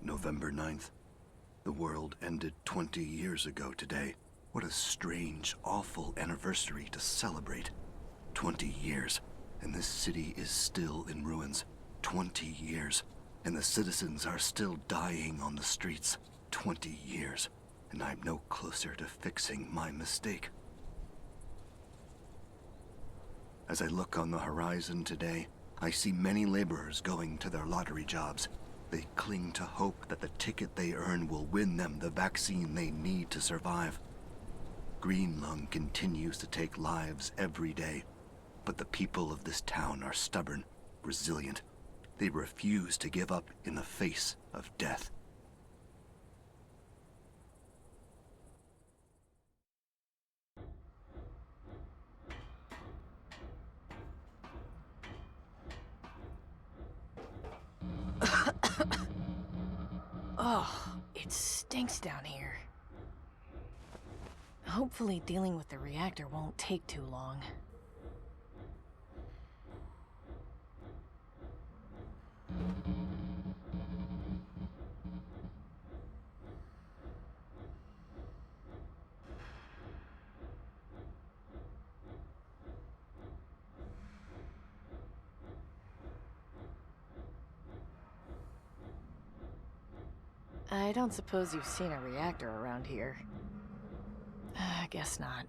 November 9th. The world ended 20 years ago today. What a strange, awful anniversary to celebrate. 20 years, and this city is still in ruins. 20 years, and the citizens are still dying on the streets. 20 years, and I'm no closer to fixing my mistake. As I look on the horizon today, I see many laborers going to their lottery jobs. They cling to hope that the ticket they earn will win them the vaccine they need to survive. Green Lung continues to take lives every day, but the people of this town are stubborn, resilient. They refuse to give up in the face of death. Oh, it stinks down here. Hopefully dealing with the reactor won't take too long. I don't suppose you've seen a reactor around here. I guess not.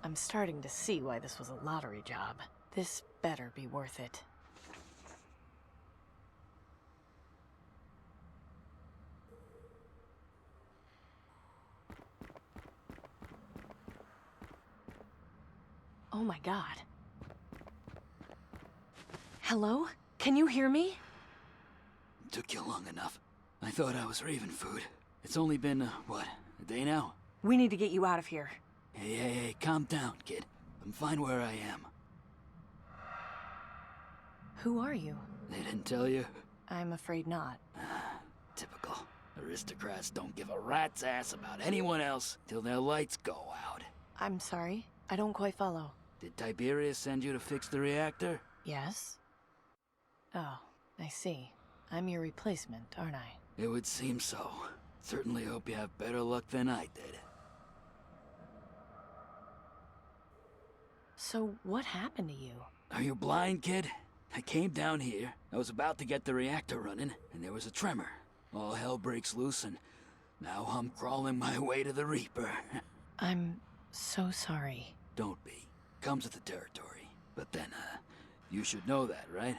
I'm starting to see why this was a lottery job. This better be worth it. Oh my God. Hello? Can you hear me? Took you long enough. I thought I was raving food. It's only been, what, a day now? We need to get you out of here. Hey, calm down, kid. I'm fine where I am. Who are you? They didn't tell you? I'm afraid not. Typical. Aristocrats don't give a rat's ass about anyone else till their lights go out. I'm sorry. I don't quite follow. Did Tiberius send you to fix the reactor? Yes? Oh, I see. I'm your replacement, aren't I? It would seem so. Certainly hope you have better luck than I did. So, what happened to you? Are you blind, kid? I came down here, I was about to get the reactor running, and there was a tremor. All hell breaks loose, and now I'm crawling my way to the Reaper. I'm so sorry. Don't be. Comes with the territory. But then, you should know that, right?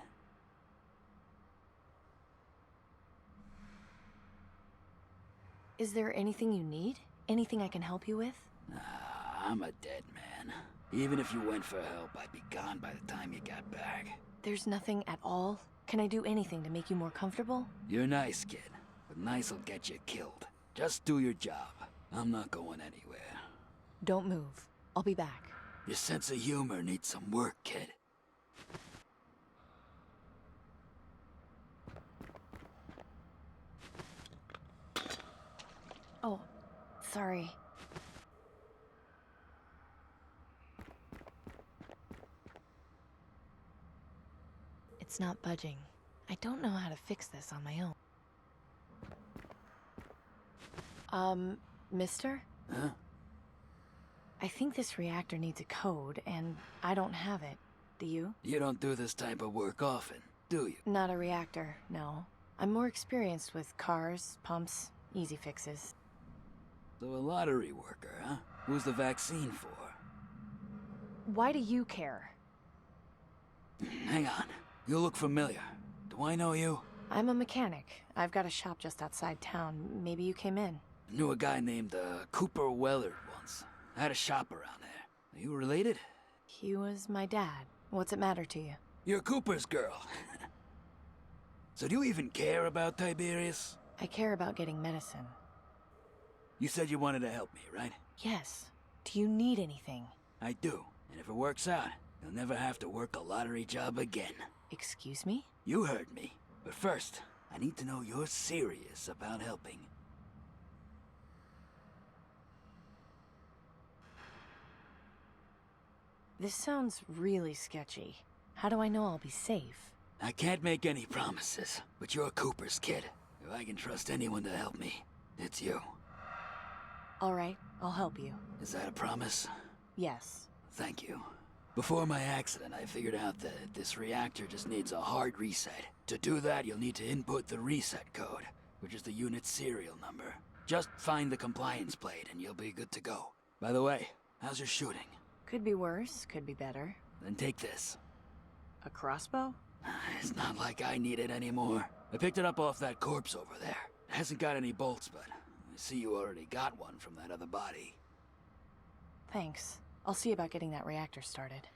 Is there anything you need? Anything I can help you with? I'm a dead man. Even if you went for help, I'd be gone by the time you got back. There's nothing at all? Can I do anything to make you more comfortable? You're nice, kid. But nice'll get you killed. Just do your job. I'm not going anywhere. Don't move. I'll be back. Your sense of humor needs some work, kid. Oh, sorry. It's not budging. I don't know how to fix this on my own. Mister? Huh? I think this reactor needs a code, and I don't have it. Do you? You don't do this type of work often, do you? Not a reactor, no. I'm more experienced with cars, pumps, easy fixes. So a lottery worker, huh? Who's the vaccine for? Why do you care? Hang on. You look familiar. Do I know you? I'm a mechanic. I've got a shop just outside town. Maybe you came in. I knew a guy named Cooper Wellard once. I had a shop around there. Are you related? He was my dad. What's it matter to you? You're Cooper's girl. So do you even care about Tiberius? I care about getting medicine. You said you wanted to help me, right? Yes. Do you need anything? I do. And if it works out, you'll never have to work a lottery job again. Excuse me? You heard me. But first, I need to know you're serious about helping. This sounds really sketchy. How do I know I'll be safe? I can't make any promises, but you're Cooper's kid. If I can trust anyone to help me, it's you. All right, I'll help you. Is that a promise? Yes. Thank you. Before my accident, I figured out that this reactor just needs a hard reset. To do that, you'll need to input the reset code, which is the unit's serial number. Just find the compliance plate and you'll be good to go. By the way, how's your shooting? Could be worse, could be better. Then take this. A crossbow? It's not like I need it anymore. I picked it up off that corpse over there. It hasn't got any bolts, but I see you already got one from that other body. Thanks. I'll see about getting that reactor started.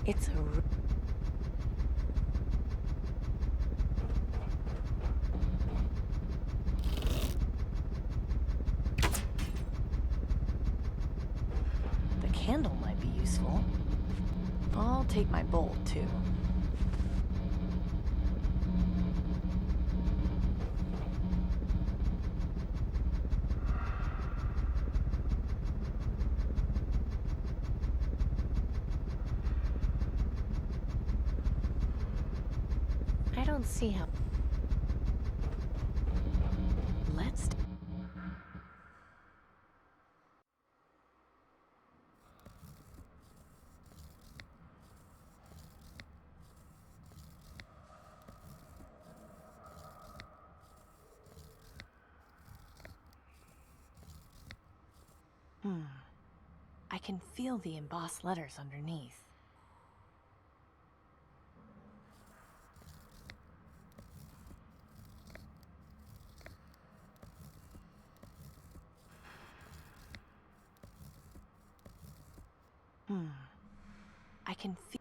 It's a... The candle might be useful. I'll take my bolt, too. I don't see how... Let's... I can feel the embossed letters underneath. I can feel...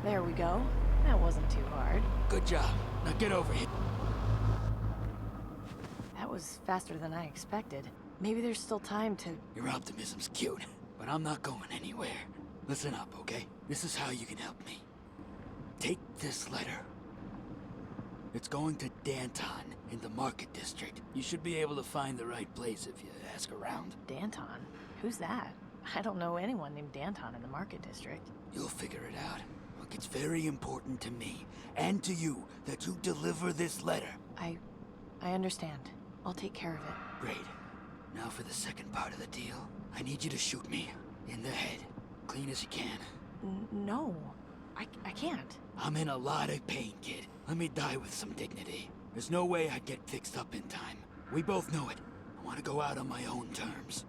There we go. That wasn't too hard. Good job. Now get over here. That was faster than I expected. Maybe there's still time to... Your optimism's cute, but I'm not going anywhere. Listen up, okay? This is how you can help me. Take this letter. It's going to Danton in the Market District. You should be able to find the right place if you ask around. Danton? Who's that? I don't know anyone named Danton in the Market District. You'll figure it out. Look, it's very important to me, and to you, that you deliver this letter. I understand. I'll take care of it. Great. Now for the second part of the deal. I need you to shoot me. In the head. Clean as you can. No. I can't. I'm in a lot of pain, kid. Let me die with some dignity. There's no way I'd get fixed up in time. We both know it. I want to go out on my own terms.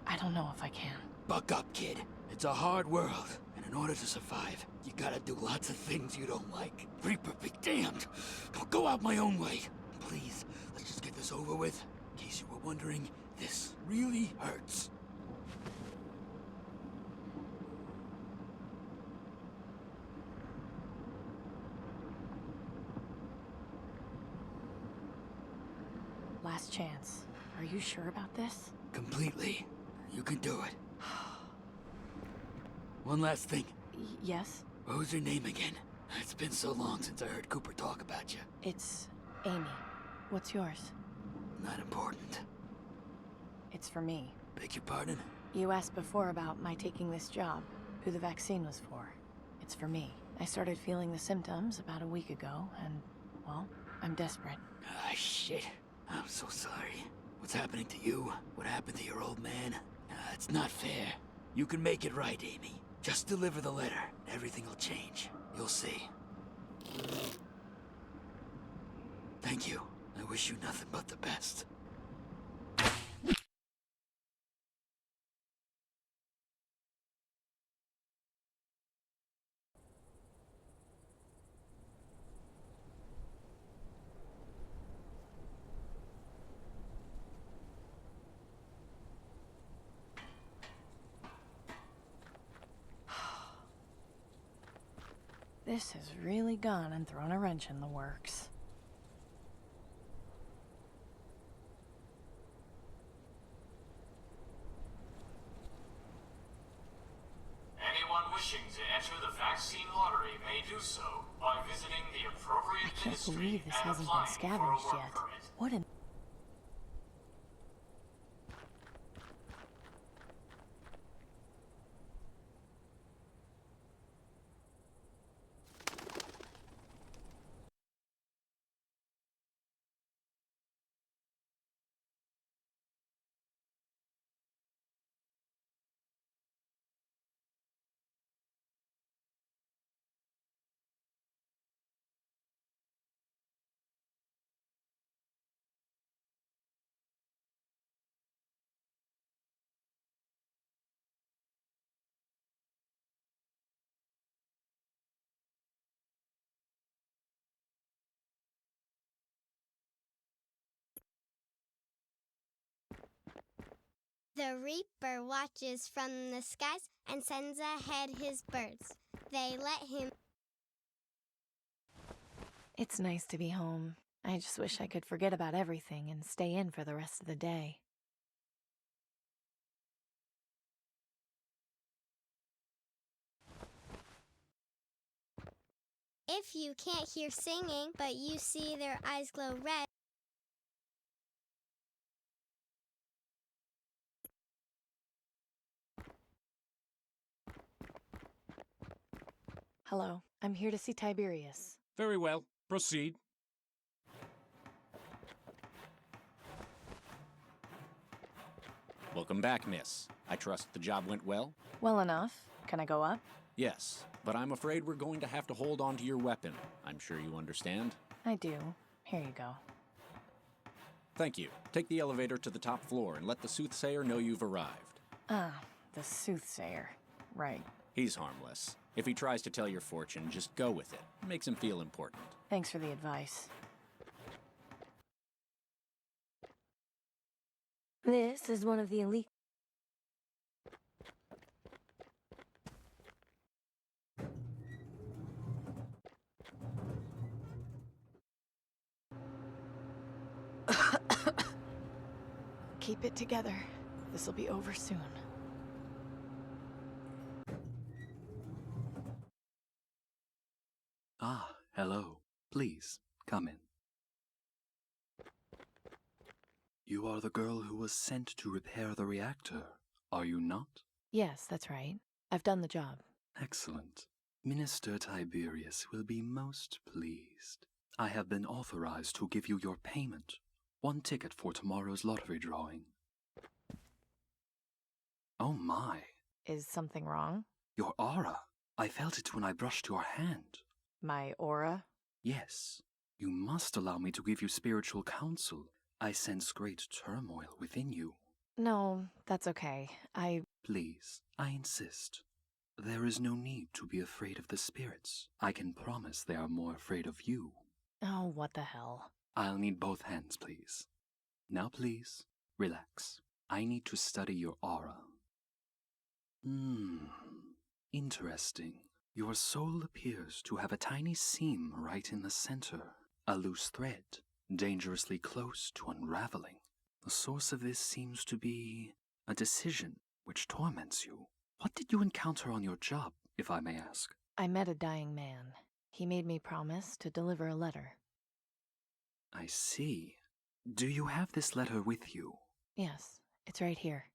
I don't know if I can. Buck up, kid. It's a hard world, and in order to survive, you gotta do lots of things you don't like. Reaper be damned! I'll go out my own way. Please, let's just get this over with. In case you were wondering, this really hurts. Last chance. Are you sure about this? Completely. You can do it. One last thing. Yes? What was your name again? It's been so long since I heard Cooper talk about you. It's Amy. What's yours? Not important. It's for me. Beg your pardon? You asked before about my taking this job, who the vaccine was for. It's for me. I started feeling the symptoms about a week ago, and, well, I'm desperate. Ah, shit. I'm so sorry. What's happening to you? What happened to your old man? It's not fair. You can make it right, Amy. Just deliver the letter, and everything will change. You'll see. Thank you. I wish you nothing but the best. This has really gone and thrown a wrench in the works. Anyone wishing to enter the vaccine lottery may do so by visiting the appropriate I can't ministry believe this and hasn't been applying for a scavenged work yet. permit. What an... The Reaper watches from the skies and sends ahead his birds. They let him... It's nice to be home. I just wish I could forget about everything and stay in for the rest of the day. If you can't hear singing, but you see their eyes glow red... Hello, I'm here to see Tiberius. Very well. Proceed. Welcome back, miss. I trust the job went well? Well enough. Can I go up? Yes, but I'm afraid we're going to have to hold on to your weapon. I'm sure you understand. I do. Here you go. Thank you. Take the elevator to the top floor and let the soothsayer know you've arrived. Ah, the soothsayer. Right. He's harmless. If he tries to tell your fortune, just go with it. It makes him feel important. Thanks for the advice. This is one of the elite... Keep it together. This'll be over soon. Ah, hello. Please, come in. You are the girl who was sent to repair the reactor, are you not? Yes, that's right. I've done the job. Excellent. Minister Tiberius will be most pleased. I have been authorized to give you your payment. 1 ticket for tomorrow's lottery drawing. Oh my. Is something wrong? Your aura. I felt it when I brushed your hand. My aura? Yes. You must allow me to give you spiritual counsel. I sense great turmoil within you. No, that's okay. Please, I insist. There is no need to be afraid of the spirits. I can promise they are more afraid of you. Oh, what the hell. I'll need both hands, please. Now, please, relax. I need to study your aura. Interesting. Your soul appears to have a tiny seam right in the center. A loose thread, dangerously close to unraveling. The source of this seems to be a decision which torments you. What did you encounter on your job, if I may ask? I met a dying man. He made me promise to deliver a letter. I see. Do you have this letter with you? Yes, it's right here.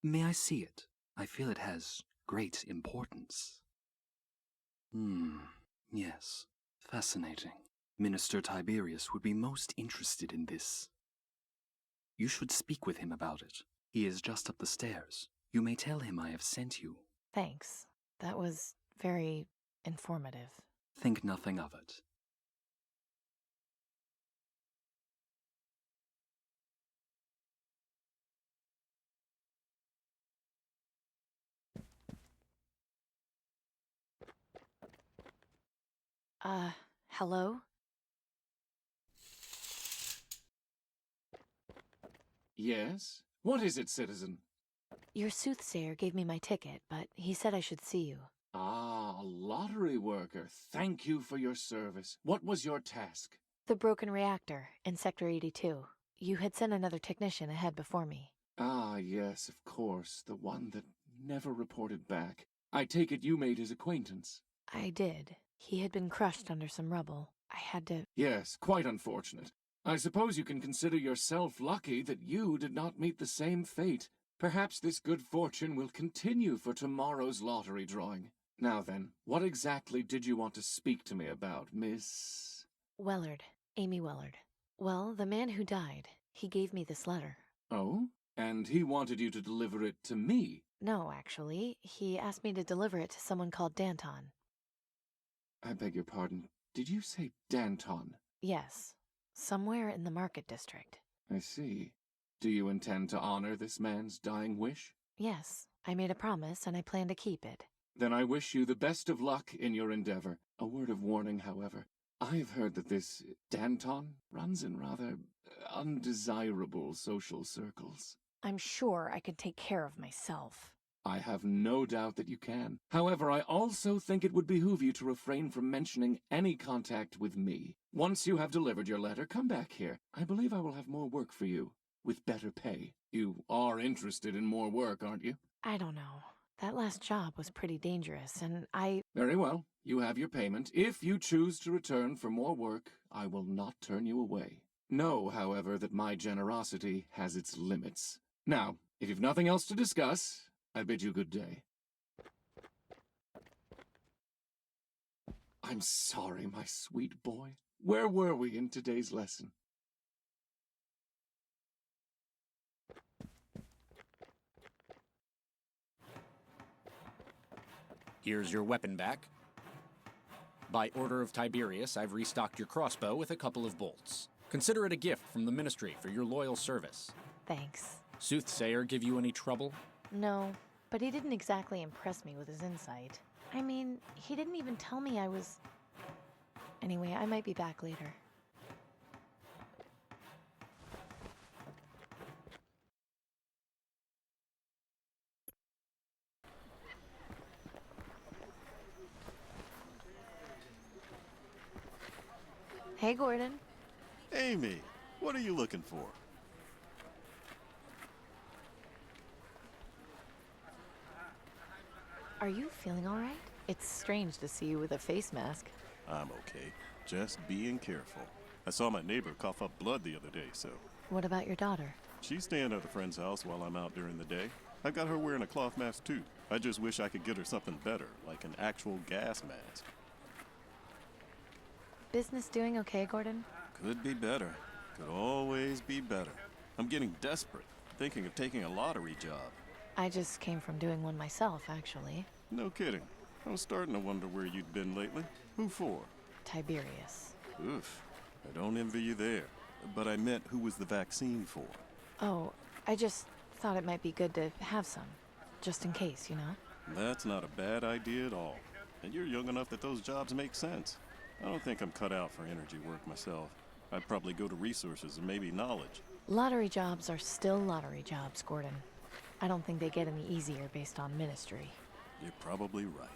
May I see it? I feel it has great importance. Yes. Fascinating. Minister Tiberius would be most interested in this. You should speak with him about it. He is just up the stairs. You may tell him I have sent you. Thanks. That was very informative. Think nothing of it. Hello? Yes? What is it, citizen? Your soothsayer gave me my ticket, but he said I should see you. Ah, a lottery worker. Thank you for your service. What was your task? The broken reactor in Sector 82. You had sent another technician ahead before me. Ah, yes, of course. The one that never reported back. I take it you made his acquaintance. I did. He had been crushed under some rubble. I had to... Yes, quite unfortunate. I suppose you can consider yourself lucky that you did not meet the same fate. Perhaps this good fortune will continue for tomorrow's lottery drawing. Now then, what exactly did you want to speak to me about, Miss... Wellard. Amy Wellard. Well, the man who died, he gave me this letter. Oh? And he wanted you to deliver it to me? No, actually. He asked me to deliver it to someone called Danton. I beg your pardon. Did you say Danton? Yes. Somewhere in the market district. I see. Do you intend to honor this man's dying wish? Yes. I made a promise and I plan to keep it. Then I wish you the best of luck in your endeavor. A word of warning, however. I've heard that this Danton runs in rather undesirable social circles. I'm sure I could take care of myself. I have no doubt that you can. However, I also think it would behoove you to refrain from mentioning any contact with me. Once you have delivered your letter, come back here. I believe I will have more work for you, with better pay. You are interested in more work, aren't you? I don't know. That last job was pretty dangerous, and Very well. You have your payment. If you choose to return for more work, I will not turn you away. Know, however, that my generosity has its limits. Now, if you've nothing else to discuss, I bid you good day. I'm sorry, my sweet boy. Where were we in today's lesson? Here's your weapon back. By order of Tiberius, I've restocked your crossbow with a couple of bolts. Consider it a gift from the Ministry for your loyal service. thanks. Soothsayer give you any trouble? No, but he didn't exactly impress me with his insight. I mean, he didn't even tell me I was... Anyway, I might be back later. Hey, Gordon. Amy, what are you looking for? Are you feeling all right? It's strange to see you with a face mask. I'm okay. Just being careful. I saw my neighbor cough up blood the other day, so... What about your daughter? She's staying at a friend's house while I'm out during the day. I've got her wearing a cloth mask too. I just wish I could get her something better, like an actual gas mask. Business doing okay, Gordon? Could be better. Could always be better. I'm getting desperate, thinking of taking a lottery job. I just came from doing one myself, actually. No kidding. I was starting to wonder where you'd been lately. Who for? Tiberius. Oof. I don't envy you there. But I meant who was the vaccine for? Oh, I just thought it might be good to have some. Just in case, you know? That's not a bad idea at all. And you're young enough that those jobs make sense. I don't think I'm cut out for energy work myself. I'd probably go to resources and maybe knowledge. Lottery jobs are still lottery jobs, Gordon. I don't think they get any easier based on ministry. You're probably right.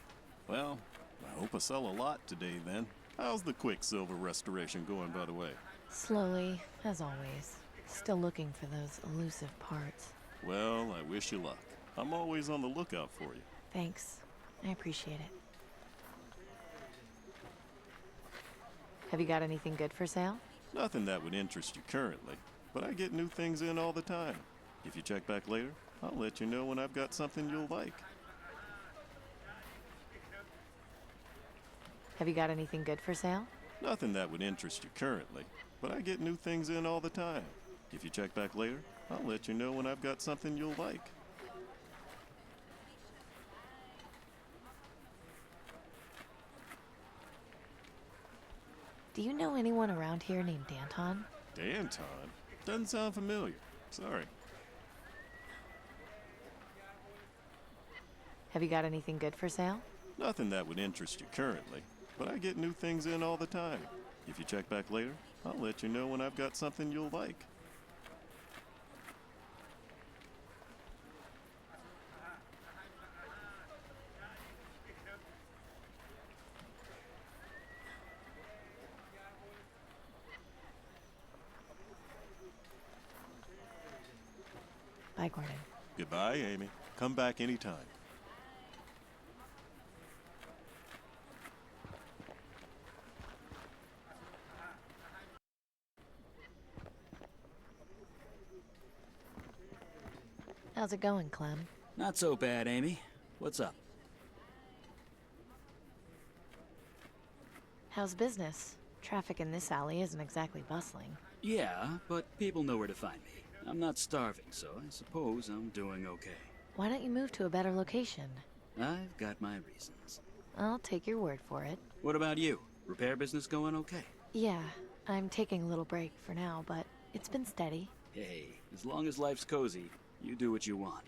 Well, I hope I sell a lot today then. How's the Quicksilver restoration going, by the way? Slowly, as always. Still looking for those elusive parts. Well, I wish you luck. I'm always on the lookout for you. Thanks. I appreciate it. Have you got anything good for sale? Nothing that would interest you currently, but I get new things in all the time. If you check back later, I'll let you know when I've got something you'll like. Have you got anything good for sale? Nothing that would interest you currently, but I get new things in all the time. If you check back later, I'll let you know when I've got something you'll like. Do you know anyone around here named Danton? Danton? Doesn't sound familiar. Sorry. Have you got anything good for sale? Nothing that would interest you currently, but I get new things in all the time. If you check back later, I'll let you know when I've got something you'll like. Bye, Gordon. Goodbye, Amy. Come back anytime. How's it going, Clem? Not so bad, Amy. What's up? How's business? Traffic in this alley isn't exactly bustling. Yeah, but people know where to find me. I'm not starving, so I suppose I'm doing okay. Why don't you move to a better location? I've got my reasons. I'll take your word for it. What about you? Repair business going okay? Yeah, I'm taking a little break for now, but it's been steady. Hey, as long as life's cozy, you do what you want.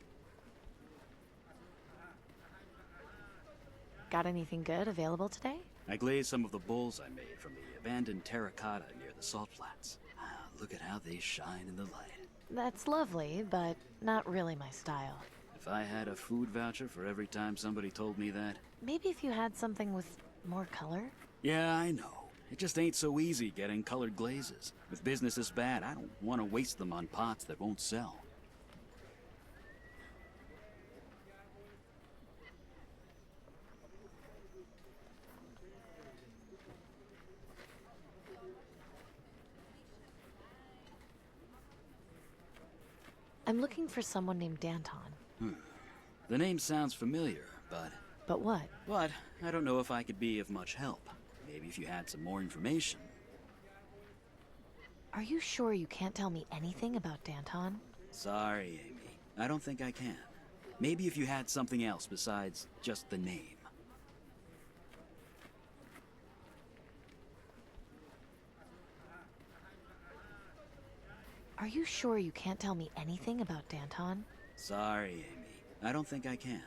Got anything good available today? I glazed some of the bowls I made from the abandoned terracotta near the salt flats. Ah, look at how they shine in the light. That's lovely, but not really my style. If I had a food voucher for every time somebody told me that. Maybe if you had something with more color? Yeah, I know. It just ain't so easy getting colored glazes. With business this bad, I don't want to waste them on pots that won't sell. I'm looking for someone named Danton. The name sounds familiar, but... But what? But I don't know if I could be of much help. Maybe if you had some more information. Are you sure you can't tell me anything about Danton? Sorry, Amy. I don't think I can. Maybe if you had something else besides just the name. Are you sure you can't tell me anything about Danton? Sorry, Amy. I don't think I can.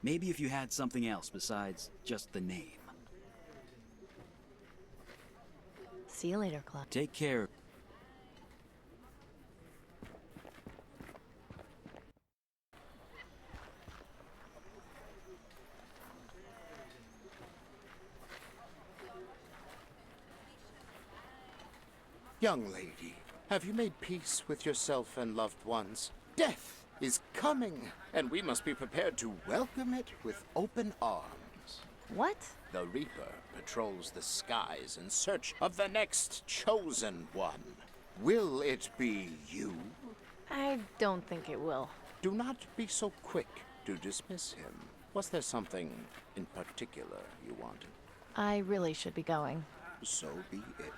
Maybe if you had something else besides just the name. See you later, Clem. Take care. Young lady, have you made peace with yourself and loved ones? Death is coming, and we must be prepared to welcome it with open arms. What? The Reaper patrols the skies in search of the next chosen one. Will it be you? I don't think it will. Do not be so quick to dismiss him. Was there something in particular you wanted? I really should be going. So be it.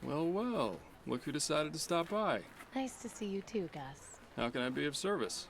Well, well, look who decided to stop by. Nice to see you too, Gus. How can I be of service?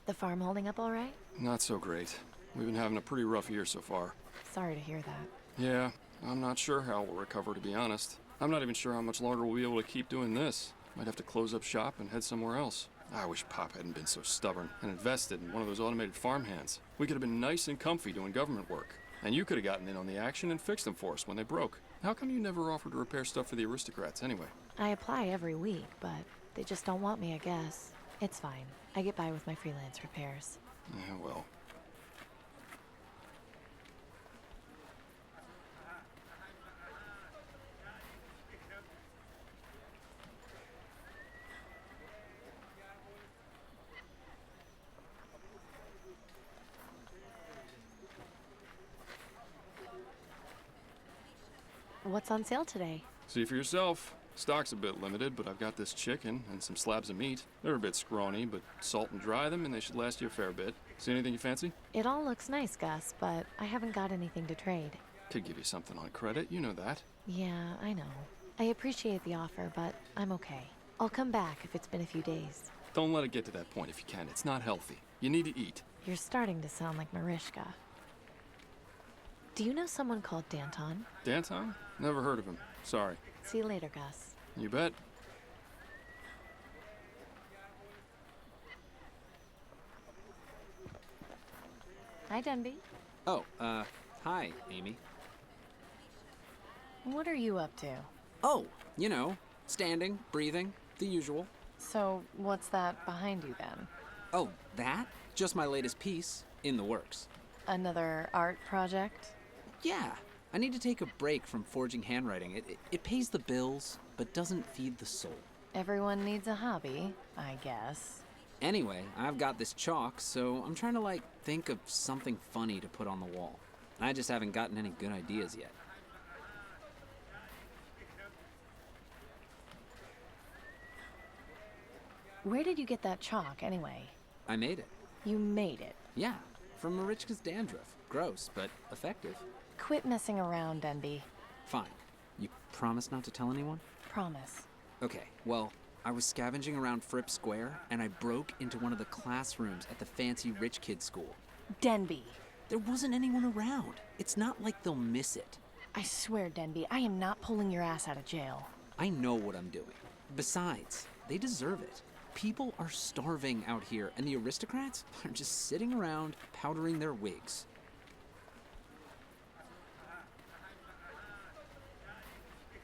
The farm holding up all right? Not so great. We've been having a pretty rough year so far. Sorry to hear that. Yeah, I'm not sure how we'll recover, to be honest. I'm not even sure how much longer we'll be able to keep doing this. Might have to close up shop and head somewhere else. I wish Pop hadn't been so stubborn and invested in one of those automated farmhands. We could have been nice and comfy doing government work. And you could have gotten in on the action and fixed them for us when they broke. How come you never offered to repair stuff for the Aristocrats anyway? I apply every week, but they just don't want me, I guess. It's fine. I get by with my freelance repairs. Yeah, well. What's on sale today? See for yourself. Stock's a bit limited, but I've got this chicken and some slabs of meat. They're a bit scrawny, but salt and dry them and they should last you a fair bit. See anything you fancy? It all looks nice, Gus, but I haven't got anything to trade. Could give you something on credit, you know that. Yeah, I know. I appreciate the offer, but I'm okay. I'll come back if it's been a few days. Don't let it get to that point if you can. It's not healthy. You need to eat. You're starting to sound like Marishka. Do you know someone called Danton? Danton? Never heard of him. Sorry. See you later, Gus. You bet. Hi, Denby. Oh, hi, Amy. What are you up to? Oh, you know, standing, breathing, the usual. So, what's that behind you then? Oh, that? Just my latest piece, in the works. Another art project? Yeah, I need to take a break from forging handwriting. It pays the bills, but doesn't feed the soul. Everyone needs a hobby, I guess. Anyway, I've got this chalk, so I'm trying to, think of something funny to put on the wall. I just haven't gotten any good ideas yet. Where did you get that chalk, anyway? I made it. You made it? Yeah, from Marichka's dandruff. Gross, but effective. Quit messing around, Denby. Fine. You promise not to tell anyone? Promise. Okay, well, I was scavenging around Fripp Square, and I broke into one of the classrooms at the fancy rich kid school. Denby. There wasn't anyone around. It's not like they'll miss it. I swear, Denby, I am not pulling your ass out of jail. I know what I'm doing. Besides, they deserve it. People are starving out here, and the aristocrats are just sitting around powdering their wigs.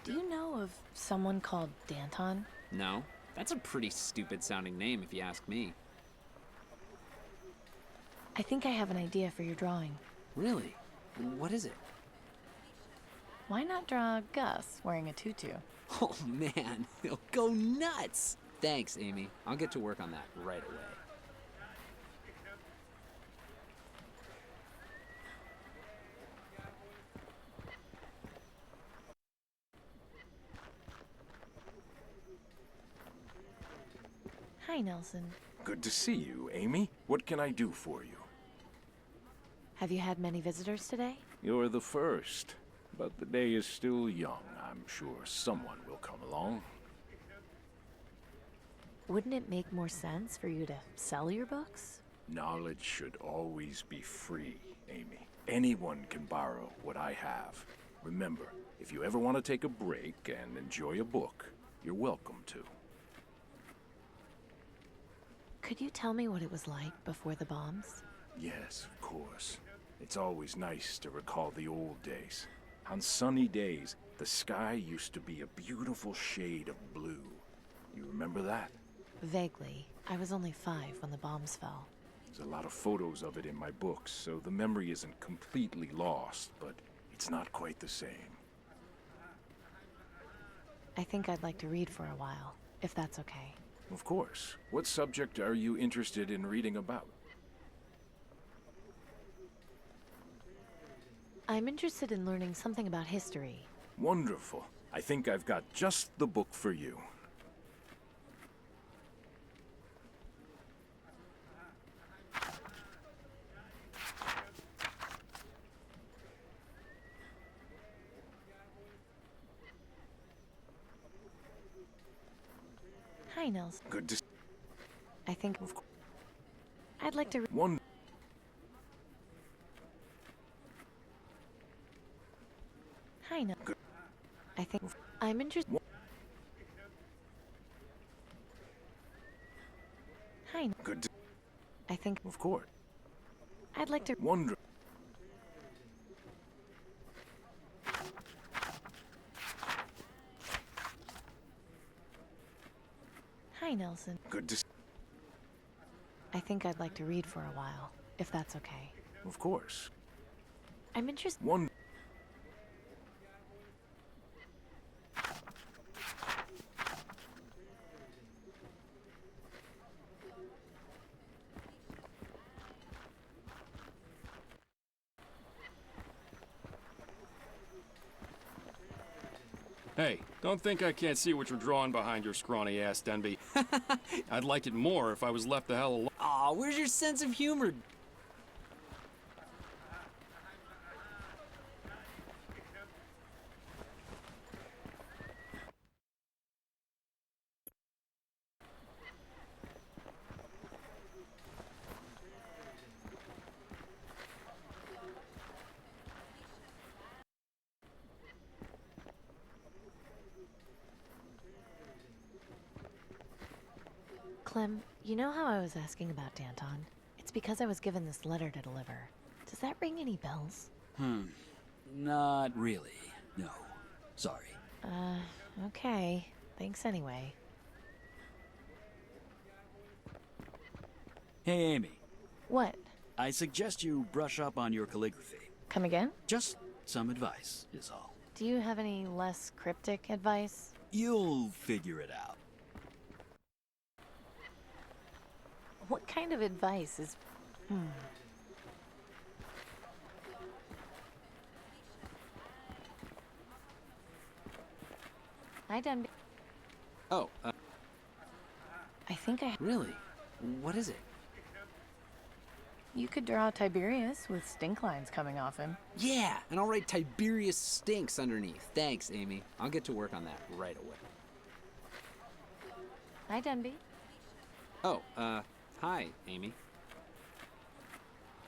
Do you know of someone called Danton? No, that's a pretty stupid sounding name if you ask me. I think I have an idea for your drawing. Really? What is it? Why not draw Gus wearing a tutu? Oh man, he'll go nuts! Thanks, Amy. I'll get to work on that right away. Hi, Nelson. Good to see you, Amy. What can I do for you? Have you had many visitors today? You're the first, but the day is still young. I'm sure someone will come along. Wouldn't it make more sense for you to sell your books? Knowledge should always be free, Amy. Anyone can borrow what I have. Remember, if you ever want to take a break and enjoy a book, you're welcome to. Could you tell me what it was like before the bombs? Yes, of course. It's always nice to recall the old days. On sunny days, the sky used to be a beautiful shade of blue. You remember that? Vaguely. I was only 5 when the bombs fell. There's a lot of photos of it in my books, so the memory isn't completely lost, but it's not quite the same. I think I'd like to read for a while, if that's okay. Of course. What subject are you interested in reading about? I'm interested in learning something about history. Wonderful. I think I've got just the book for you. Hi, Nelson. Good to... I think... I'd like to... One... Hi, Nelson. Good. I think... I'm interested... Good to... I think Of course. I'd like to... Wonder... Hi, Nelson. Good to... I think I'd like to read for a while, if that's okay. Of course. I'm interested... Wonder... Hey, don't think I can't see what you're drawing behind your scrawny ass, Denby. I'd like it more if I was left the hell alone. Aw, where's your sense of humor? Clem, you know how I was asking about Danton? It's because I was given this letter to deliver. Does that ring any bells? Not really. No. Sorry. Okay. Thanks anyway. Hey, Amy. What? I suggest you brush up on your calligraphy. Come again? Just some advice, is all. Do you have any less cryptic advice? You'll figure it out. What kind of advice is... Hi, Denby. Oh, I think I... really? What is it? You could draw Tiberius with stink lines coming off him. Yeah, and I'll write Tiberius stinks underneath. Thanks, Amy. I'll get to work on that right away. Hi, Denby. Oh, hi, Amy.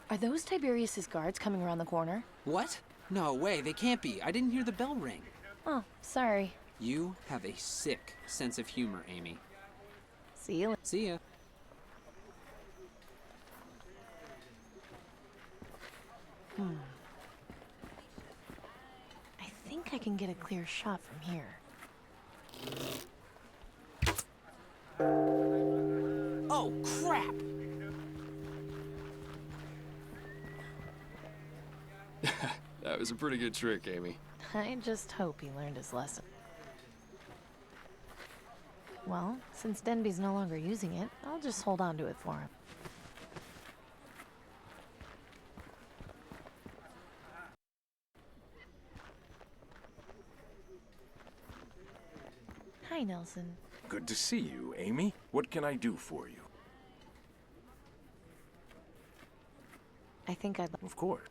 Are those Tiberius's guards coming around the corner? What? No way, they can't be. I didn't hear the bell ring. Oh, sorry. You have a sick sense of humor, Amy. See you. See ya. I think I can get a clear shot from here. Oh, crap! That was a pretty good trick, Amy. I just hope he learned his lesson. Well, since Denby's no longer using it, I'll just hold on to it for him. Hi, Nelson. Good to see you, Amy. What can I do for you? I think I'd... Of course.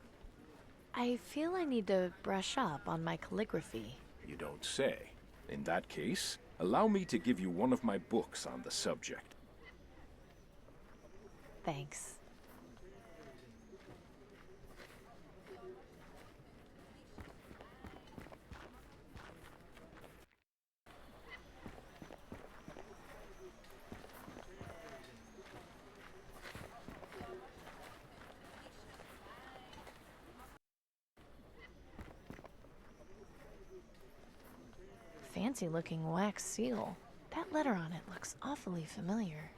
I feel I need to brush up on my calligraphy. You don't say. In that case, allow me to give you one of my books on the subject. Thanks. Fancy looking wax seal. That letter on it looks awfully familiar.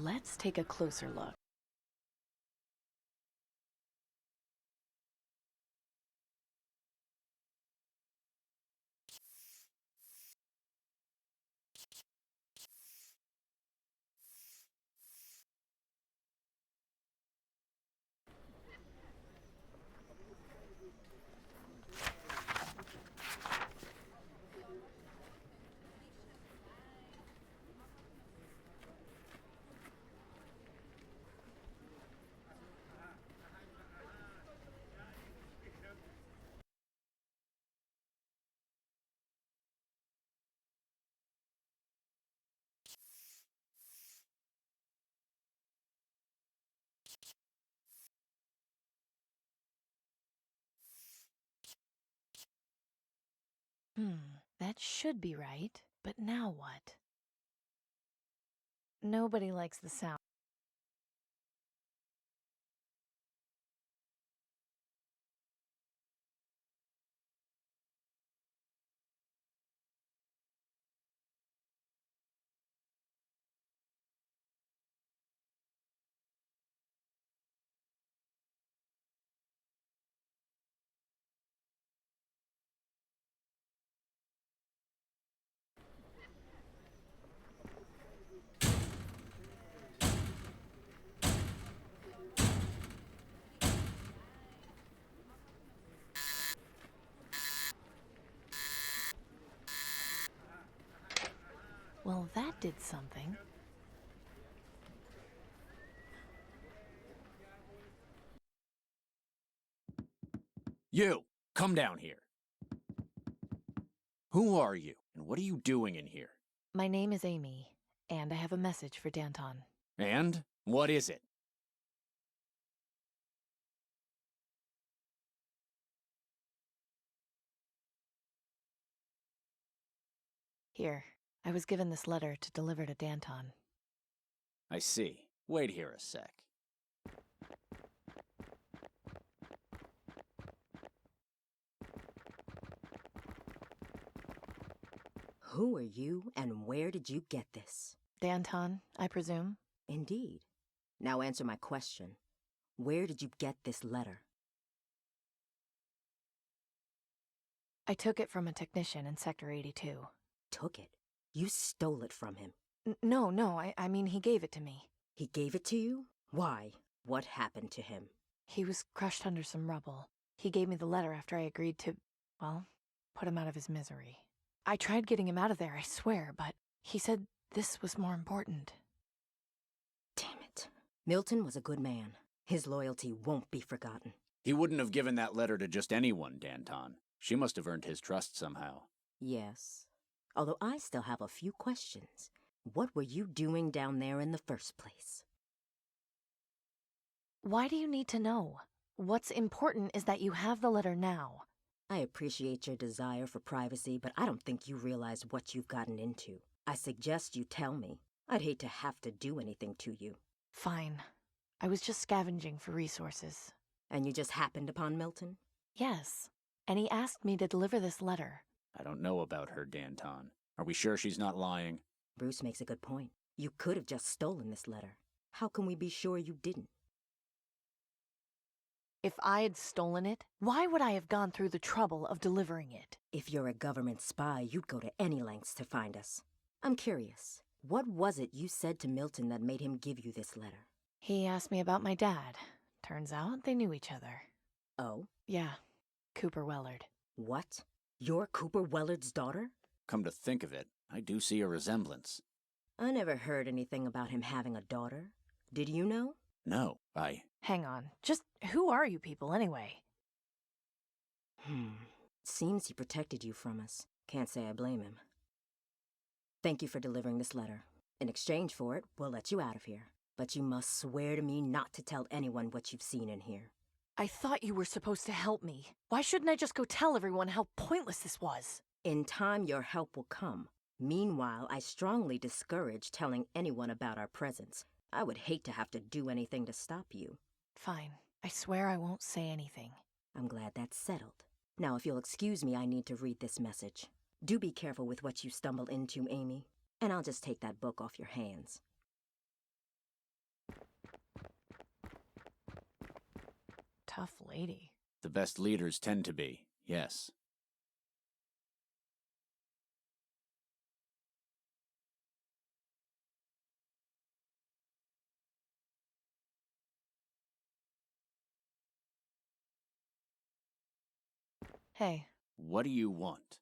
Let's take a closer look. That should be right. But now what? Nobody likes the sound. Well, that did something. You! Come down here. Who are you, and what are you doing in here? My name is Amy, and I have a message for Danton. And? What is it? Here, I was given this letter to deliver to Danton. I see. Wait here a sec. Who are you, and where did you get this? Danton, I presume? Indeed. Now answer my question. Where did you get this letter? I took it from a technician in Sector 82. Took it? You stole it from him. No, I mean he gave it to me. He gave it to you? Why? What happened to him? He was crushed under some rubble. He gave me the letter after I agreed to, well, put him out of his misery. I tried getting him out of there, I swear, but he said this was more important. Damn it. Milton was a good man. His loyalty won't be forgotten. He wouldn't have given that letter to just anyone, Danton. She must have earned his trust somehow. Yes. Although I still have a few questions. What were you doing down there in the first place? Why do you need to know? What's important is that you have the letter now. I appreciate your desire for privacy, but I don't think you realize what you've gotten into. I suggest you tell me. I'd hate to have to do anything to you. Fine. I was just scavenging for resources. And you just happened upon Milton? Yes. And he asked me to deliver this letter. I don't know about her, Danton. Are we sure she's not lying? Bruce makes a good point. You could have just stolen this letter. How can we be sure you didn't? If I had stolen it, why would I have gone through the trouble of delivering it? If you're a government spy, you'd go to any lengths to find us. I'm curious. What was it you said to Milton that made him give you this letter? He asked me about my dad. Turns out they knew each other. Oh? Yeah. Cooper Wellard. What? You're Cooper Wellard's daughter? Come to think of it, I do see a resemblance. I never heard anything about him having a daughter. Did you know? No, I... Hang on. Just who are you people anyway? Seems he protected you from us. Can't say I blame him. Thank you for delivering this letter. In exchange for it, we'll let you out of here. But you must swear to me not to tell anyone what you've seen in here. I thought you were supposed to help me. Why shouldn't I just go tell everyone how pointless this was? In time, your help will come. Meanwhile, I strongly discourage telling anyone about our presence. I would hate to have to do anything to stop you. Fine. I swear I won't say anything. I'm glad that's settled. Now, if you'll excuse me, I need to read this message. Do be careful with what you stumble into, Amy. And I'll just take that book off your hands. Tough lady. The best leaders tend to be, yes. Hey. What do you want?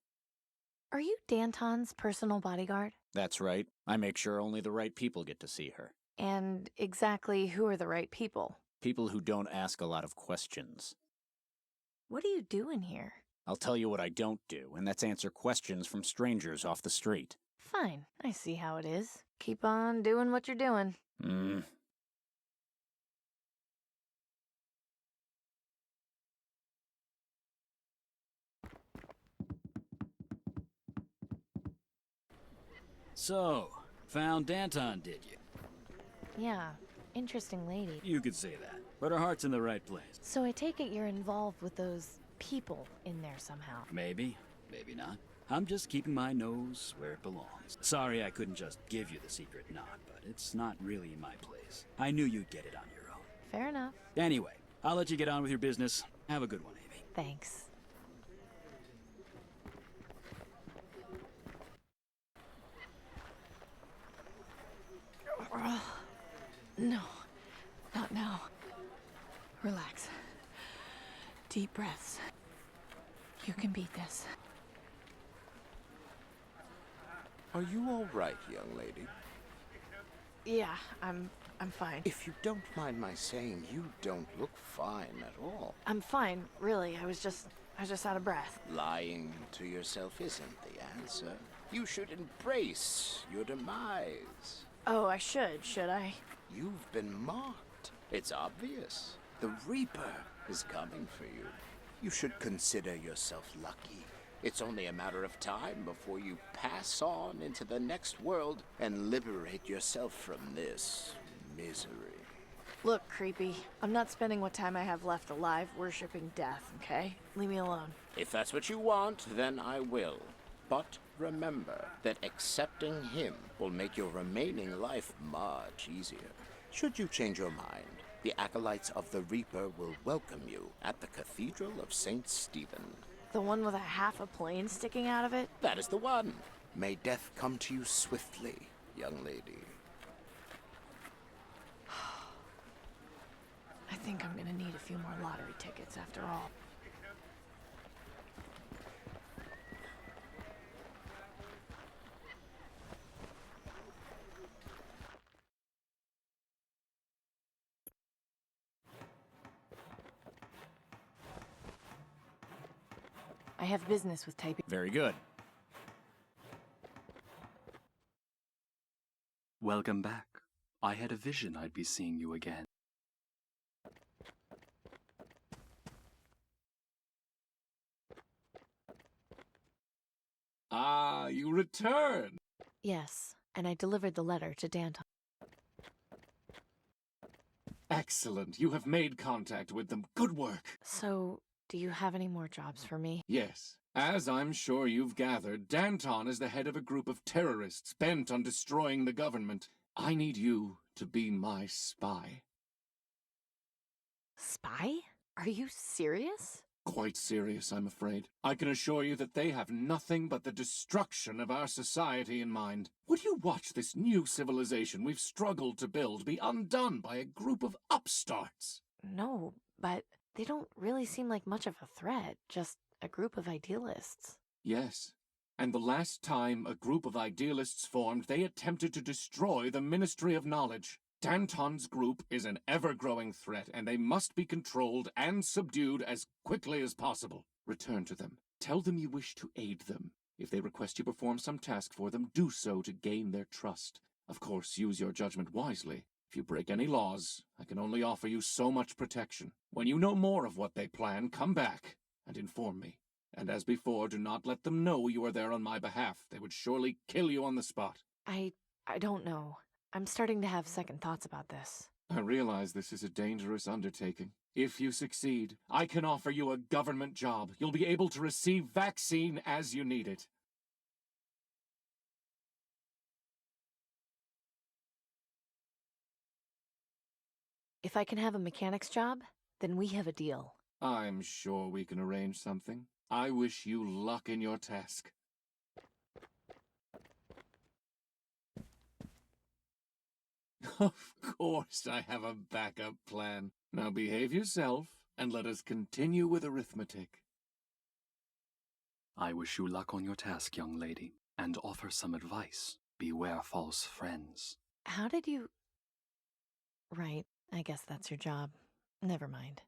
Are you Danton's personal bodyguard? That's right. I make sure only the right people get to see her. And exactly who are the right people? People who don't ask a lot of questions. What are you doing here? I'll tell you what I don't do, and that's answer questions from strangers off the street. Fine. I see how it is. Keep on doing what you're doing. So, found Danton, did you? Yeah, interesting lady. You could say that, but her heart's in the right place. So I take it you're involved with those people in there somehow. Maybe, maybe not. I'm just keeping my nose where it belongs. Sorry I couldn't just give you the secret knot, but it's not really my place. I knew you'd get it on your own. Fair enough. Anyway, I'll let you get on with your business. Have a good one, Amy. Thanks. No, not now. Relax. Deep breaths. You can beat this. Are you all right, young lady? Yeah, I'm fine. If you don't mind my saying, you don't look fine at all. I'm fine, really. I was just out of breath. Lying to yourself isn't the answer. You should embrace your demise. Oh, I should I? You've been marked. It's obvious. The Reaper is coming for you. You should consider yourself lucky. It's only a matter of time before you pass on into the next world and liberate yourself from this misery. Look, creepy. I'm not spending what time I have left alive worshiping death, okay? Leave me alone. If that's what you want, then I will. But remember that accepting him will make your remaining life much easier. Should you change your mind, the acolytes of the Reaper will welcome you at the Cathedral of St. Stephen. The one with a half a plane sticking out of it? That is the one. May death come to you swiftly, young lady. I think I'm gonna need a few more lottery tickets after all. I have business with Tiberius. Very good. Welcome back. I had a vision I'd be seeing you again. Ah, you return! Yes, and I delivered the letter to Danton. Excellent. You have made contact with them. Good work. So, do you have any more jobs for me? Yes. As I'm sure you've gathered, Danton is the head of a group of terrorists bent on destroying the government. I need you to be my spy. Spy? Are you serious? Quite serious, I'm afraid. I can assure you that they have nothing but the destruction of our society in mind. Would you watch this new civilization we've struggled to build be undone by a group of upstarts? No, but they don't really seem like much of a threat, just a group of idealists. Yes. And the last time a group of idealists formed, they attempted to destroy the Ministry of Knowledge. Danton's group is an ever-growing threat, and they must be controlled and subdued as quickly as possible. Return to them. Tell them you wish to aid them. If they request you perform some task for them, do so to gain their trust. Of course, use your judgment wisely. If you break any laws, I can only offer you so much protection. When you know more of what they plan, come back and inform me. And as before, do not let them know you are there on my behalf. They would surely kill you on the spot. I don't know. I'm starting to have second thoughts about this. I realize this is a dangerous undertaking. If you succeed, I can offer you a government job. You'll be able to receive vaccine as you need it. If I can have a mechanic's job, then we have a deal. I'm sure we can arrange something. I wish you luck in your task. Of course I have a backup plan. Now behave yourself, and let us continue with arithmetic. I wish you luck on your task, young lady, and offer some advice. Beware false friends. How did you... Right, I guess that's your job. Never mind.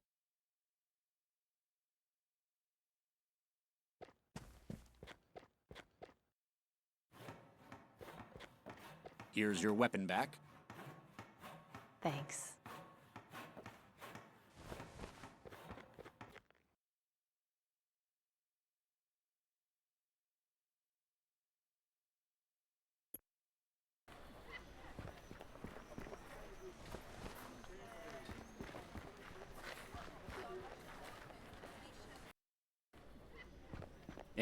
Here's your weapon back. Thanks.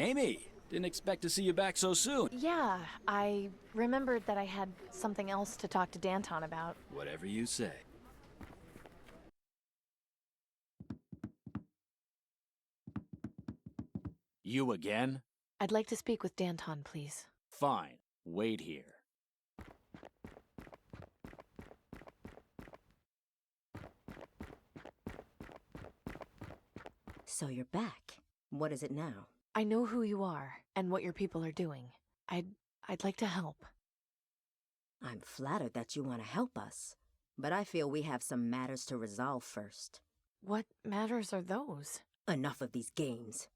Amy, didn't expect to see you back so soon. Yeah, I remembered that I had something else to talk to Danton about. Whatever you say. You again? I'd like to speak with Danton, please. Fine. Wait here. So you're back. What is it now? I know who you are and what your people are doing. I'd like to help. I'm flattered that you want to help us, but I feel we have some matters to resolve first. What matters are those? Enough of these games.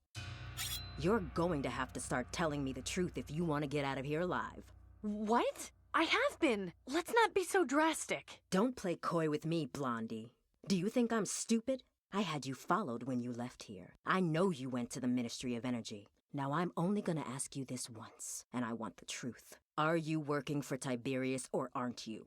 You're going to have to start telling me the truth if you want to get out of here alive. What? I have been. Let's not be so drastic. Don't play coy with me, Blondie. Do you think I'm stupid? I had you followed when you left here. I know you went to the Ministry of Energy. Now I'm only gonna ask you this once, and I want the truth. Are you working for Tiberius or aren't you?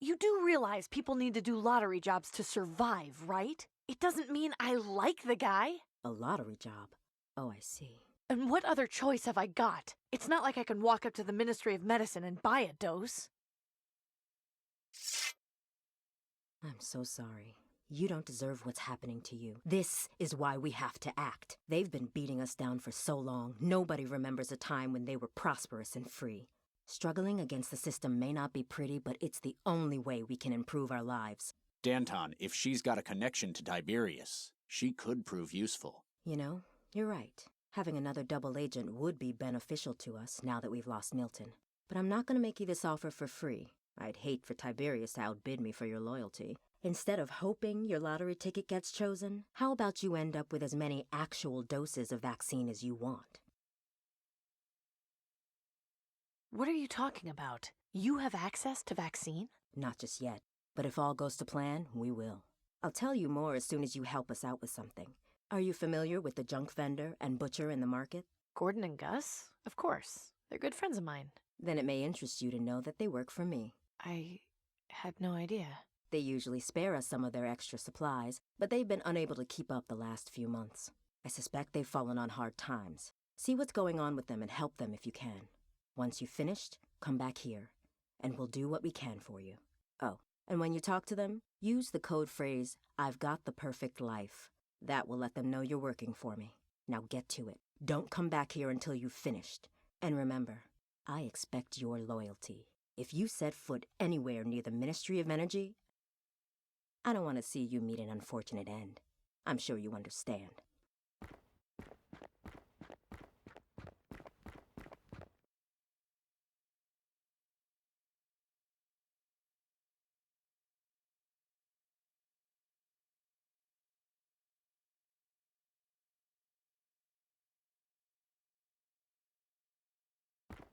You do realize people need to do lottery jobs to survive, right? It doesn't mean I like the guy. A lottery job? Oh, I see. And what other choice have I got? It's not like I can walk up to the Ministry of Medicine and buy a dose. I'm so sorry. You don't deserve what's happening to you. This is why we have to act. They've been beating us down for so long, nobody remembers a time when they were prosperous and free. Struggling against the system may not be pretty, but it's the only way we can improve our lives. Danton, if she's got a connection to Tiberius, she could prove useful. You know, you're right. Having another double agent would be beneficial to us now that we've lost Milton. But I'm not going to make you this offer for free. I'd hate for Tiberius to outbid me for your loyalty. Instead of hoping your lottery ticket gets chosen, how about you end up with as many actual doses of vaccine as you want? What are you talking about? You have access to vaccine? Not just yet, but if all goes to plan, we will. I'll tell you more as soon as you help us out with something. Are you familiar with the junk vendor and butcher in the market? Gordon and Gus? Of course. They're good friends of mine. Then it may interest you to know that they work for me. I had no idea. They usually spare us some of their extra supplies, but they've been unable to keep up the last few months. I suspect they've fallen on hard times. See what's going on with them and help them if you can. Once you've finished, come back here, and we'll do what we can for you. Oh, and when you talk to them, use the code phrase, "I've got the perfect life." That will let them know you're working for me. Now get to it. Don't come back here until you've finished. And remember, I expect your loyalty. If you set foot anywhere near the Ministry of Energy, I don't want to see you meet an unfortunate end. I'm sure you understand.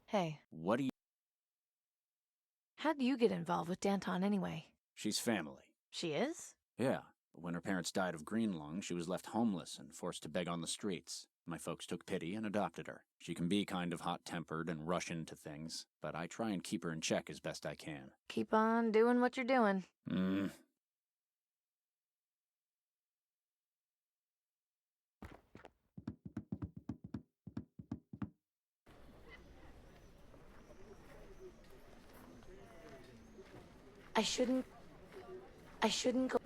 Hey. What do you... How'd you get involved with Danton anyway? She's family. She is? Yeah. When her parents died of green lung, she was left homeless and forced to beg on the streets. My folks took pity and adopted her. She can be kind of hot-tempered and rush into things, but I try and keep her in check as best I can. Keep on doing what you're doing. I shouldn't go.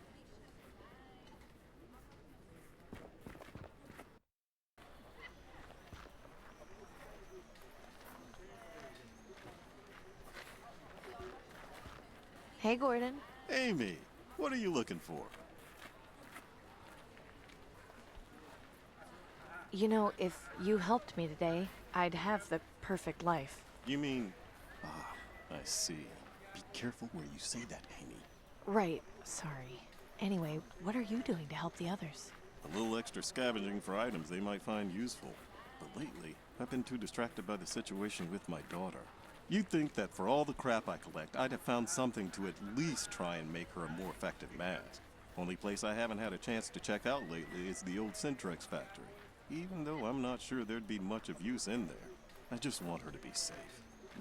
Hey, Gordon. Amy, what are you looking for? You know, if you helped me today, I'd have the perfect life. You mean... Ah, I see. Be careful where you say that, Amy. Right. Sorry. Anyway, what are you doing to help the others? A little extra scavenging for items they might find useful. But lately, I've been too distracted by the situation with my daughter. You'd think that for all the crap I collect, I'd have found something to at least try and make her a more effective mask. Only place I haven't had a chance to check out lately is the old Syntrex factory. Even though I'm not sure there'd be much of use in there. I just want her to be safe.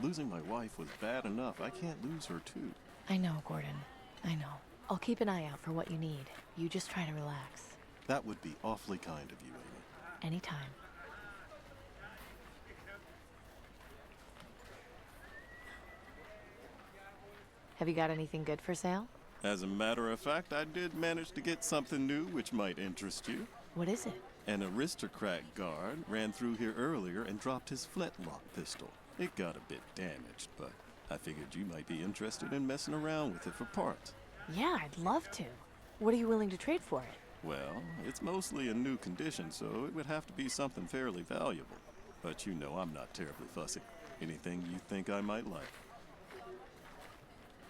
Losing my wife was bad enough. I can't lose her too. I know, Gordon. I know. I'll keep an eye out for what you need. You just try to relax. That would be awfully kind of you, Amy. Anytime. Have you got anything good for sale? As a matter of fact, I did manage to get something new which might interest you. What is it? An aristocrat guard ran through here earlier and dropped his flintlock pistol. It got a bit damaged, but I figured you might be interested in messing around with it for parts. Yeah, I'd love to. What are you willing to trade for it? Well, it's mostly in new condition, so it would have to be something fairly valuable. But you know I'm not terribly fussy. Anything you think I might like.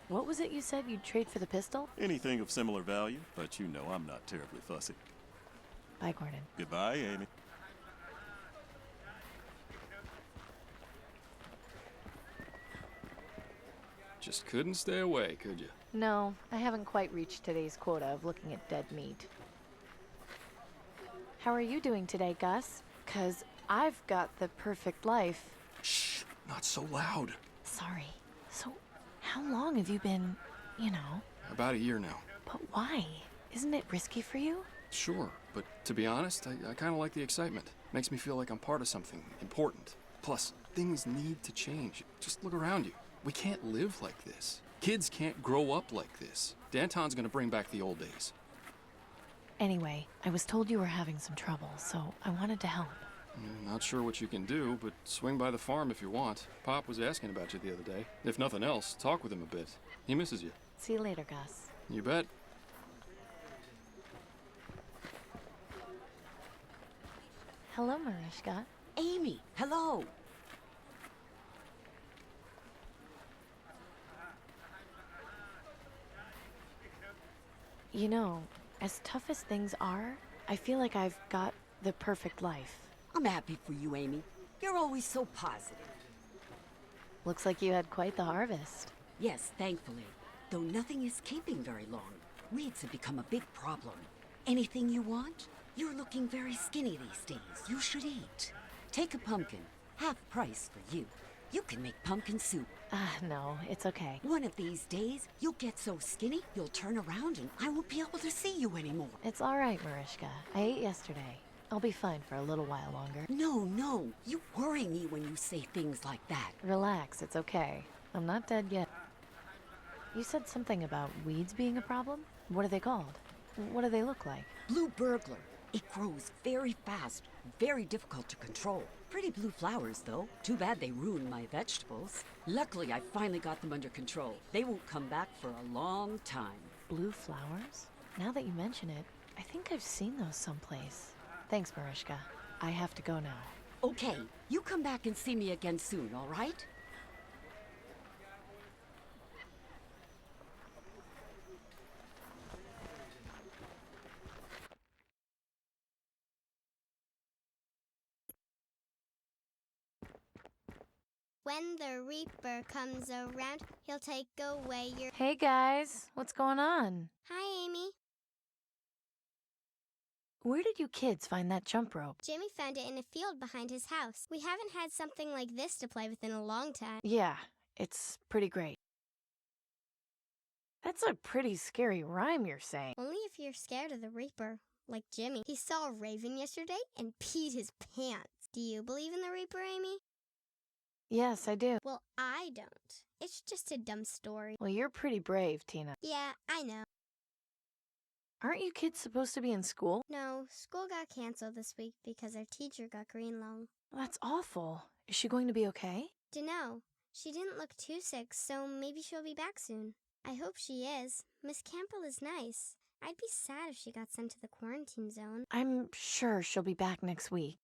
What was it you said you'd trade for the pistol? Anything of similar value, but you know I'm not terribly fussy. Bye, Gordon. Goodbye, Amy. Just couldn't stay away, could you? No, I haven't quite reached today's quota of looking at dead meat. How are you doing today, Gus? 'Cause I've got the perfect life. Shh, not so loud. Sorry. So, how long have you been, you know? About a year now. But why? Isn't it risky for you? Sure, but to be honest, I kind of like the excitement. Makes me feel like I'm part of something important. Plus, things need to change. Just look around you. We can't live like this. Kids can't grow up like this. Danton's gonna bring back the old days. Anyway, I was told you were having some trouble, so I wanted to help. Not sure what you can do, but swing by the farm if you want. Pop was asking about you the other day. If nothing else, talk with him a bit. He misses you. See you later, Gus. You bet. Hello, Mariska. Amy, hello. You know, as tough as things are, I feel like I've got the perfect life. I'm happy for you, Amy. You're always so positive. Looks like you had quite the harvest. Yes, thankfully. Though nothing is keeping very long. Weeds have become a big problem. Anything you want? You're looking very skinny these days. You should eat. Take a pumpkin. Half price for you. You can make pumpkin soup. No, it's okay. One of these days, you'll get so skinny, you'll turn around and I won't be able to see you anymore. It's all right, Mariska. I ate yesterday. I'll be fine for a little while longer. No. You worry me when you say things like that. Relax, it's okay. I'm not dead yet. You said something about weeds being a problem? What are they called? What do they look like? Blue burglar. It grows very fast, very difficult to control. Pretty blue flowers, though. Too bad they ruined my vegetables. Luckily, I finally got them under control. They won't come back for a long time. Blue flowers? Now that you mention it, I think I've seen those someplace. Thanks, Mariska. I have to go now. Okay, you come back and see me again soon, all right? When the Reaper comes around, he'll take away your... Hey, guys. What's going on? Hi, Amy. Where did you kids find that jump rope? Jimmy found it in a field behind his house. We haven't had something like this to play with in a long time. Yeah, it's pretty great. That's a pretty scary rhyme you're saying. Only if you're scared of the Reaper, like Jimmy. He saw a raven yesterday and peed his pants. Do you believe in the Reaper, Amy? Yes, I do. Well, I don't. It's just a dumb story. Well, you're pretty brave, Tina. Yeah, I know. Aren't you kids supposed to be in school? No, school got canceled this week because our teacher got green lung. That's awful. Is she going to be okay? Dunno. She didn't look too sick, so maybe she'll be back soon. I hope she is. Miss Campbell is nice. I'd be sad if she got sent to the quarantine zone. I'm sure she'll be back next week.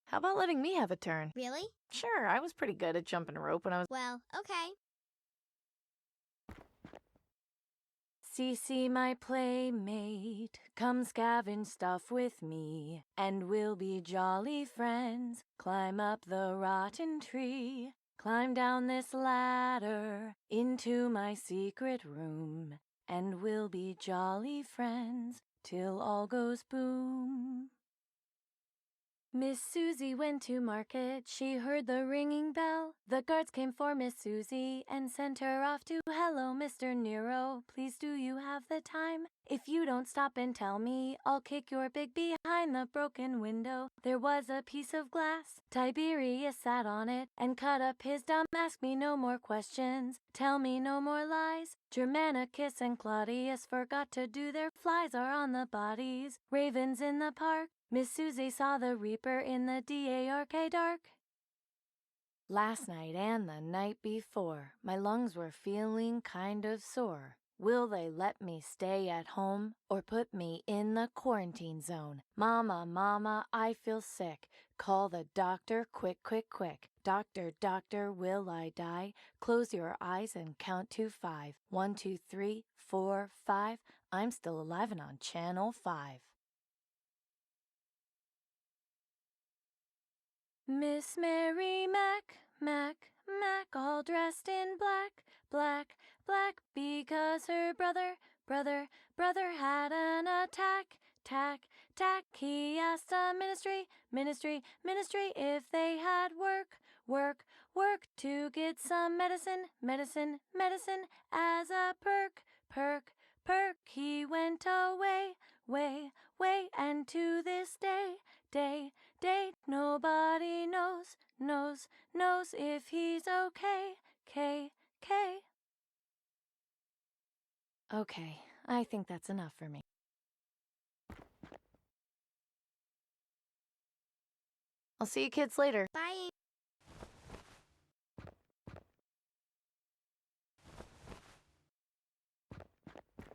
How about letting me have a turn? Really? Sure, I was pretty good at jumping a rope when I was... Well, okay. Cece, my playmate, come scavenge stuff with me, and we'll be jolly friends. Climb up the rotten tree, climb down this ladder, into my secret room, and we'll be jolly friends till all goes boom. Miss Susie went to market, she heard the ringing bell. The guards came for Miss Susie and sent her off to hello, Mr. Nero. Please do you have the time? If you don't stop and tell me, I'll kick your big behind the broken window. There was a piece of glass, Tiberius sat on it and cut up his dumb. Ask me no more questions, tell me no more lies. Germanicus and Claudius forgot to do their flies are on the bodies. Ravens in the park. Miss Susie saw the Reaper in the dark. Last night and the night before, my lungs were feeling kind of sore. Will they let me stay at home or put me in the quarantine zone? Mama, mama, I feel sick. Call the doctor, quick, quick, quick. Doctor, doctor, will I die? Close your eyes and count to 5. 1, 2, 3, 4, 5. I'm still alive and on Channel 5. Miss Mary Mac, all dressed in black, because her brother had an attack, He asked the ministry if they had work to get some medicine as a perk. He went away, and to this day, nobody knows if he's okay. Okay, I think that's enough for me. I'll see you kids later. Bye.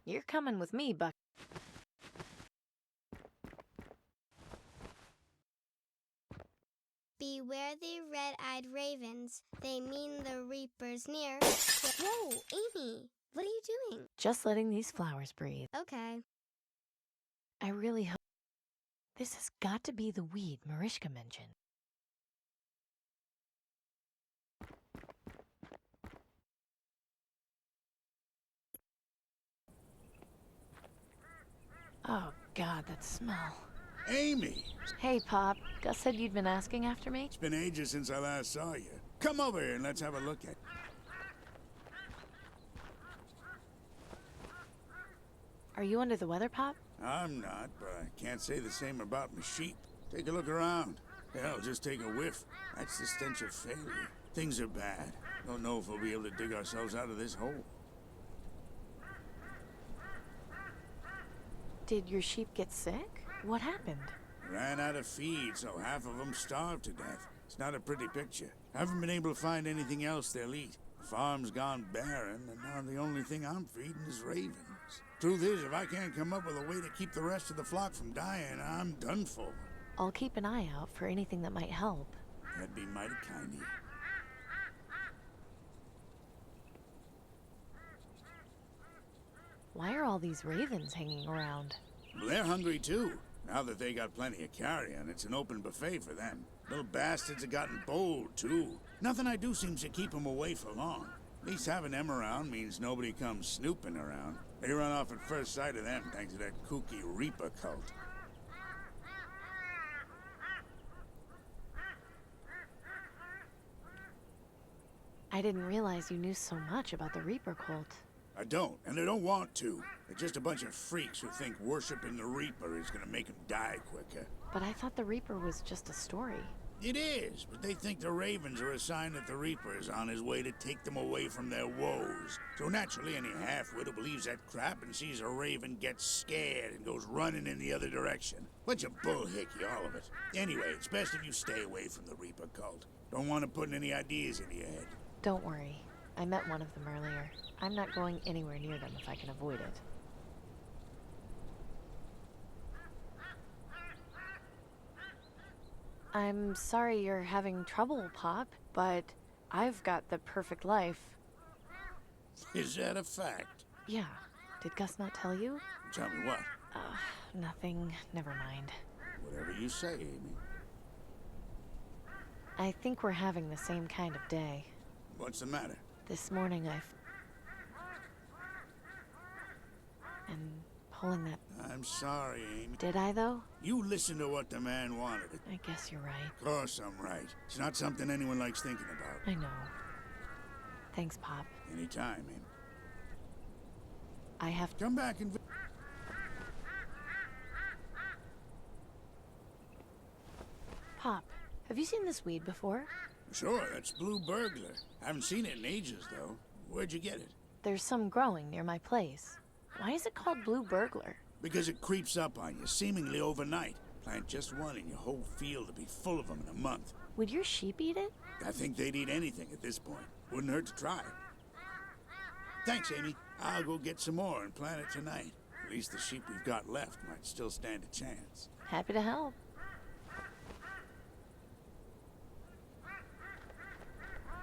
You're coming with me, Buck. Beware the red-eyed ravens. They mean the reaper's near. Whoa, Amy, what are you doing? Just letting these flowers breathe. Okay. I really hope... This has got to be the weed Mariska mentioned. Oh, God, that smell. Amy! Hey, Pop. Gus said you'd been asking after me? It's been ages since I last saw you. Come over here and let's have a look at it. Are you under the weather, Pop? I'm not, but I can't say the same about my sheep. Take a look around. Hell, just take a whiff. That's the stench of failure. Things are bad. Don't know if we'll be able to dig ourselves out of this hole. Did your sheep get sick? What happened? Ran out of feed, so half of them starved to death. It's not a pretty picture. Haven't been able to find anything else they'll eat. The farm's gone barren, and now the only thing I'm feeding is ravens. Truth is, if I can't come up with a way to keep the rest of the flock from dying, I'm done for. I'll keep an eye out for anything that might help. That'd be mighty kind of you. Why are all these ravens hanging around? Well, they're hungry too. Now that they got plenty of carrion, it's an open buffet for them. Little bastards have gotten bold too. Nothing I do seems to keep them away for long. At least having them around means nobody comes snooping around. They run off at first sight of them thanks to that kooky Reaper cult. I didn't realize you knew so much about the Reaper cult. I don't, and I don't want to. They're just a bunch of freaks who think worshiping the Reaper is gonna make them die quicker. But I thought the Reaper was just a story. It is, but they think the Ravens are a sign that the Reaper is on his way to take them away from their woes. So naturally, any half-wit who believes that crap and sees a Raven gets scared and goes running in the other direction. Bunch of bullhickey, all of it. Anyway, it's best if you stay away from the Reaper cult. Don't want to put any ideas into your head. Don't worry. I met one of them earlier. I'm not going anywhere near them if I can avoid it. I'm sorry you're having trouble, Pop, but I've got the perfect life. Is that a fact? Yeah. Did Gus not tell you? Tell me what? Nothing. Never mind. Whatever you say, Amy. I think we're having the same kind of day. What's the matter? This morning and pulling that... I'm sorry, Amy. Did I, though? You listened to what the man wanted. I guess you're right. Of course I'm right. It's not something anyone likes thinking about. I know. Thanks, Pop. Anytime, Amy. I have to come back and... Pop, have you seen this weed before? Sure, that's Blue Burglar. Haven't seen it in ages, though. Where'd you get it? There's some growing near my place. Why is it called Blue Burglar? Because it creeps up on you, seemingly overnight. Plant just one and your whole field will be full of them in a month. Would your sheep eat it? I think they'd eat anything at this point. Wouldn't hurt to try. Thanks, Amy. I'll go get some more and plant it tonight. At least the sheep we've got left might still stand a chance. Happy to help.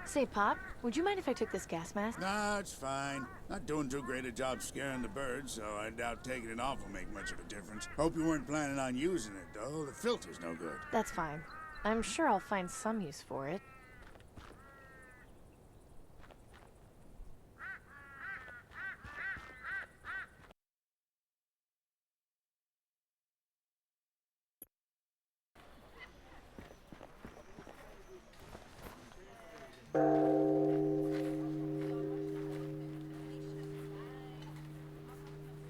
Say, Pop, would you mind if I took this gas mask? Nah, it's fine. Not doing too great a job scaring the birds, so I doubt taking it off will make much of a difference. Hope you weren't planning on using it, though. The filter's no good. That's fine. I'm sure I'll find some use for it.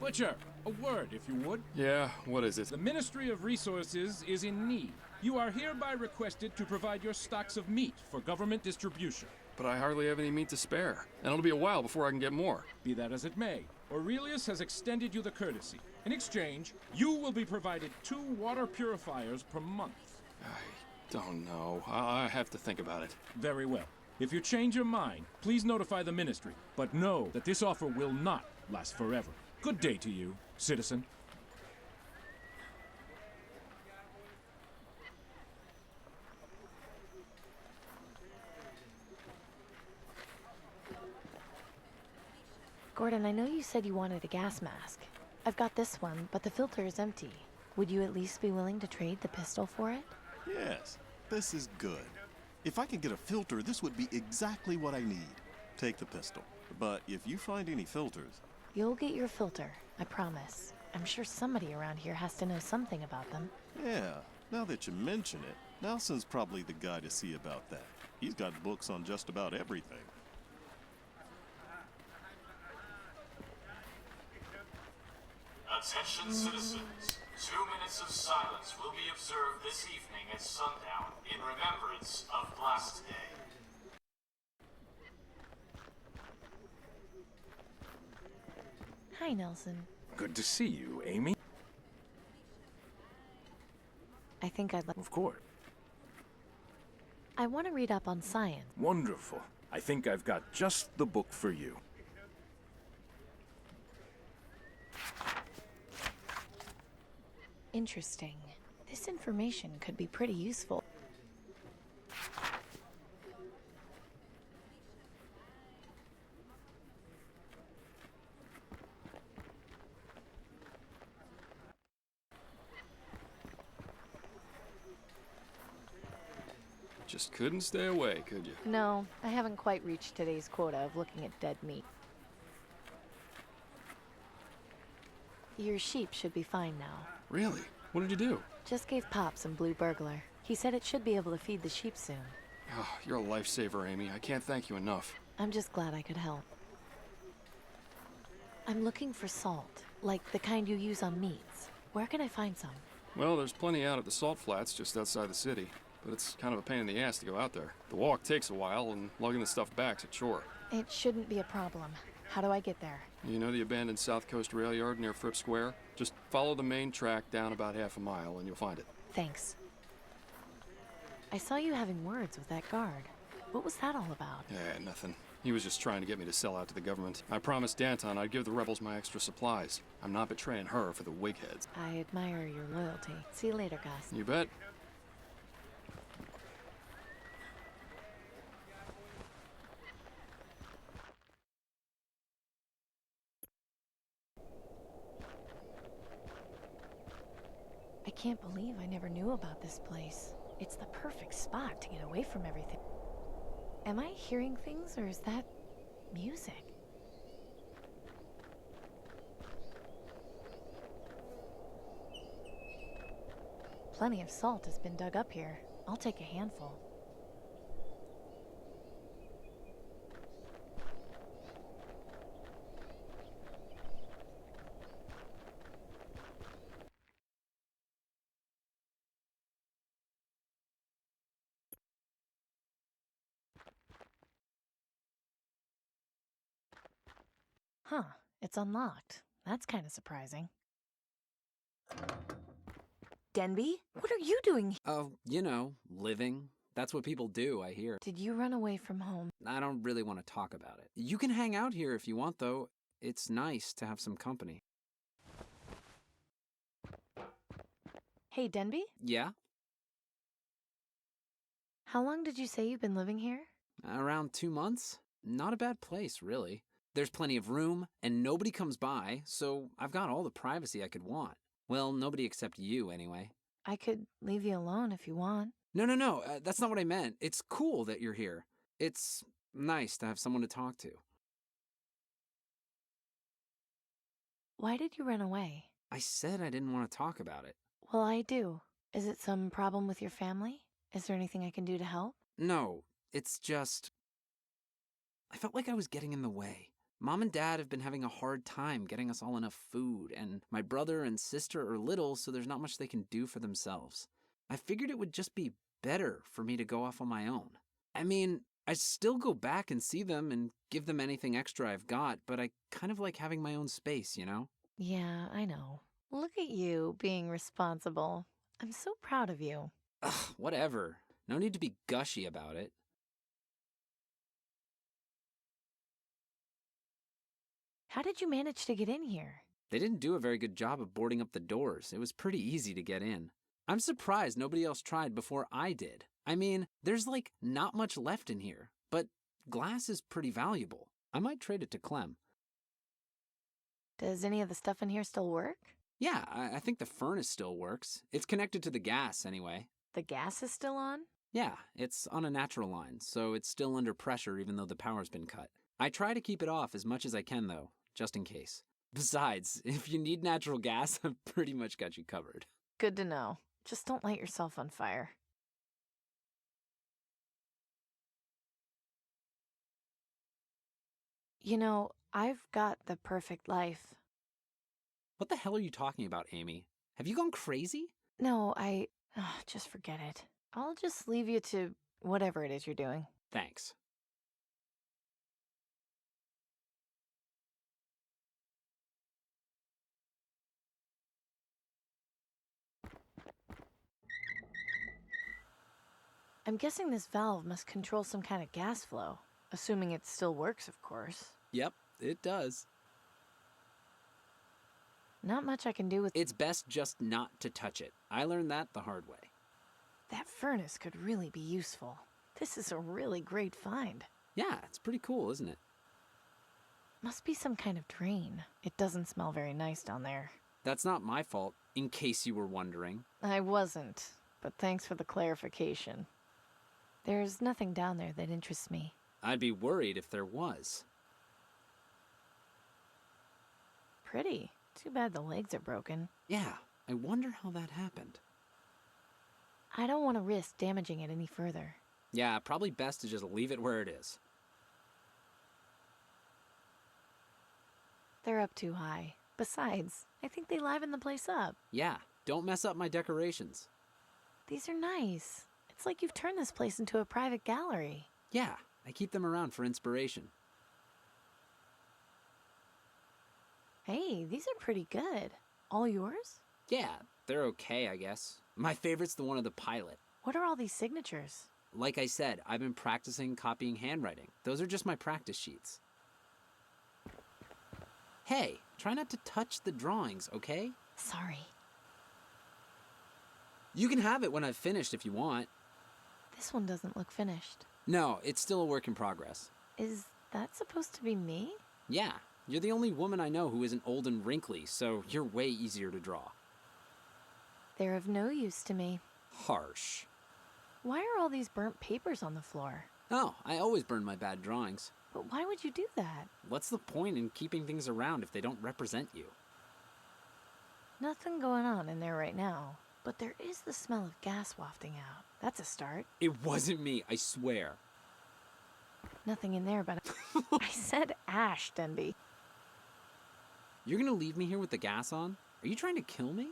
Butcher, a word, if you would. Yeah, what is it? The Ministry of Resources is in need. You are hereby requested to provide your stocks of meat for government distribution. But I hardly have any meat to spare, and it'll be a while before I can get more. Be that as it may, Aurelius has extended you the courtesy. In exchange, you will be provided 2 water purifiers per month. I don't know. I have to think about it. Very well. If you change your mind, please notify the Ministry, but know that this offer will not last forever. Good day to you, citizen. Gordon, I know you said you wanted a gas mask. I've got this one, but the filter is empty. Would you at least be willing to trade the pistol for it? Yes, this is good. If I could get a filter, this would be exactly what I need. Take the pistol. But if you find any filters... You'll get your filter, I promise. I'm sure somebody around here has to know something about them. Yeah, now that you mention it, Nelson's probably the guy to see about that. He's got books on just about everything. Attention citizens, 2 minutes of silence will be observed this evening at sundown in remembrance of Blast Day. Hi, Nelson. Good to see you, Amy. I think I'd like... Of course. I want to read up on science. Wonderful. I think I've got just the book for you. Interesting. This information could be pretty useful. Just couldn't stay away, could you? No, I haven't quite reached today's quota of looking at dead meat. Your sheep should be fine now. Really? What did you do? Just gave Pop some Blue Burglar. He said it should be able to feed the sheep soon. Oh, you're a lifesaver, Amy. I can't thank you enough. I'm just glad I could help. I'm looking for salt, like the kind you use on meats. Where can I find some? Well, there's plenty out at the salt flats just outside the city, but it's kind of a pain in the ass to go out there. The walk takes a while, and lugging the stuff back's a chore. It shouldn't be a problem. How do I get there? You know the abandoned South Coast rail yard near Fripp Square? Just follow the main track down about half a mile, and you'll find it. Thanks. I saw you having words with that guard. What was that all about? Yeah, nothing. He was just trying to get me to sell out to the government. I promised Danton I'd give the rebels my extra supplies. I'm not betraying her for the wigheads. I admire your loyalty. See you later, Gus. You bet. I can't believe I never knew about this place. It's the perfect spot to get away from everything. Am I hearing things, or is that music? Plenty of salt has been dug up here. I'll take a handful. Huh, it's unlocked. That's kind of surprising. Denby, what are you doing here? Oh, living. That's what people do, I hear. Did you run away from home? I don't really want to talk about it. You can hang out here if you want, though. It's nice to have some company. Hey, Denby? Yeah? How long did you say you've been living here? Around 2 months. Not a bad place, really. There's plenty of room, and nobody comes by, so I've got all the privacy I could want. Well, nobody except you, anyway. I could leave you alone if you want. No, that's not what I meant. It's cool that you're here. It's nice to have someone to talk to. Why did you run away? I said I didn't want to talk about it. Well, I do. Is it some problem with your family? Is there anything I can do to help? No, it's just... I felt like I was getting in the way. Mom and Dad have been having a hard time getting us all enough food, and my brother and sister are little, so there's not much they can do for themselves. I figured it would just be better for me to go off on my own. I mean, I still go back and see them and give them anything extra I've got, but I kind of like having my own space, you know? Yeah, I know. Look at you being responsible. I'm so proud of you. Ugh, whatever. No need to be gushy about it. How did you manage to get in here? They didn't do a very good job of boarding up the doors. It was pretty easy to get in. I'm surprised nobody else tried before I did. I mean, there's like not much left in here, but glass is pretty valuable. I might trade it to Clem. Does any of the stuff in here still work? Yeah, I think the furnace still works. It's connected to the gas anyway. The gas is still on? Yeah, it's on a natural line, so it's still under pressure even though the power's been cut. I try to keep it off as much as I can though, just in case. Besides, if you need natural gas, I've pretty much got you covered. Good to know. Just don't light yourself on fire. You know, I've got the perfect life. What the hell are you talking about, Amy? Have you gone crazy? No, just forget it. I'll just leave you to whatever it is you're doing. Thanks. I'm guessing this valve must control some kind of gas flow. Assuming it still works, of course. Yep, it does. Not much I can do with... It's best just not to touch it. I learned that the hard way. That furnace could really be useful. This is a really great find. Yeah, it's pretty cool, isn't it? Must be some kind of drain. It doesn't smell very nice down there. That's not my fault, in case you were wondering. I wasn't, but thanks for the clarification. There's nothing down there that interests me. I'd be worried if there was. Pretty. Too bad the legs are broken. Yeah, I wonder how that happened. I don't want to risk damaging it any further. Yeah, probably best to just leave it where it is. They're up too high. Besides, I think they liven the place up. Yeah, don't mess up my decorations. These are nice. It's like you've turned this place into a private gallery. Yeah, I keep them around for inspiration. Hey, these are pretty good. All yours? Yeah, they're okay, I guess. My favorite's the one of the pilot. What are all these signatures? Like I said, I've been practicing copying handwriting. Those are just my practice sheets. Hey, try not to touch the drawings, okay? Sorry. You can have it when I've finished if you want. This one doesn't look finished. No, it's still a work in progress. Is that supposed to be me? Yeah, you're the only woman I know who isn't old and wrinkly, so you're way easier to draw. They're of no use to me. Harsh. Why are all these burnt papers on the floor? Oh, I always burn my bad drawings. But why would you do that? What's the point in keeping things around if they don't represent you? Nothing going on in there right now. But there is the smell of gas wafting out. That's a start. It wasn't me, I swear. Nothing in there but... I said ash, Denby. You're gonna leave me here with the gas on? Are you trying to kill me?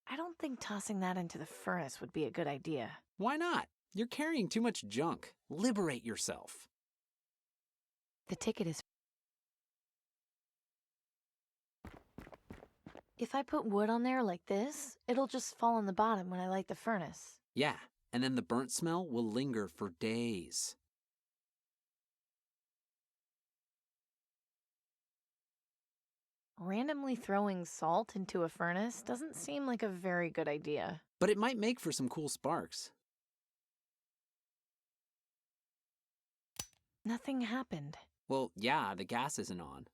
I don't think tossing that into the furnace would be a good idea. Why not? You're carrying too much junk. Liberate yourself. The ticket is... If I put wood on there like this, it'll just fall on the bottom when I light the furnace. Yeah, and then the burnt smell will linger for days. Randomly throwing salt into a furnace doesn't seem like a very good idea. But it might make for some cool sparks. Nothing happened. Well, yeah, the gas isn't on.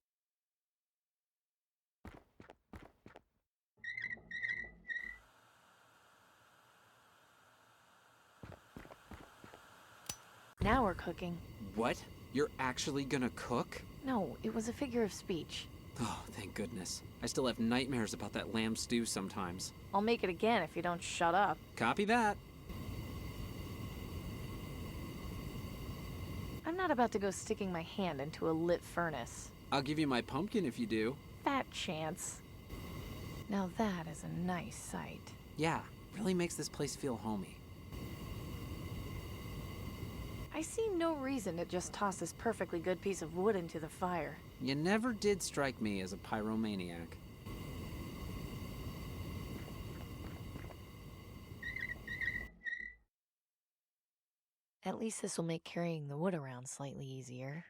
Now we're cooking. What? You're actually gonna cook? No, it was a figure of speech. Oh, thank goodness. I still have nightmares about that lamb stew sometimes. I'll make it again if you don't shut up. Copy that. I'm not about to go sticking my hand into a lit furnace. I'll give you my pumpkin if you do. Fat chance. Now that is a nice sight. Yeah, really makes this place feel homey. I see no reason to just toss this perfectly good piece of wood into the fire. You never did strike me as a pyromaniac. At least this will make carrying the wood around slightly easier.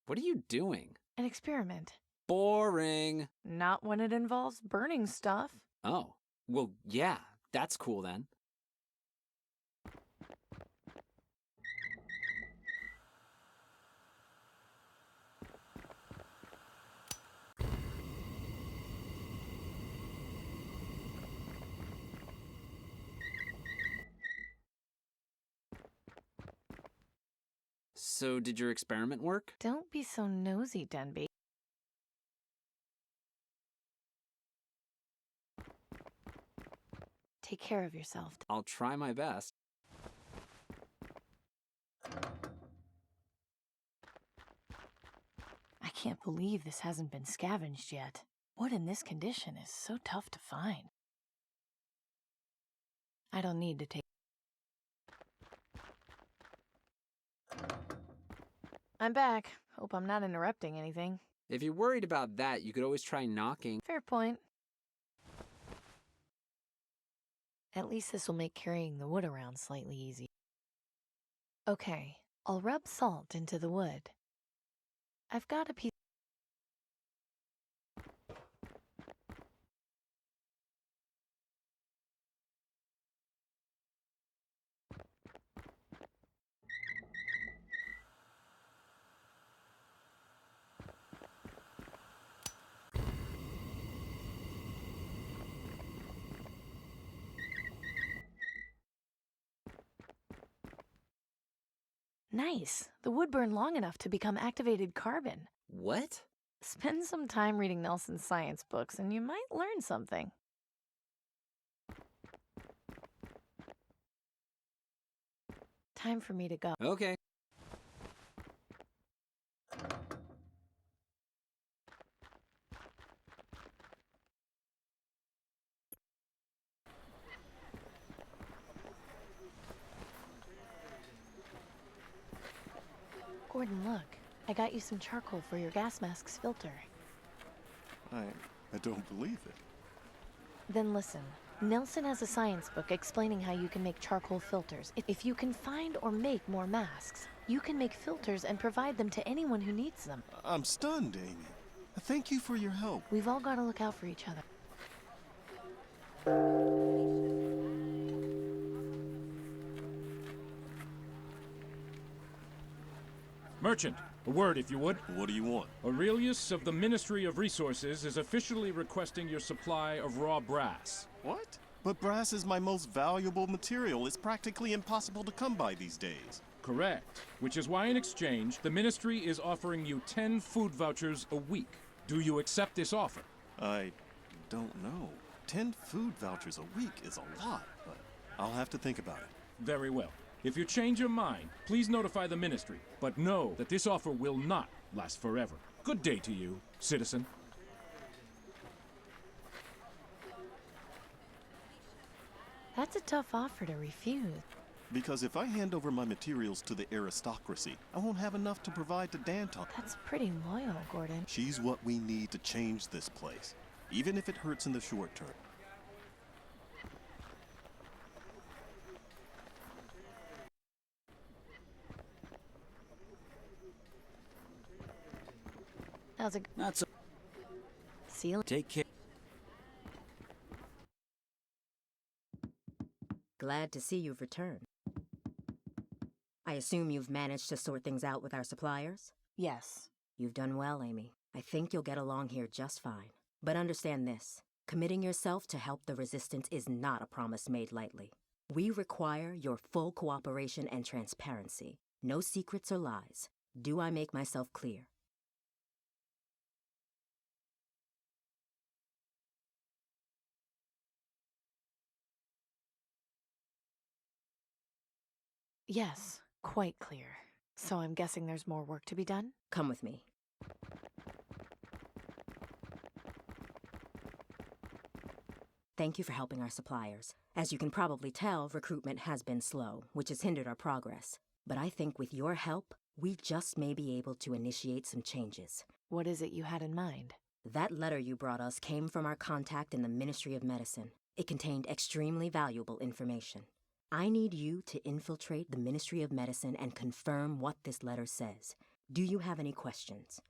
What are you doing? An experiment. Boring. Not when it involves burning stuff. Oh, well, yeah, that's cool then. So, did your experiment work? Don't be so nosy, Denby. Take care of yourself. I'll try my best. I can't believe this hasn't been scavenged yet. Wood in this condition is so tough to find. I don't need to take... I'm back. Hope I'm not interrupting anything. If you're worried about that, you could always try knocking. Fair point. At least this will make carrying the wood around slightly easier. Okay, I'll rub salt into the wood. I've got a piece... Nice. The wood burned long enough to become activated carbon. What? Spend some time reading Nelson's science books and you might learn something. Time for me to go. Okay. Gordon, look. I got you some charcoal for your gas mask's filter. I don't believe it. Then listen. Nelson has a science book explaining how you can make charcoal filters. If you can find or make more masks, you can make filters and provide them to anyone who needs them. I'm stunned, Amy. Thank you for your help. We've all got to look out for each other. Merchant, a word if you would. What do you want? Aurelius of the Ministry of Resources is officially requesting your supply of raw brass. What? But brass is my most valuable material. It's practically impossible to come by these days. Correct. Which is why in exchange, the Ministry is offering you 10 food vouchers a week. Do you accept this offer? I don't know. 10 food vouchers a week is a lot, but I'll have to think about it. Very well. If you change your mind, please notify the Ministry, but know that this offer will not last forever. Good day to you, citizen. That's a tough offer to refuse. Because if I hand over my materials to the aristocracy, I won't have enough to provide to Danton. That's pretty loyal, Gordon. She's what we need to change this place, even if it hurts in the short term. How's it? Not so. See you. Take care. Glad to see you've returned. I assume you've managed to sort things out with our suppliers? Yes. You've done well, Amy. I think you'll get along here just fine. But understand this. Committing yourself to help the Resistance is not a promise made lightly. We require your full cooperation and transparency. No secrets or lies. Do I make myself clear? Yes, quite clear. So I'm guessing there's more work to be done? Come with me. Thank you for helping our suppliers. As you can probably tell, recruitment has been slow, which has hindered our progress. But I think with your help, we just may be able to initiate some changes. What is it you had in mind? That letter you brought us came from our contact in the Ministry of Medicine. It contained extremely valuable information. I need you to infiltrate the Ministry of Medicine and confirm what this letter says. Do you have any questions?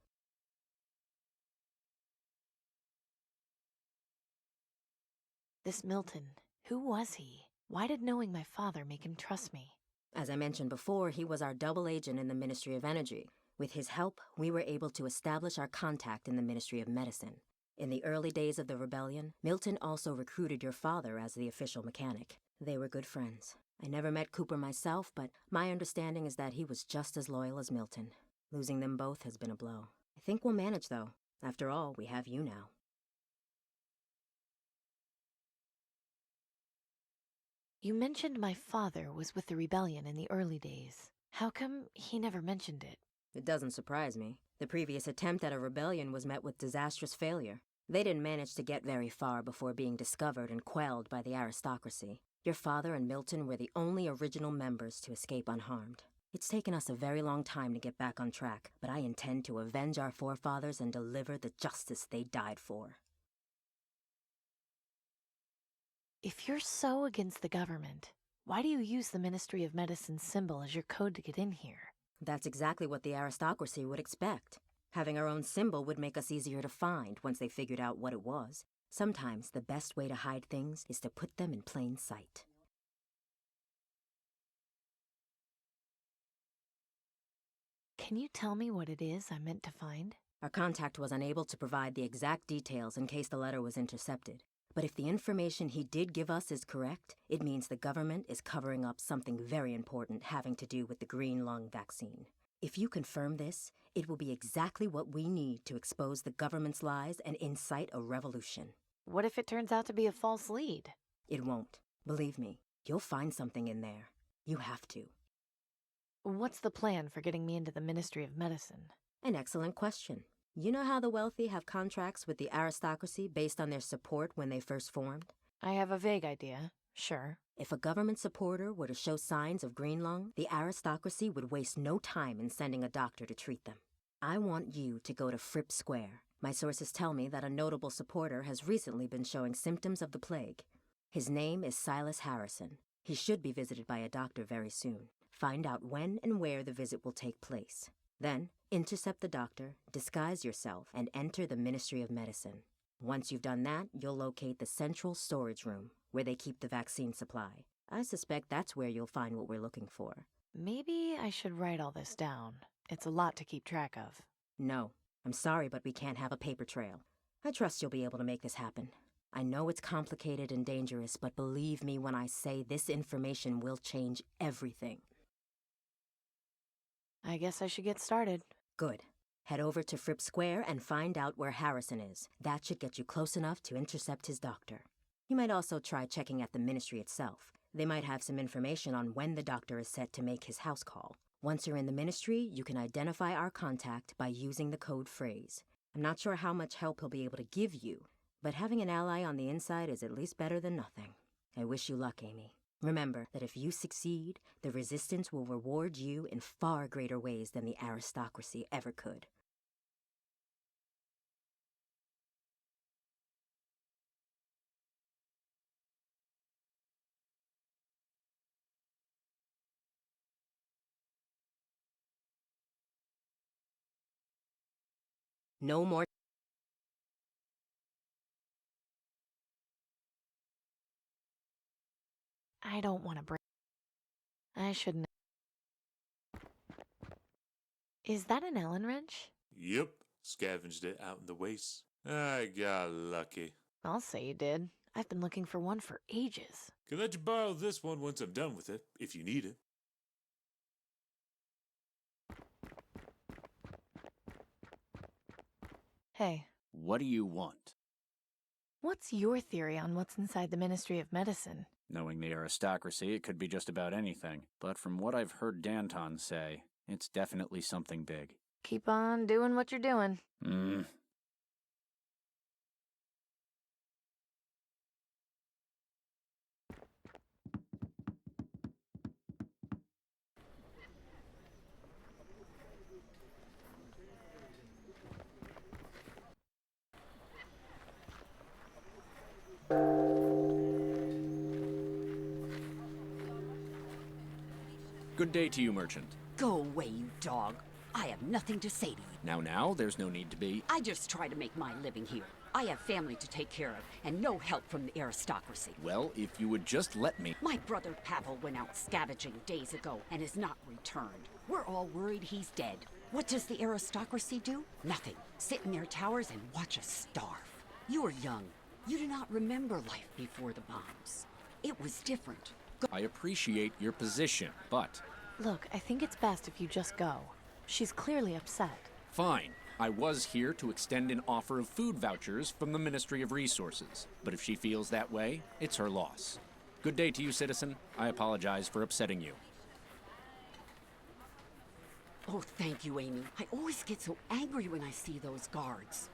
This Milton, who was he? Why did knowing my father make him trust me? As I mentioned before, he was our double agent in the Ministry of Energy. With his help, we were able to establish our contact in the Ministry of Medicine. In the early days of the rebellion, Milton also recruited your father as the official mechanic. They were good friends. I never met Cooper myself, but my understanding is that he was just as loyal as Milton. Losing them both has been a blow. I think we'll manage, though. After all, we have you now. You mentioned my father was with the rebellion in the early days. How come he never mentioned it? It doesn't surprise me. The previous attempt at a rebellion was met with disastrous failure. They didn't manage to get very far before being discovered and quelled by the aristocracy. Your father and Milton were the only original members to escape unharmed. It's taken us a very long time to get back on track, but I intend to avenge our forefathers and deliver the justice they died for. If you're so against the government, why do you use the Ministry of Medicine's symbol as your code to get in here? That's exactly what the aristocracy would expect. Having our own symbol would make us easier to find once they figured out what it was. Sometimes the best way to hide things is to put them in plain sight. Can you tell me what it is I'm meant to find? Our contact was unable to provide the exact details in case the letter was intercepted. But if the information he did give us is correct, it means the government is covering up something very important having to do with the green lung vaccine. If you confirm this, it will be exactly what we need to expose the government's lies and incite a revolution. What if it turns out to be a false lead? It won't. Believe me, you'll find something in there. You have to. What's the plan for getting me into the Ministry of Medicine? An excellent question. You know how the wealthy have contracts with the aristocracy based on their support when they first formed? I have a vague idea, sure. If a government supporter were to show signs of green lung, the aristocracy would waste no time in sending a doctor to treat them. I want you to go to Fripp Square. My sources tell me that a notable supporter has recently been showing symptoms of the plague. His name is Silas Harrison. He should be visited by a doctor very soon. Find out when and where the visit will take place. Then, intercept the doctor, disguise yourself, and enter the Ministry of Medicine. Once you've done that, you'll locate the central storage room, where they keep the vaccine supply. I suspect that's where you'll find what we're looking for. Maybe I should write all this down. It's a lot to keep track of. No. I'm sorry, but we can't have a paper trail. I trust you'll be able to make this happen. I know it's complicated and dangerous, but believe me when I say this information will change everything. I guess I should get started. Good. Head over to Fripp Square and find out where Harrison is. That should get you close enough to intercept his doctor. You might also try checking at the ministry itself. They might have some information on when the doctor is set to make his house call. Once you're in the ministry, you can identify our contact by using the code phrase. I'm not sure how much help he'll be able to give you, but having an ally on the inside is at least better than nothing. I wish you luck, Amy. Remember that if you succeed, the Resistance will reward you in far greater ways than the aristocracy ever could. No more. I don't want to break. I shouldn't. Is that an Allen wrench? Yep, scavenged it out in the waste. I got lucky. I'll say you did. I've been looking for one for ages. Can let you borrow this one once I'm done with it, if you need it. Hey. What do you want? What's your theory on what's inside the Ministry of Medicine? Knowing the aristocracy, it could be just about anything. But from what I've heard Danton say, it's definitely something big. Keep on doing what you're doing. Good day to you, merchant. Go away, you dog. I have nothing to say to you. Now, there's no need to be. I just try to make my living here. I have family to take care of, and no help from the aristocracy. Well, if you would just let me. My brother Pavel went out scavenging days ago and has not returned. We're all worried he's dead. What does the aristocracy do? Nothing. Sit in their towers and watch us starve. You are young. You do not remember life before the bombs. It was different. I appreciate your position, but... Look, I think it's best if you just go. She's clearly upset. Fine. I was here to extend an offer of food vouchers from the Ministry of Resources. But if she feels that way, it's her loss. Good day to you, citizen. I apologize for upsetting you. Oh, thank you, Amy. I always get so angry when I see those guards.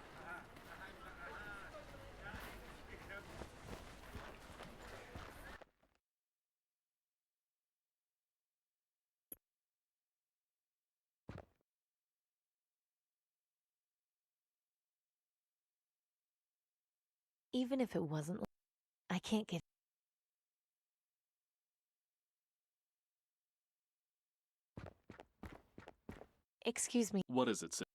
Even if it wasn't, I can't get... Excuse me. What is it, sir?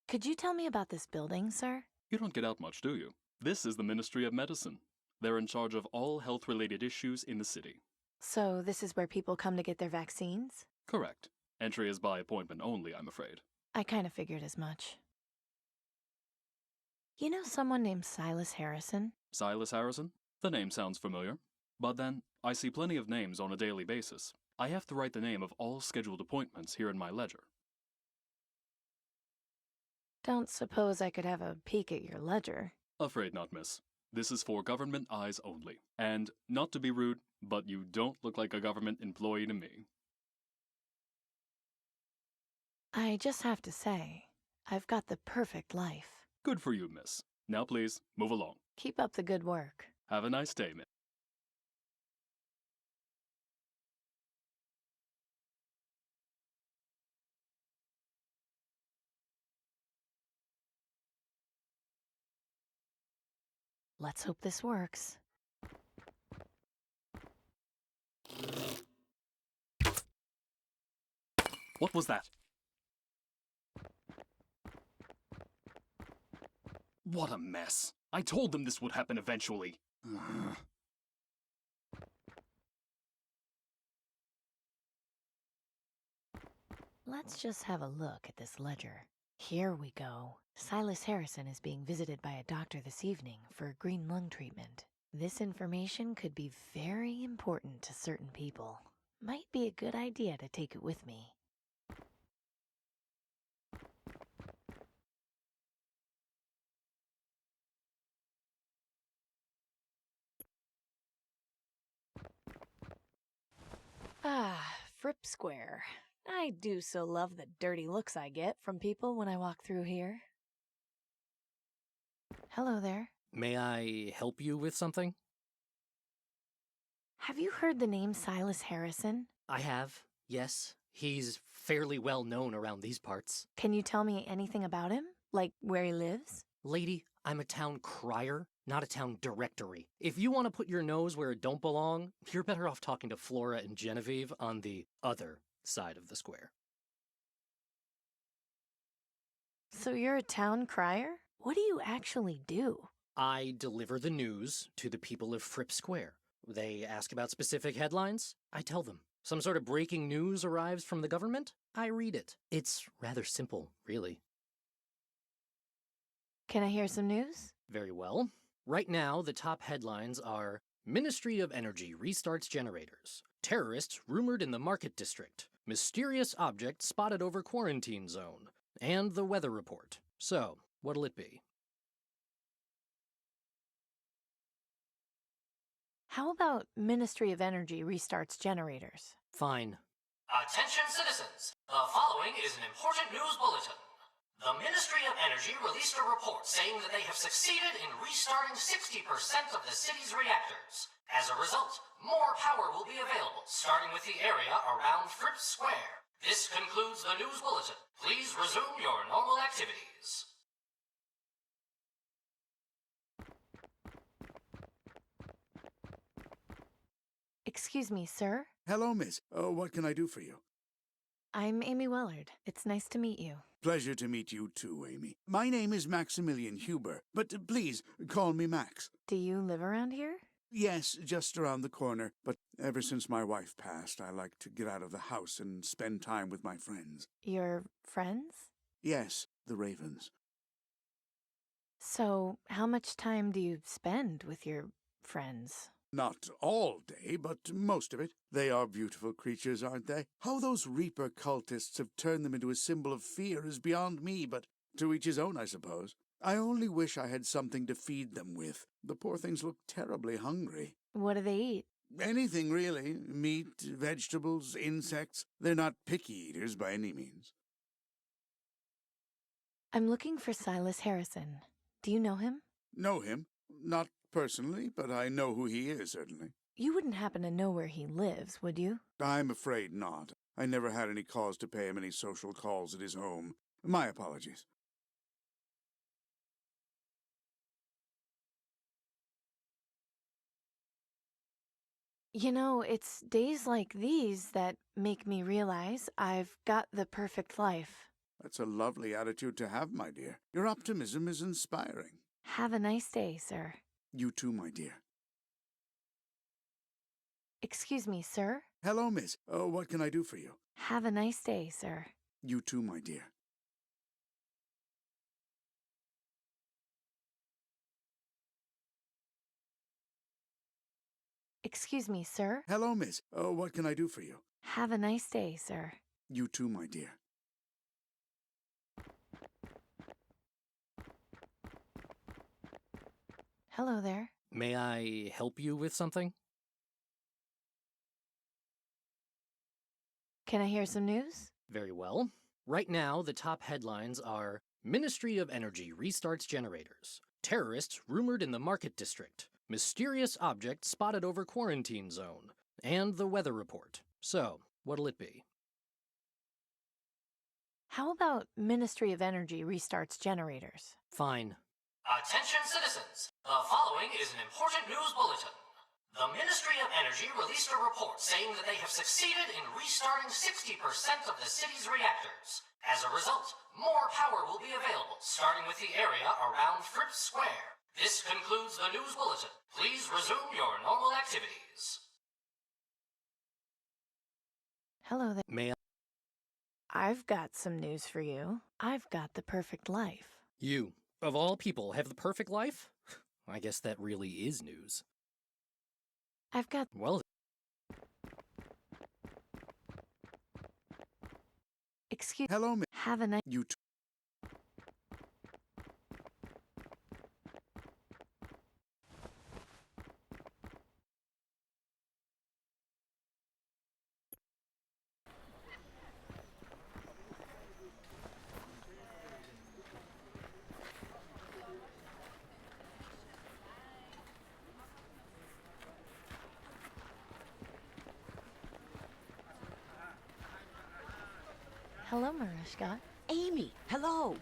Could you tell me about this building, sir? You don't get out much, do you? This is the Ministry of Medicine. They're in charge of all health-related issues in the city. So this is where people come to get their vaccines? Correct. Entry is by appointment only, I'm afraid. I kind of figured as much. You know someone named Silas Harrison? Silas Harrison? The name sounds familiar. But then, I see plenty of names on a daily basis. I have to write the name of all scheduled appointments here in my ledger. Don't suppose I could have a peek at your ledger? Afraid not, miss. This is for government eyes only. And, not to be rude, but you don't look like a government employee to me. I just have to say, I've got the perfect life. Good for you, miss. Now please, move along. Keep up the good work. Have a nice day, miss. Let's hope this works. What was that? What a mess. I told them this would happen eventually. Let's just have a look at this ledger. Here we go. Silas Harrison is being visited by a doctor this evening for green lung treatment. This information could be very important to certain people. Might be a good idea to take it with me. Ah, Fripp Square. I do so love the dirty looks I get from people when I walk through here. Hello there. May I help you with something? Have you heard the name Silas Harrison? I have, yes. He's fairly well known around these parts. Can you tell me anything about him? Like where he lives? Lady, I'm a town crier, not a town directory. If you want to put your nose where it don't belong, you're better off talking to Flora and Genevieve on the other side of the square. So you're a town crier? What do you actually do? I deliver the news to the people of Fripp Square. They ask about specific headlines, I tell them. Some sort of breaking news arrives from the government, I read it. It's rather simple, really. Can I hear some news? Very well. Right now, the top headlines are Ministry of Energy restarts generators. Terrorists rumored in the Market District. Mysterious object spotted over quarantine zone. And the weather report. So, what'll it be? How about Ministry of Energy restarts generators? Fine. Attention citizens, the following is an important news bulletin. The Ministry of Energy released a report saying that they have succeeded in restarting 60% of the city's reactors. As a result, more power will be available, starting with the area around Fripp Square. This concludes the news bulletin. Please resume your normal activities. Excuse me, sir? Hello, miss. What can I do for you? I'm Amy Wellard. It's nice to meet you. Pleasure to meet you too, Amy. My name is Maximilian Huber, but please call me Max. Do you live around here? Yes, just around the corner, but ever since my wife passed, I like to get out of the house and spend time with my friends. Your friends? Yes, the Ravens. So, how much time do you spend with your friends? Not all day, but most of it. They are beautiful creatures, aren't they? How those Reaper cultists have turned them into a symbol of fear is beyond me, but to each his own, I suppose. I only wish I had something to feed them with. The poor things look terribly hungry. What do they eat? Anything, really. Meat, vegetables, insects. They're not picky eaters by any means. I'm looking for Silas Harrison. Do you know him? Know him? Not personally, but I know who he is, certainly. You wouldn't happen to know where he lives, would you? I'm afraid not. I never had any cause to pay him any social calls at his home. My apologies. You know, it's days like these that make me realize I've got the perfect life. That's a lovely attitude to have, my dear. Your optimism is inspiring. Have a nice day, sir. You too, my dear. Excuse me, sir? Hello, miss. What can I do for you? Have a nice day, sir. You too, my dear. Excuse me, sir? Hello, miss. What can I do for you? Have a nice day, sir. You too, my dear. Hello there. May I help you with something? Can I hear some news? Very well. Right now, the top headlines are Ministry of Energy restarts generators. Terrorists rumored in the Market District. Mysterious object spotted over quarantine zone. And the weather report. So, what'll it be? How about Ministry of Energy restarts generators? Fine. Attention citizens, the following is an important news bulletin. The Ministry of Energy released a report saying that they have succeeded in restarting 60% of the city's reactors. As a result, more power will be available, starting with the area around Fripp Square. This concludes the news bulletin. Please resume your normal activities. Hello there. May I've got some news for you. I've got the perfect life. You, of all people, have the perfect life? I guess that really is news. I've got... Well... Excuse... Hello, miss. Have a nice... You Hello, Mariska. Amy, hello.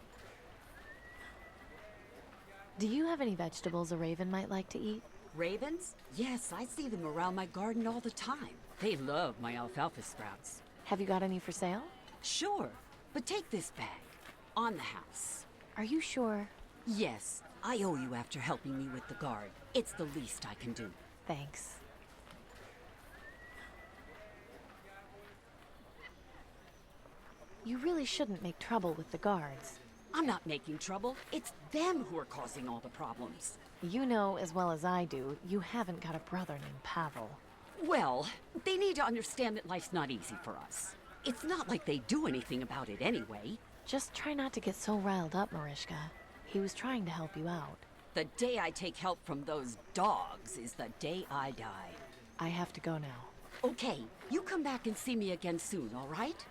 Do you have any vegetables a raven might like to eat? Ravens? Yes, I see them around my garden all the time. They love my alfalfa sprouts. Have you got any for sale? Sure, but take this bag. On the house. Are you sure? Yes, I owe you after helping me with the guard. It's the least I can do. Thanks. You really shouldn't make trouble with the guards. I'm not making trouble. It's them who are causing all the problems. You know as well as I do, you haven't got a brother named Pavel. Well, they need to understand that life's not easy for us. It's not like they do anything about it anyway. Just try not to get so riled up, Mariska. He was trying to help you out. The day I take help from those dogs is the day I die. I have to go now. Okay, you come back and see me again soon, all right?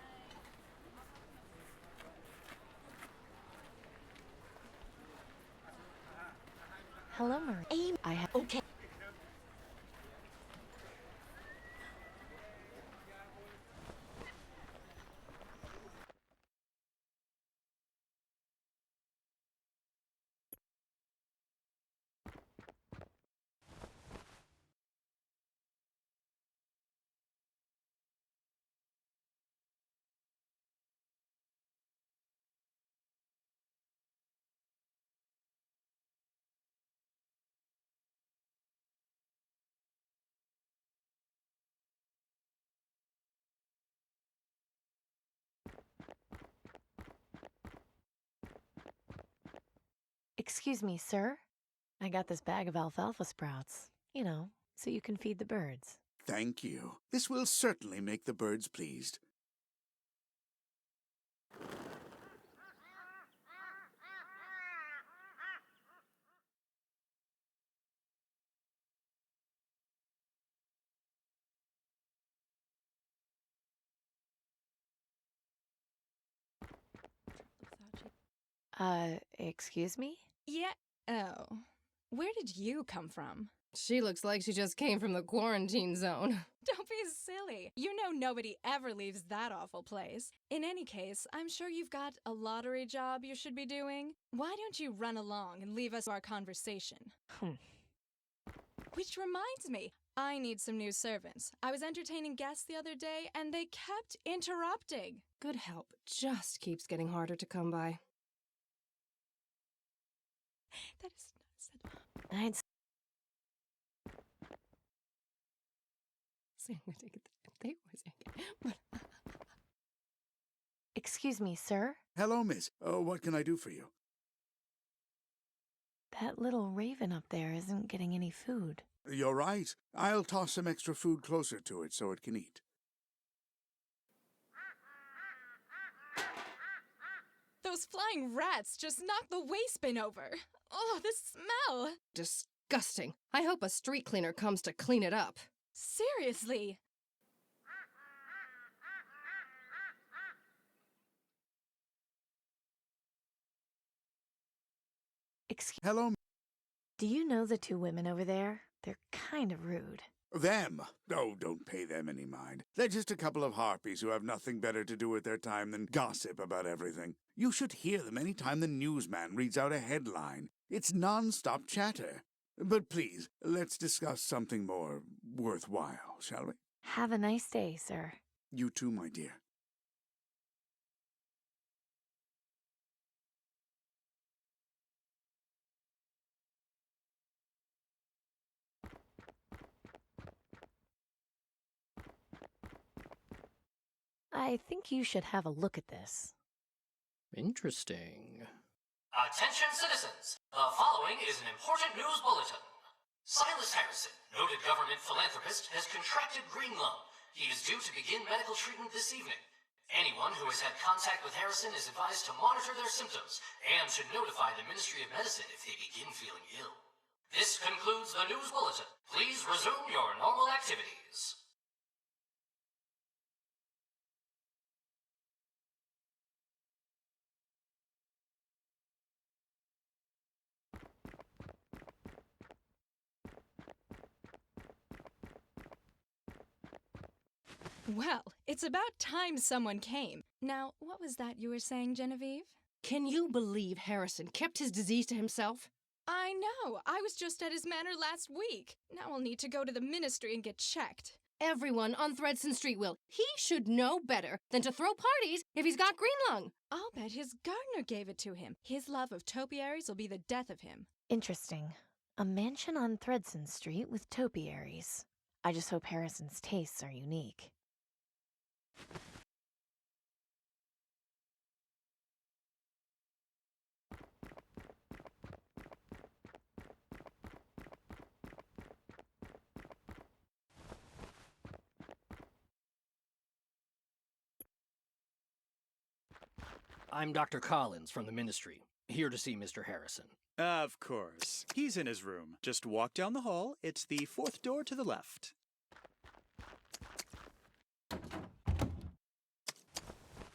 Hello, Marie. Amy, I have... Okay. Excuse me, sir? I got this bag of alfalfa sprouts. You know, so you can feed the birds. Thank you. This will certainly make the birds pleased. Excuse me? Yeah. Oh. Where did you come from? She looks like she just came from the quarantine zone. Don't be silly. You know nobody ever leaves that awful place. In any case, I'm sure you've got a lottery job you should be doing. Why don't you run along and leave us our conversation? Which reminds me, I need some new servants. I was entertaining guests the other day, and they kept interrupting. Good help just keeps getting harder to come by. That is not said. Excuse me, sir? Hello, miss. What can I do for you? That little raven up there isn't getting any food. You're right. I'll toss some extra food closer to it so it can eat. Those flying rats just knocked the waste bin over. Oh, the smell! Disgusting. I hope a street cleaner comes to clean it up. Seriously. Hello. Do you know the two women over there? They're kind of rude. Them? Oh, don't pay them any mind. They're just a couple of harpies who have nothing better to do with their time than gossip about everything. You should hear them any time the newsman reads out a headline. It's non-stop chatter. But please, let's discuss something more worthwhile, shall we? Have a nice day, sir. You too, my dear. I think you should have a look at this. Interesting. Attention citizens! The following is an important news bulletin. Silas Harrison, noted government philanthropist, has contracted green lung. He is due to begin medical treatment this evening. Anyone who has had contact with Harrison is advised to monitor their symptoms and to notify the Ministry of Medicine if they begin feeling ill. This concludes the news bulletin. Please resume your normal activities. Well, it's about time someone came. Now, what was that you were saying, Genevieve? Can you believe Harrison kept his disease to himself? I know. I was just at his manor last week. Now I'll need to go to the ministry and get checked. Everyone on Thredson Street will. He should know better than to throw parties if he's got green lung. I'll bet his gardener gave it to him. His love of topiaries will be the death of him. Interesting. A mansion on Thredson Street with topiaries. I just hope Harrison's tastes are unique. I'm Dr. Collins from the Ministry, here to see Mr. Harrison. Of course. He's in his room. Just walk down the hall. It's the 4th door to the left.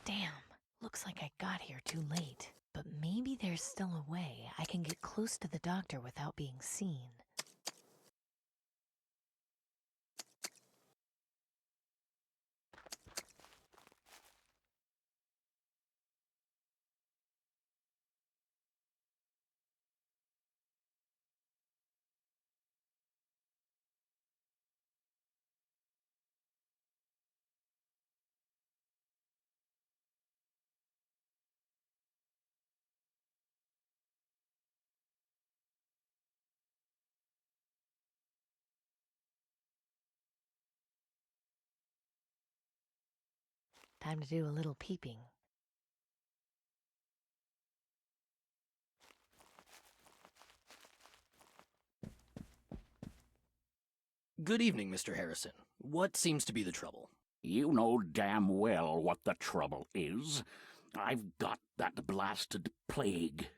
Damn, looks like I got here too late. But maybe there's still a way I can get close to the doctor without being seen. Time to do a little peeping. Good evening, Mr. Harrison. What seems to be the trouble? You know damn well what the trouble is. I've got that blasted plague.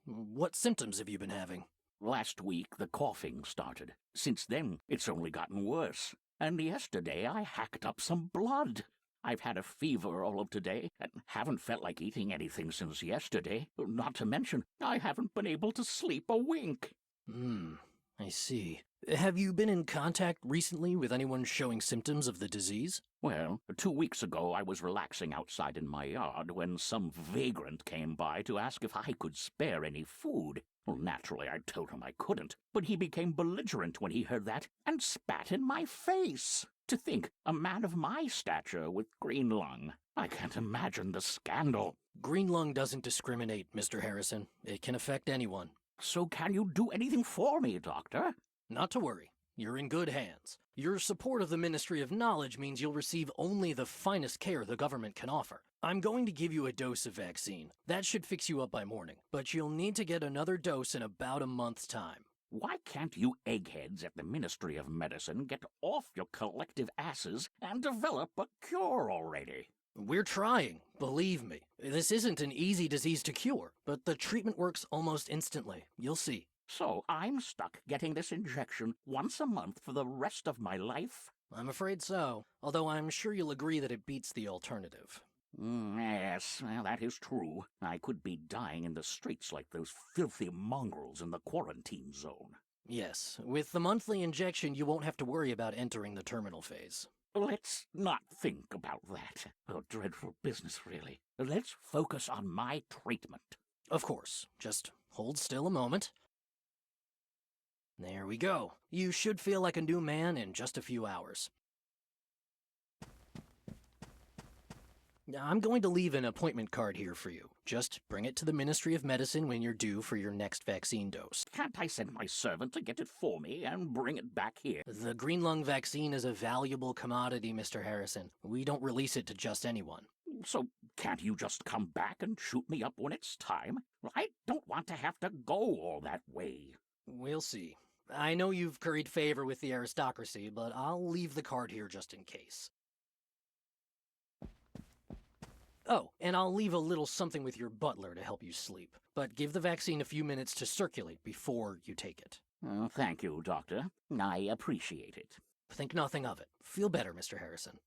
What symptoms have you been having? Last week, the coughing started. Since then, it's only gotten worse. And yesterday, I hacked up some blood. I've had a fever all of today, and haven't felt like eating anything since yesterday. Not to mention, I haven't been able to sleep a wink. I see. Have you been in contact recently with anyone showing symptoms of the disease? Well, 2 weeks ago I was relaxing outside in my yard when some vagrant came by to ask if I could spare any food. Well, naturally I told him I couldn't, but he became belligerent when he heard that and spat in my face. To think, a man of my stature with green lung. I can't imagine the scandal. Green lung doesn't discriminate, Mr. Harrison. It can affect anyone. So can you do anything for me, Doctor? Not to worry. You're in good hands. Your support of the Ministry of Knowledge means you'll receive only the finest care the government can offer. I'm going to give you a dose of vaccine. That should fix you up by morning, but you'll need to get another dose in about a month's time. Why can't you eggheads at the Ministry of Medicine get off your collective asses and develop a cure already? We're trying, believe me. This isn't an easy disease to cure, but the treatment works almost instantly. You'll see. So I'm stuck getting this injection once a month for the rest of my life? I'm afraid so, although I'm sure you'll agree that it beats the alternative. Yes, well, that is true. I could be dying in the streets like those filthy mongrels in the quarantine zone. Yes, with the monthly injection, you won't have to worry about entering the terminal phase. Let's not think about that. A dreadful business, really. Let's focus on my treatment. Of course. Just hold still a moment. There we go. You should feel like a new man in just a few hours. I'm going to leave an appointment card here for you. Just bring it to the Ministry of Medicine when you're due for your next vaccine dose. Can't I send my servant to get it for me and bring it back here? The green lung vaccine is a valuable commodity, Mr. Harrison. We don't release it to just anyone. So can't you just come back and shoot me up when it's time? I don't want to have to go all that way. We'll see. I know you've curried favor with the aristocracy, but I'll leave the card here just in case. Oh, and I'll leave a little something with your butler to help you sleep. But give the vaccine a few minutes to circulate before you take it. Thank you, Doctor. I appreciate it. Think nothing of it. Feel better, Mr. Harrison.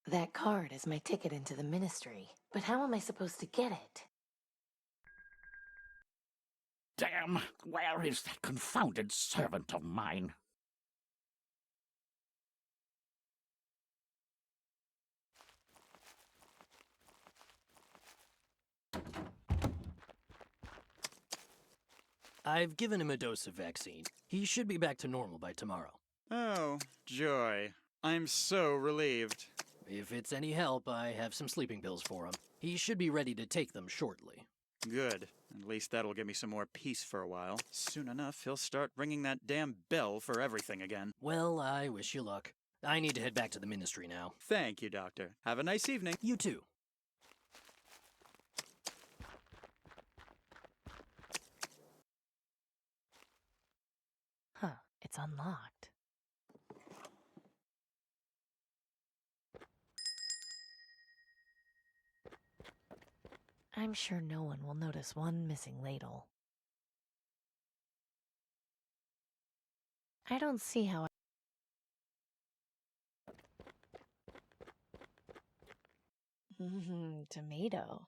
That card is my ticket into the ministry. But how am I supposed to get it? Damn! Where is that confounded servant of mine? I've given him a dose of vaccine. He should be back to normal by tomorrow. Oh, joy. I'm so relieved. If it's any help, I have some sleeping pills for him. He should be ready to take them shortly. Good. At least that'll give me some more peace for a while. Soon enough, he'll start ringing that damn bell for everything again. Well, I wish you luck. I need to head back to the ministry now. Thank you, Doctor. Have a nice evening. You too. Huh, it's unlocked. I'm sure no one will notice one missing ladle. I don't see how tomato.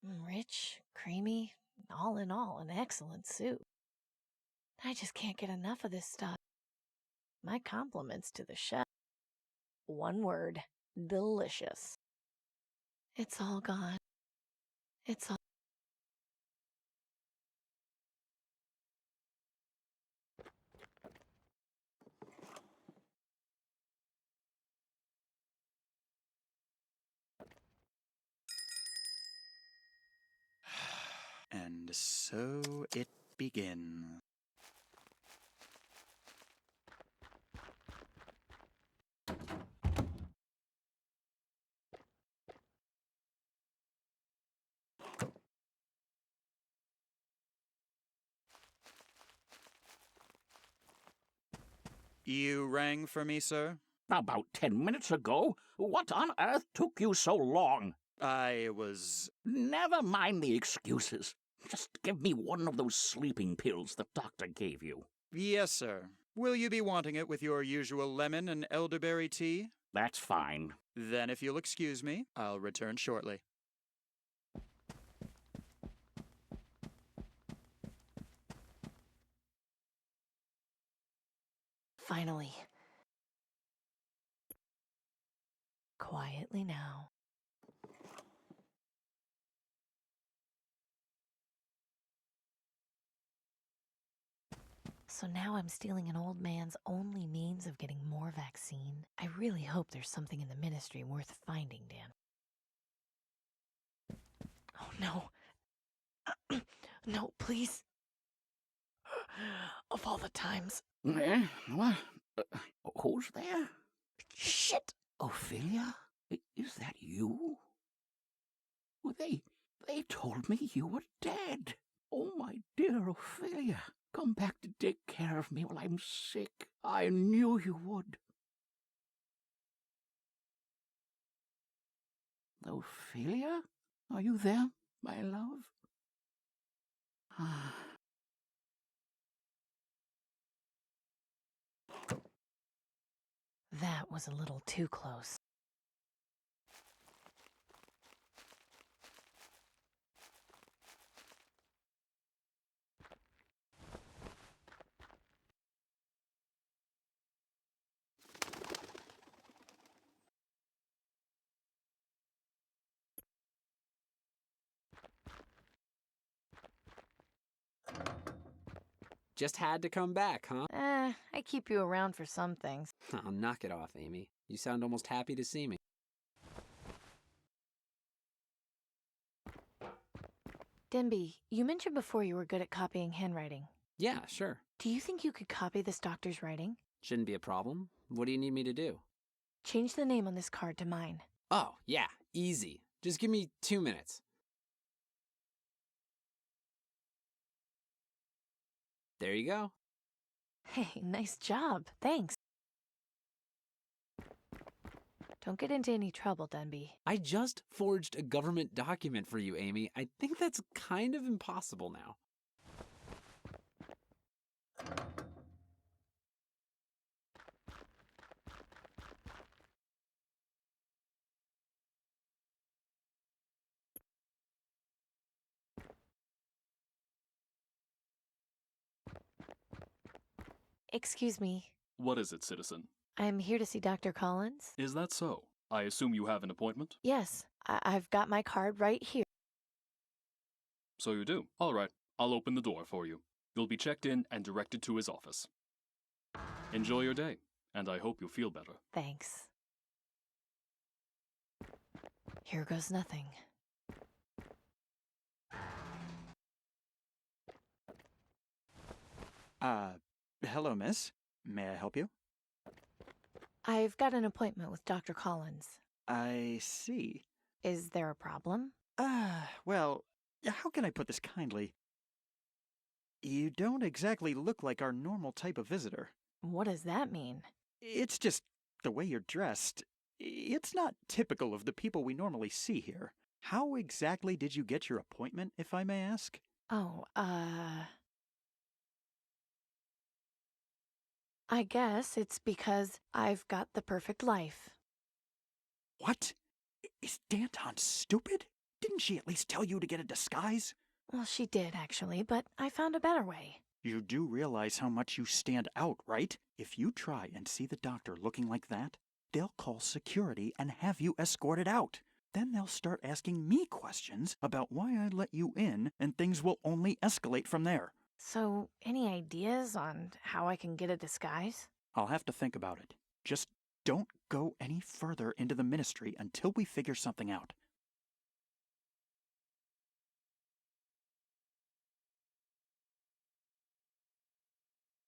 Rich, creamy, all in all, an excellent soup. I just can't get enough of this stuff. My compliments to the chef. One word, delicious. It's all gone. It's all... And so it begins. You rang for me, sir? About 10 minutes ago. What on earth took you so long? I was... Never mind the excuses. Just give me one of those sleeping pills the doctor gave you. Yes, sir. Will you be wanting it with your usual lemon and elderberry tea? That's fine. Then if you'll excuse me, I'll return shortly. Finally. Quietly now. So now I'm stealing an old man's only means of getting more vaccine. I really hope there's something in the ministry worth finding, Dan. Oh, no. No, please. Of all the times. What? Who's there? Shit! Ophelia? Is that you? Well, they told me you were dead. Oh, my dear Ophelia. Come back to take care of me while I'm sick. I knew you would. Ophelia? Are you there, my love? That was a little too close. Just had to come back, huh? I keep you around for some things. Oh, knock it off, Amy. You sound almost happy to see me. Denby, you mentioned before you were good at copying handwriting. Yeah, sure. Do you think you could copy this doctor's writing? Shouldn't be a problem. What do you need me to do? Change the name on this card to mine. Oh, yeah, easy. Just give me 2 minutes. There you go. Hey, nice job. Thanks. Don't get into any trouble, Denby. I just forged a government document for you, Amy. I think that's kind of impossible now. Excuse me. What is it, citizen? I'm here to see Dr. Collins. Is that so? I assume you have an appointment? Yes, I've got my card right here. So you do. All right, I'll open the door for you. You'll be checked in and directed to his office. Enjoy your day, and I hope you feel better. Thanks. Here goes nothing. Hello, miss. May I help you? I've got an appointment with Dr. Collins. I see. Is there a problem? Well, how can I put this kindly? You don't exactly look like our normal type of visitor. What does that mean? It's just the way you're dressed. It's not typical of the people we normally see here. How exactly did you get your appointment, if I may ask? Oh, I guess it's because I've got the perfect life. What? Is Danton stupid? Didn't she at least tell you to get a disguise? Well, she did, actually, but I found a better way. You do realize how much you stand out, right? If you try and see the doctor looking like that, they'll call security and have you escorted out. Then they'll start asking me questions about why I let you in, and things will only escalate from there. So, any ideas on how I can get a disguise? I'll have to think about it. Just don't go any further into the ministry until we figure something out.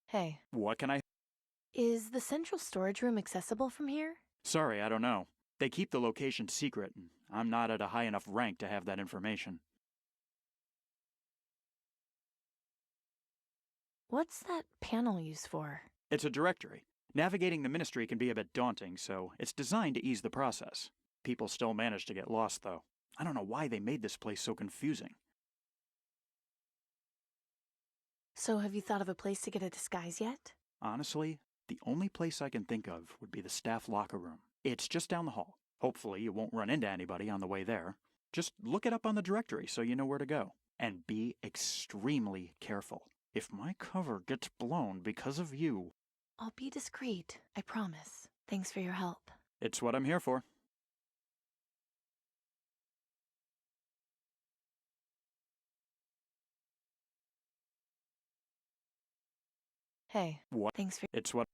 Hey. What can I... Is the central storage room accessible from here? Sorry, I don't know. They keep the location secret, and I'm not at a high enough rank to have that information. What's that panel used for? It's a directory. Navigating the ministry can be a bit daunting, so it's designed to ease the process. People still manage to get lost, though. I don't know why they made this place so confusing. So have you thought of a place to get a disguise yet? Honestly, the only place I can think of would be the staff locker room. It's just down the hall. Hopefully you won't run into anybody on the way there. Just look it up on the directory so you know where to go. And be extremely careful. If my cover gets blown because of you... I'll be discreet, I promise. Thanks for your help. It's what I'm here for. Hey. What? Thanks for... It's what...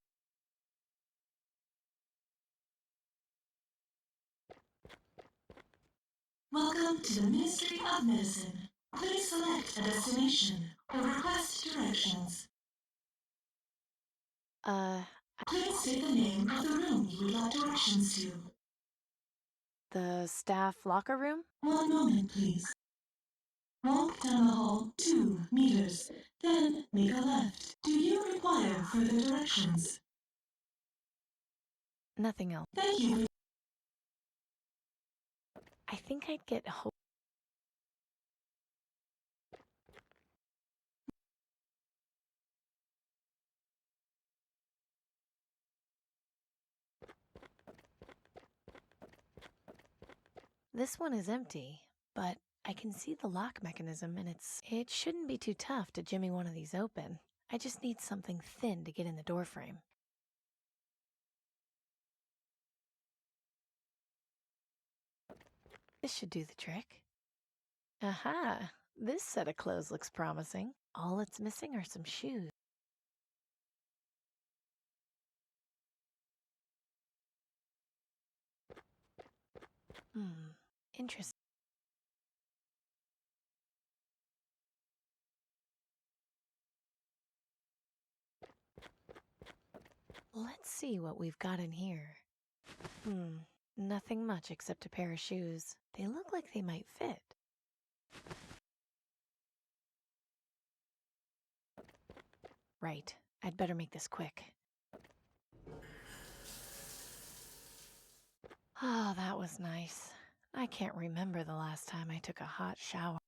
Welcome to the Ministry of Medicine. Please select a destination or request directions. Please state the name of the room you would like directions to. The staff locker room? 1 moment, please. Walk down the hall 2 meters, then make a left. Do you require further directions? Nothing else. Thank you. I think I'd get This one is empty, but I can see the lock mechanism and it shouldn't be too tough to jimmy one of these open. I just need something thin to get in the doorframe. This should do the trick. Aha! This set of clothes looks promising. All it's missing are some shoes. Interesting. Let's see what we've got in here. Nothing much except a pair of shoes. They look like they might fit. Right. I'd better make this quick. Oh, that was nice. I can't remember the last time I took a hot shower.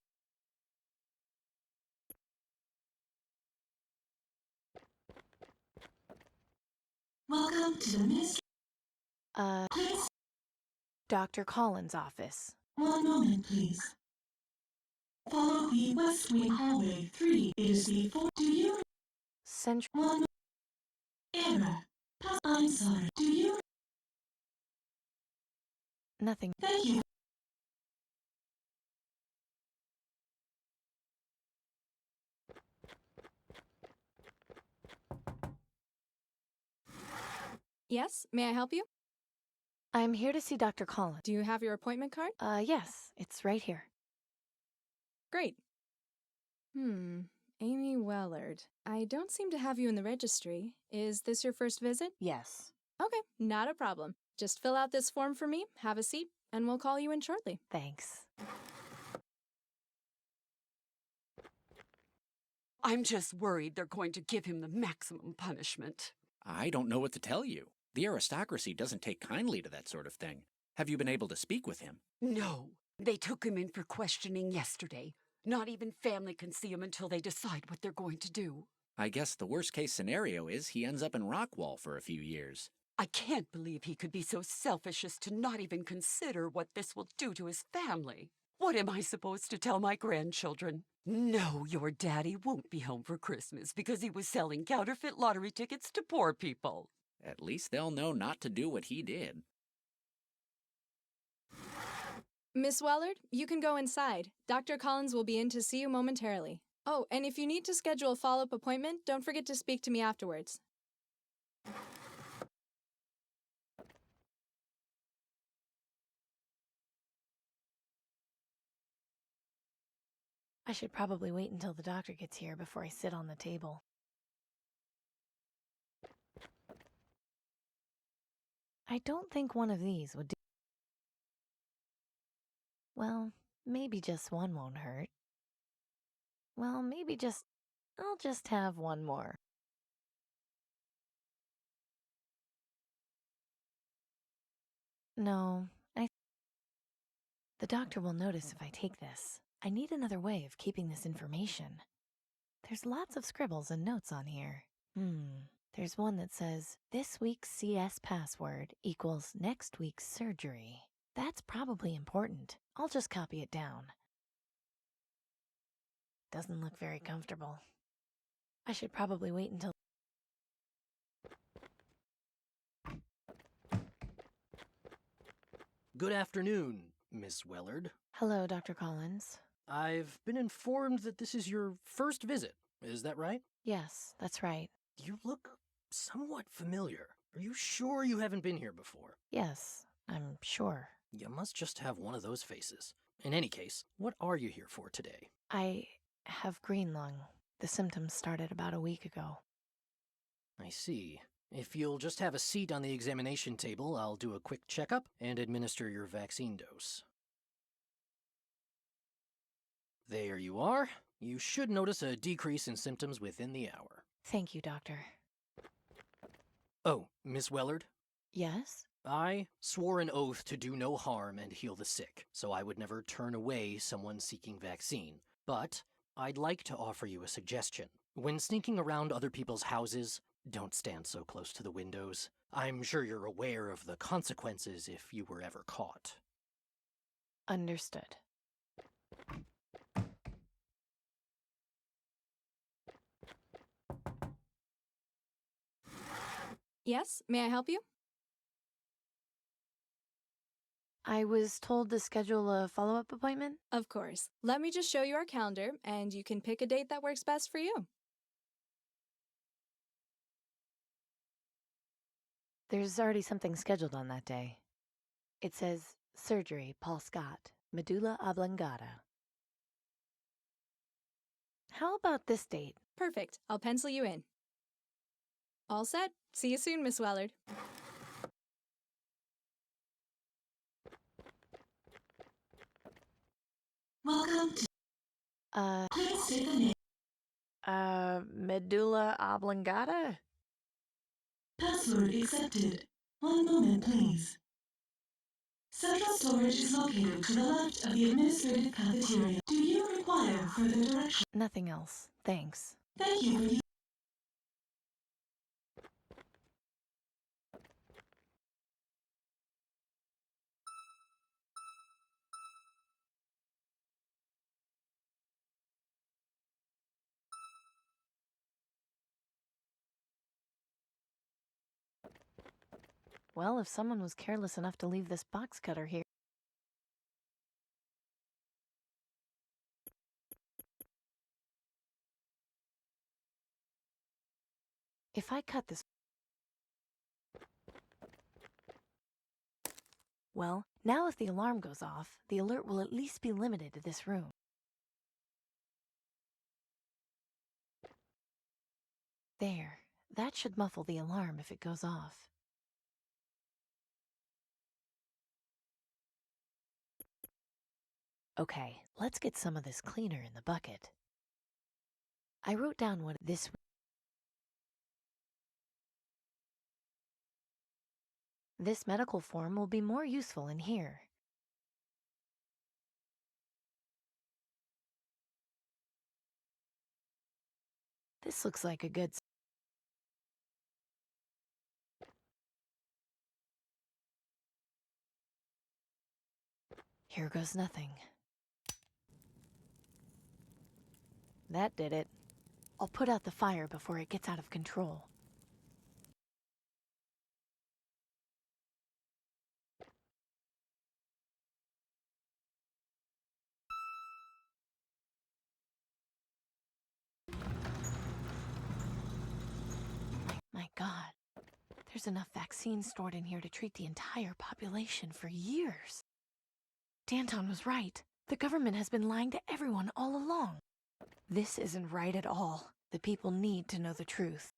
Welcome to the Ministry. Please, Dr. Collins' office. one moment, please. Follow the West Wing Hallway 3. It is the 4. Do you? Central. One. Error. I'm sorry. Do you? Nothing. Thank you. Yes, may I help you? I'm here to see Dr. Collins. Do you have your appointment card? Yes, it's right here. Great. Amy Wellard. I don't seem to have you in the registry. Is this your first visit? Yes. Okay, not a problem. Just fill out this form for me, have a seat, and we'll call you in shortly. Thanks. I'm just worried they're going to give him the maximum punishment. I don't know what to tell you. The aristocracy doesn't take kindly to that sort of thing. Have you been able to speak with him? No, they took him in for questioning yesterday. Not even family can see him until they decide what they're going to do. I guess the worst-case scenario is he ends up in Rockwall for a few years. I can't believe he could be so selfish as to not even consider what this will do to his family. What am I supposed to tell my grandchildren? No, your daddy won't be home for Christmas because he was selling counterfeit lottery tickets to poor people. At least they'll know not to do what he did. Miss Wellard, you can go inside. Dr. Collins will be in to see you momentarily. Oh, and if you need to schedule a follow-up appointment, don't forget to speak to me afterwards. I should probably wait until the doctor gets here before I sit on the table. I don't think one of these would do. Well, maybe just one won't hurt. Well, I'll just have one more. No, the doctor will notice if I take this. I need another way of keeping this information. There's lots of scribbles and notes on here. There's one that says, this week's CS password equals next week's surgery. That's probably important. I'll just copy it down. Doesn't look very comfortable. I should probably wait until... Good afternoon, Miss Wellard. Hello, Dr. Collins. I've been informed that this is your first visit. Is that right? Yes, that's right. You look somewhat familiar. Are you sure you haven't been here before? Yes, I'm sure. You must just have one of those faces. In any case, what are you here for today? I have green lung. The symptoms started about a week ago. I see. If you'll just have a seat on the examination table, I'll do a quick checkup and administer your vaccine dose. There you are. You should notice a decrease in symptoms within the hour. Thank you, Doctor. Oh, Miss Wellard? Yes? I swore an oath to do no harm and heal the sick, so I would never turn away someone seeking vaccine. But I'd like to offer you a suggestion. When sneaking around other people's houses, don't stand so close to the windows. I'm sure you're aware of the consequences if you were ever caught. Understood. Yes, may I help you? I was told to schedule a follow-up appointment? Of course. Let me just show you our calendar, and you can pick a date that works best for you. There's already something scheduled on that day. It says, surgery, Paul Scott. Medulla oblongata. How about this date? Perfect. I'll pencil you in. All set. See you soon, Miss Wellard. Welcome to... Please state the name. Medulla oblongata? Password accepted. One moment, please. Central storage is located to the left of the administrative cafeteria. Do you require further direction? Nothing else. Thanks. Thank you for your... Well, if someone was careless enough to leave this box cutter here... If I cut this... Well, now if the alarm goes off, the alert will at least be limited to this room. There. That should muffle the alarm if it goes off. Okay, let's get some of this cleaner in the bucket. I wrote down what this... This medical form will be more useful in here. This looks like a good... Here goes nothing. That did it. I'll put out the fire before it gets out of control. My God. There's enough vaccine stored in here to treat the entire population for years. Danton was right. The government has been lying to everyone all along. This isn't right at all. The people need to know the truth.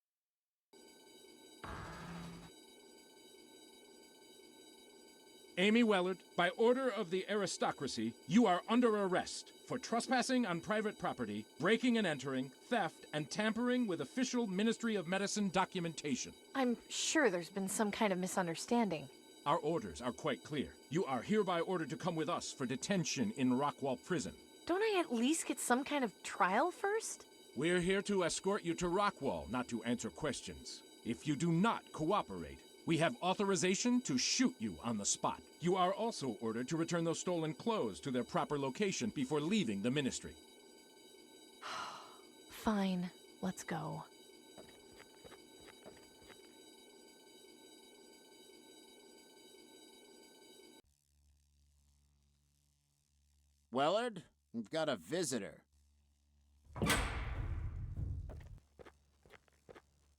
Amy Wellard, by order of the aristocracy, you are under arrest for trespassing on private property, breaking and entering, theft, and tampering with official Ministry of Medicine documentation. I'm sure there's been some kind of misunderstanding. Our orders are quite clear. You are hereby ordered to come with us for detention in Rockwall Prison. Don't I at least get some kind of trial first? We're here to escort you to Rockwall, not to answer questions. If you do not cooperate, we have authorization to shoot you on the spot. You are also ordered to return those stolen clothes to their proper location before leaving the ministry. Fine, let's go. Wellard, we've got a visitor.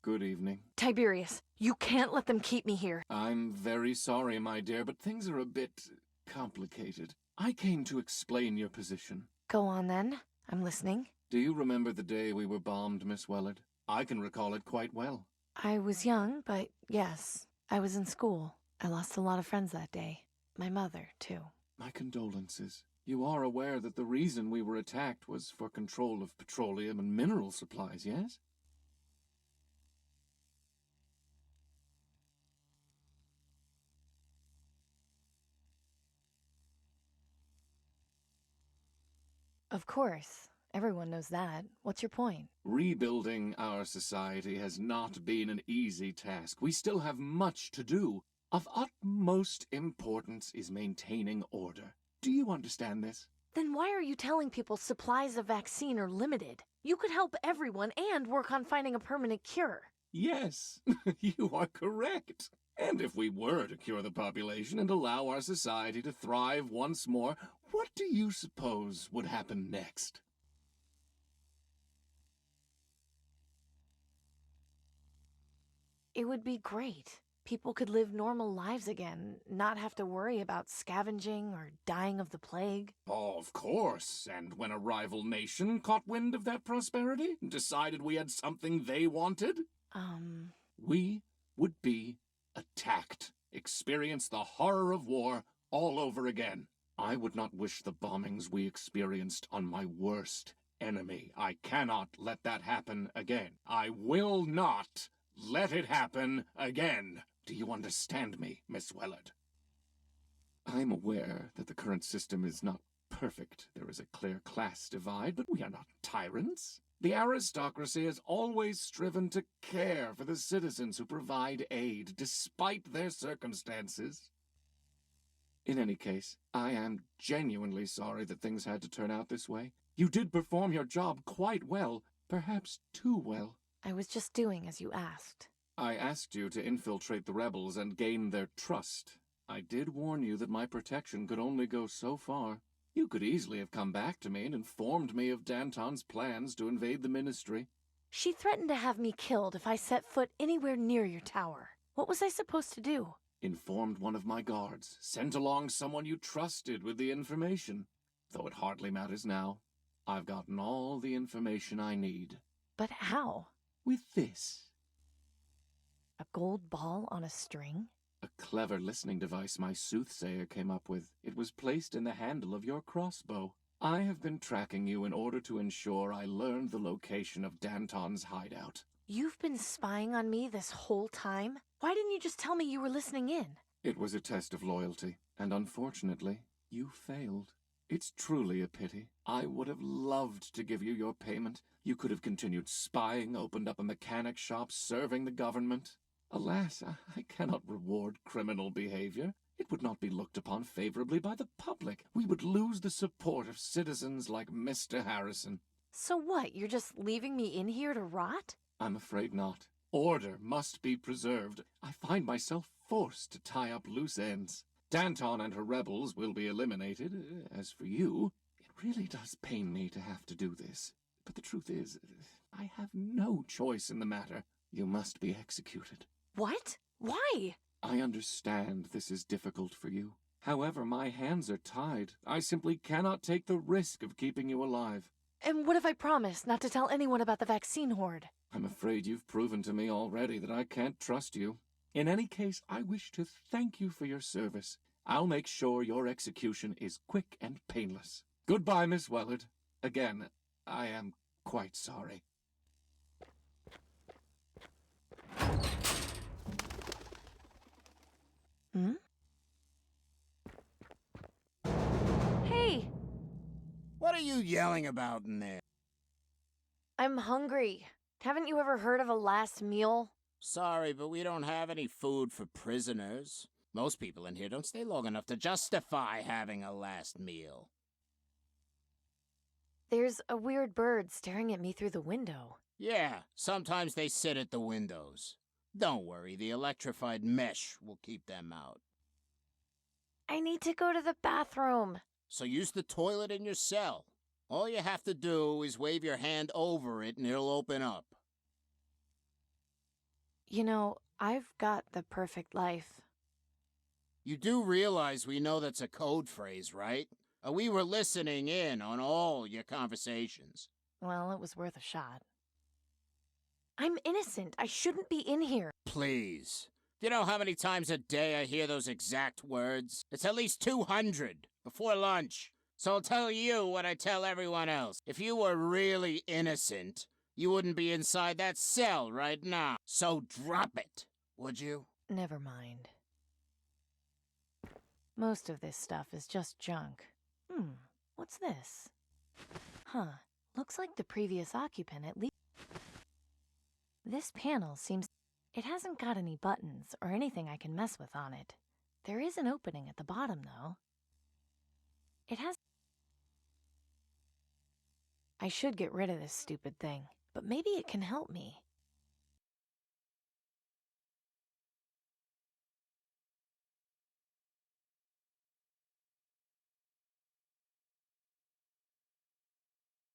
Good evening. Tiberius, you can't let them keep me here. I'm very sorry, my dear, but things are a bit complicated. I came to explain your position. Go on then. I'm listening. Do you remember the day we were bombed, Miss Wellard? I can recall it quite well. I was young, but yes, I was in school. I lost a lot of friends that day. My mother, too. My condolences. You are aware that the reason we were attacked was for control of petroleum and mineral supplies, yes? Of course. Everyone knows that. What's your point? Rebuilding our society has not been an easy task. We still have much to do. Of utmost importance is maintaining order. Do you understand this? Then why are you telling people supplies of vaccine are limited? You could help everyone and work on finding a permanent cure. Yes, you are correct. And if we were to cure the population and allow our society to thrive once more, what do you suppose would happen next? It would be great. people could live normal lives again, not have to worry about scavenging or dying of the plague. Of course, and when a rival nation caught wind of that prosperity and decided we had something they wanted, we would be attacked, experience the horror of war all over again. I would not wish the bombings we experienced on my worst enemy. I cannot let that happen again. I will not let it happen again. Do you understand me, Miss Wellard? I'm aware that the current system is not perfect. There is a clear class divide, but we are not tyrants. The aristocracy has always striven to care for the citizens who provide aid, despite their circumstances. In any case, I am genuinely sorry that things had to turn out this way. You did perform your job quite well, perhaps too well. I was just doing as you asked. I asked you to infiltrate the rebels and gain their trust. I did warn you that my protection could only go so far. You could easily have come back to me and informed me of Danton's plans to invade the Ministry. She threatened to have me killed if I set foot anywhere near your tower. What was I supposed to do? Informed one of my guards, sent along someone you trusted with the information. Though it hardly matters now. I've gotten all the information I need. But how? With this. A gold ball on a string? A clever listening device my soothsayer came up with. It was placed in the handle of your crossbow. I have been tracking you in order to ensure I learned the location of Danton's hideout. You've been spying on me this whole time? Why didn't you just tell me you were listening in? It was a test of loyalty, and unfortunately, you failed. It's truly a pity. I would have loved to give you your payment. You could have continued spying, opened up a mechanic shop, serving the government. Alas, I cannot reward criminal behavior. It would not be looked upon favorably by the public. We would lose the support of citizens like Mr. Harrison. So what, you're just leaving me in here to rot? I'm afraid not. Order must be preserved. I find myself forced to tie up loose ends. Danton and her rebels will be eliminated. As for you, it really does pain me to have to do this. But the truth is, I have no choice in the matter. You must be executed. What? Why? I understand this is difficult for you. However, my hands are tied. I simply cannot take the risk of keeping you alive. And what if I promise not to tell anyone about the vaccine horde? I'm afraid you've proven to me already that I can't trust you. In any case, I wish to thank you for your service. I'll make sure your execution is quick and painless. Goodbye, Miss Wellard. Again, I am quite sorry. Hmm? Hey! What are you yelling about in there? I'm hungry. Haven't you ever heard of a last meal? Sorry, but we don't have any food for prisoners. Most people in here don't stay long enough to justify having a last meal. There's a weird bird staring at me through the window. Yeah, sometimes they sit at the windows. Don't worry, the electrified mesh will keep them out. I need to go to the bathroom. So use the toilet in your cell. All you have to do is wave your hand over it and it'll open up. You know, I've got the perfect life. You do realize we know that's a code phrase, right? We were listening in on all your conversations. Well, it was worth a shot. I'm innocent. I shouldn't be in here. Please. Do you know how many times a day I hear those exact words? It's at least 200 before lunch. So I'll tell you what I tell everyone else. If you were really innocent, you wouldn't be inside that cell right now. So drop it, would you? Never mind. Most of this stuff is just junk. What's this? Huh, looks like the previous occupant at least. This panel seems... It hasn't got any buttons or anything I can mess with on it. There is an opening at the bottom, though. It has... I should get rid of this stupid thing, but maybe it can help me.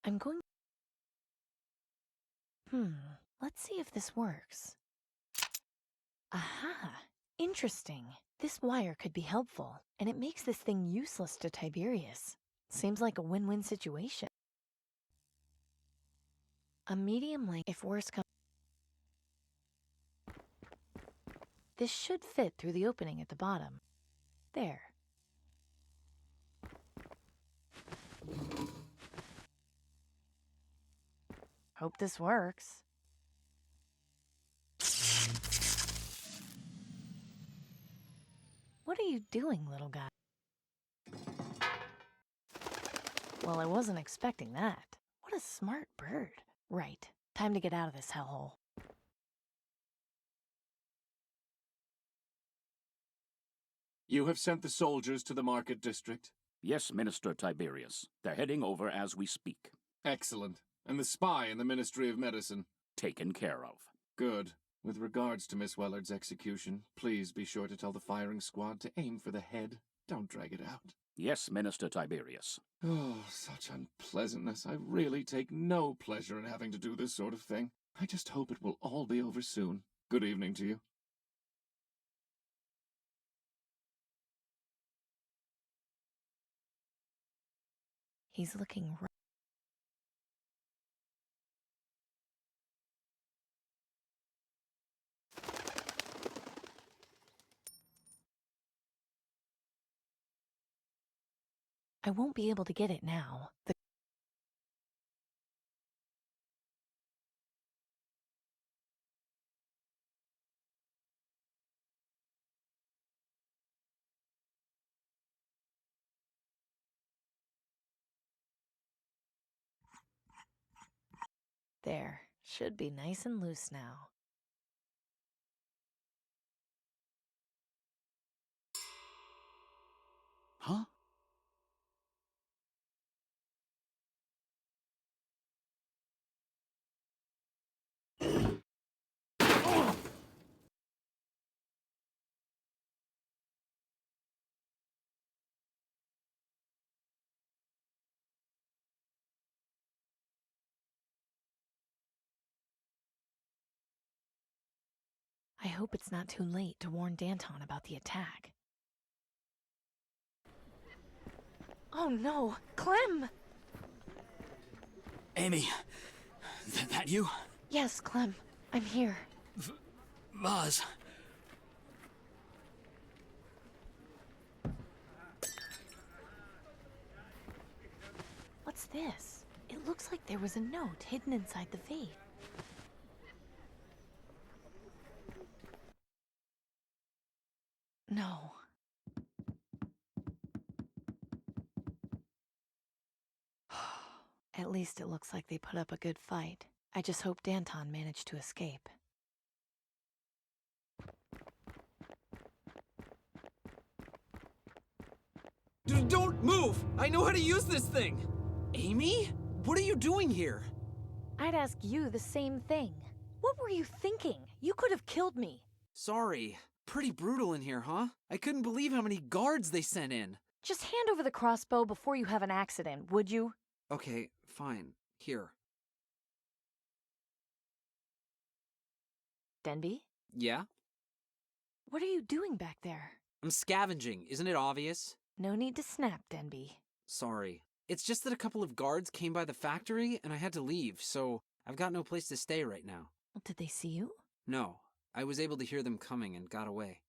I'm going... Let's see if this works. Aha! Interesting. This wire could be helpful, and it makes this thing useless to Tiberius. Seems like a win-win situation. A medium length, if worse comes. This should fit through the opening at the bottom. There. Hope this works. What are you doing, little guy? Well, I wasn't expecting that. What a smart bird. Right. Time to get out of this hellhole. You have sent the soldiers to the market district? Yes, Minister Tiberius. They're heading over as we speak. Excellent. And the spy in the Ministry of Medicine? Taken care of. Good. With regards to Miss Wellard's execution, please be sure to tell the firing squad to aim for the head. Don't drag it out. Yes, Minister Tiberius. Oh, such unpleasantness. I really take no pleasure in having to do this sort of thing. I just hope it will all be over soon. Good evening to you. He's looking right. I won't be able to get it now. There. Should be nice and loose now. Huh? I hope it's not too late to warn Danton about the attack. Oh no! Clem! Amy, that you? Yes, Clem. I'm here. Vaz. What's this? It looks like there was a note hidden inside the vase. No. At least it looks like they put up a good fight. I just hope Danton managed to escape. Don't move! I know how to use this thing! Amy? What are you doing here? I'd ask you the same thing. What were you thinking? You could have killed me. Sorry. Pretty brutal in here, huh? I couldn't believe how many guards they sent in. Just hand over the crossbow before you have an accident, would you? Okay, fine. Here. Denby? Yeah? What are you doing back there? I'm scavenging, isn't it obvious? No need to snap, Denby. Sorry. It's just that a couple of guards came by the factory and I had to leave, so I've got no place to stay right now. Did they see you? No. I was able to hear them coming and got away.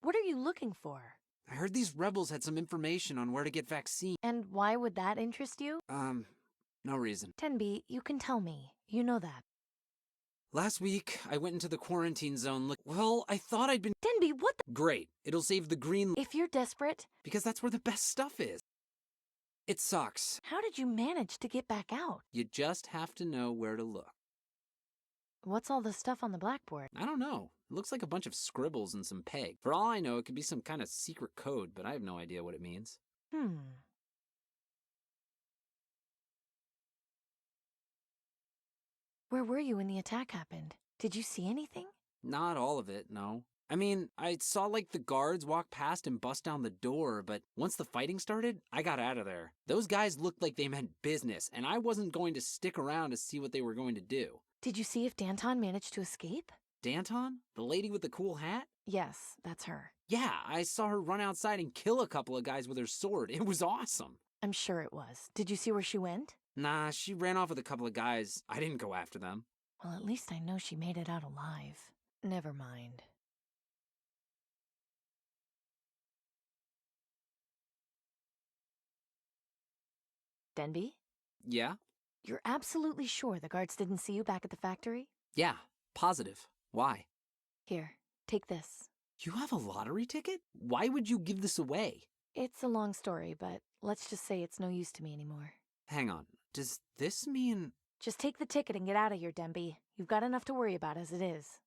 What are you looking for? I heard these rebels had some information on where to get vaccine. And why would that interest you? No reason. Denby, you can tell me. You know that. Last week, I went into the quarantine zone well, I thought I'd been— Denby, what the— Great. It'll save the green— If you're desperate— Because that's where the best stuff is. It sucks. How did you manage to get back out? You just have to know where to look. What's all the stuff on the blackboard? I don't know. It looks like a bunch of scribbles and some peg. For all I know, it could be some kind of secret code, but I have no idea what it means. Where were you when the attack happened? Did you see anything? Not all of it, no. I mean, I saw like the guards walk past and bust down the door, but once the fighting started, I got out of there. Those guys looked like they meant business, and I wasn't going to stick around to see what they were going to do. Did you see if Danton managed to escape? Danton? The lady with the cool hat? Yes, that's her. Yeah, I saw her run outside and kill a couple of guys with her sword. It was awesome. I'm sure it was. Did you see where she went? Nah, she ran off with a couple of guys. I didn't go after them. Well, at least I know she made it out alive. Never mind. Denby? Yeah? You're absolutely sure the guards didn't see you back at the factory? Yeah, positive. Why? Here, take this. You have a lottery ticket? Why would you give this away? It's a long story, but let's just say it's no use to me anymore. Hang on, does this mean... Just take the ticket and get out of here, Denby. You've got enough to worry about as it is.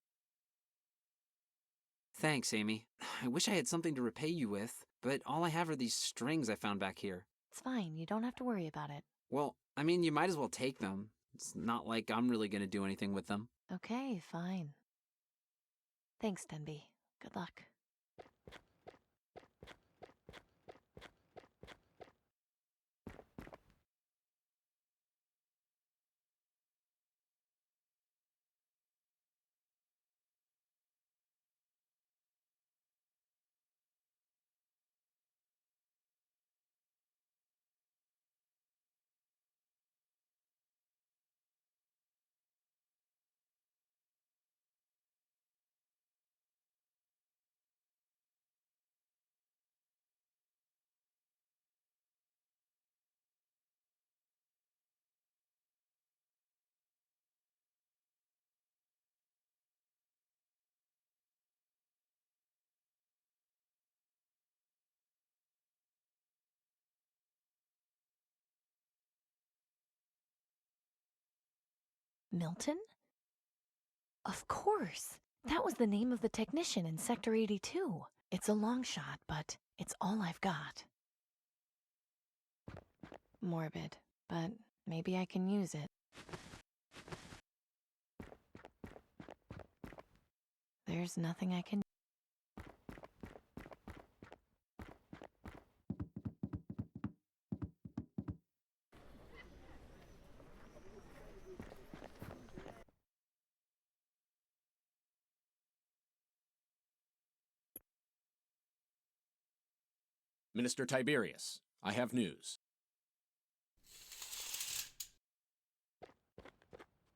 Thanks, Amy. I wish I had something to repay you with, but all I have are these strings I found back here. It's fine, you don't have to worry about it. Well, I mean, you might as well take them. It's not like I'm really gonna do anything with them. Okay, fine. Thanks, Denby. Good luck. Milton? Of course! That was the name of the technician in Sector 82. It's a long shot, but it's all I've got. Morbid, but maybe I can use it. There's nothing I can do. Minister Tiberius, I have news.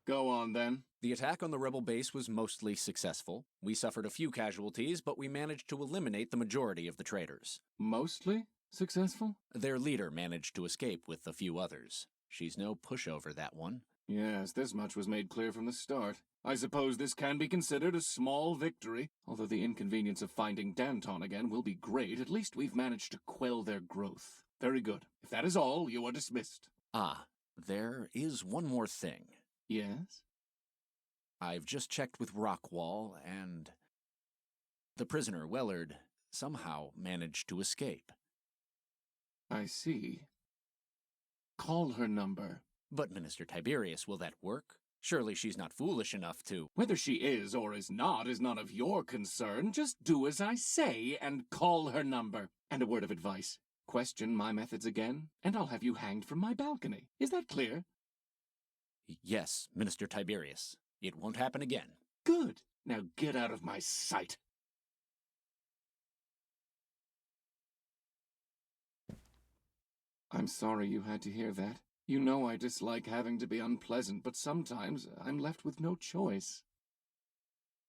Go on, then. The attack on the rebel base was mostly successful. We suffered a few casualties, but we managed to eliminate the majority of the traitors. Mostly successful? Their leader managed to escape with a few others. She's no pushover, that one. Yes, this much was made clear from the start. I suppose this can be considered a small victory. Although the inconvenience of finding Danton again will be great, at least we've managed to quell their growth. Very good. If that is all, you are dismissed. Ah, there is one more thing. Yes? I've just checked with Rockwall, and the prisoner, Wellard, somehow managed to escape. I see. Call her number. But, Minister Tiberius, will that work? Surely she's not foolish enough to... Whether she is or is not is none of your concern. Just do as I say and call her number. And a word of advice. Question my methods again, and I'll have you hanged from my balcony. Is that clear? Yes, Minister Tiberius. It won't happen again. Good. Now get out of my sight. I'm sorry you had to hear that. You know I dislike having to be unpleasant, but sometimes I'm left with no choice.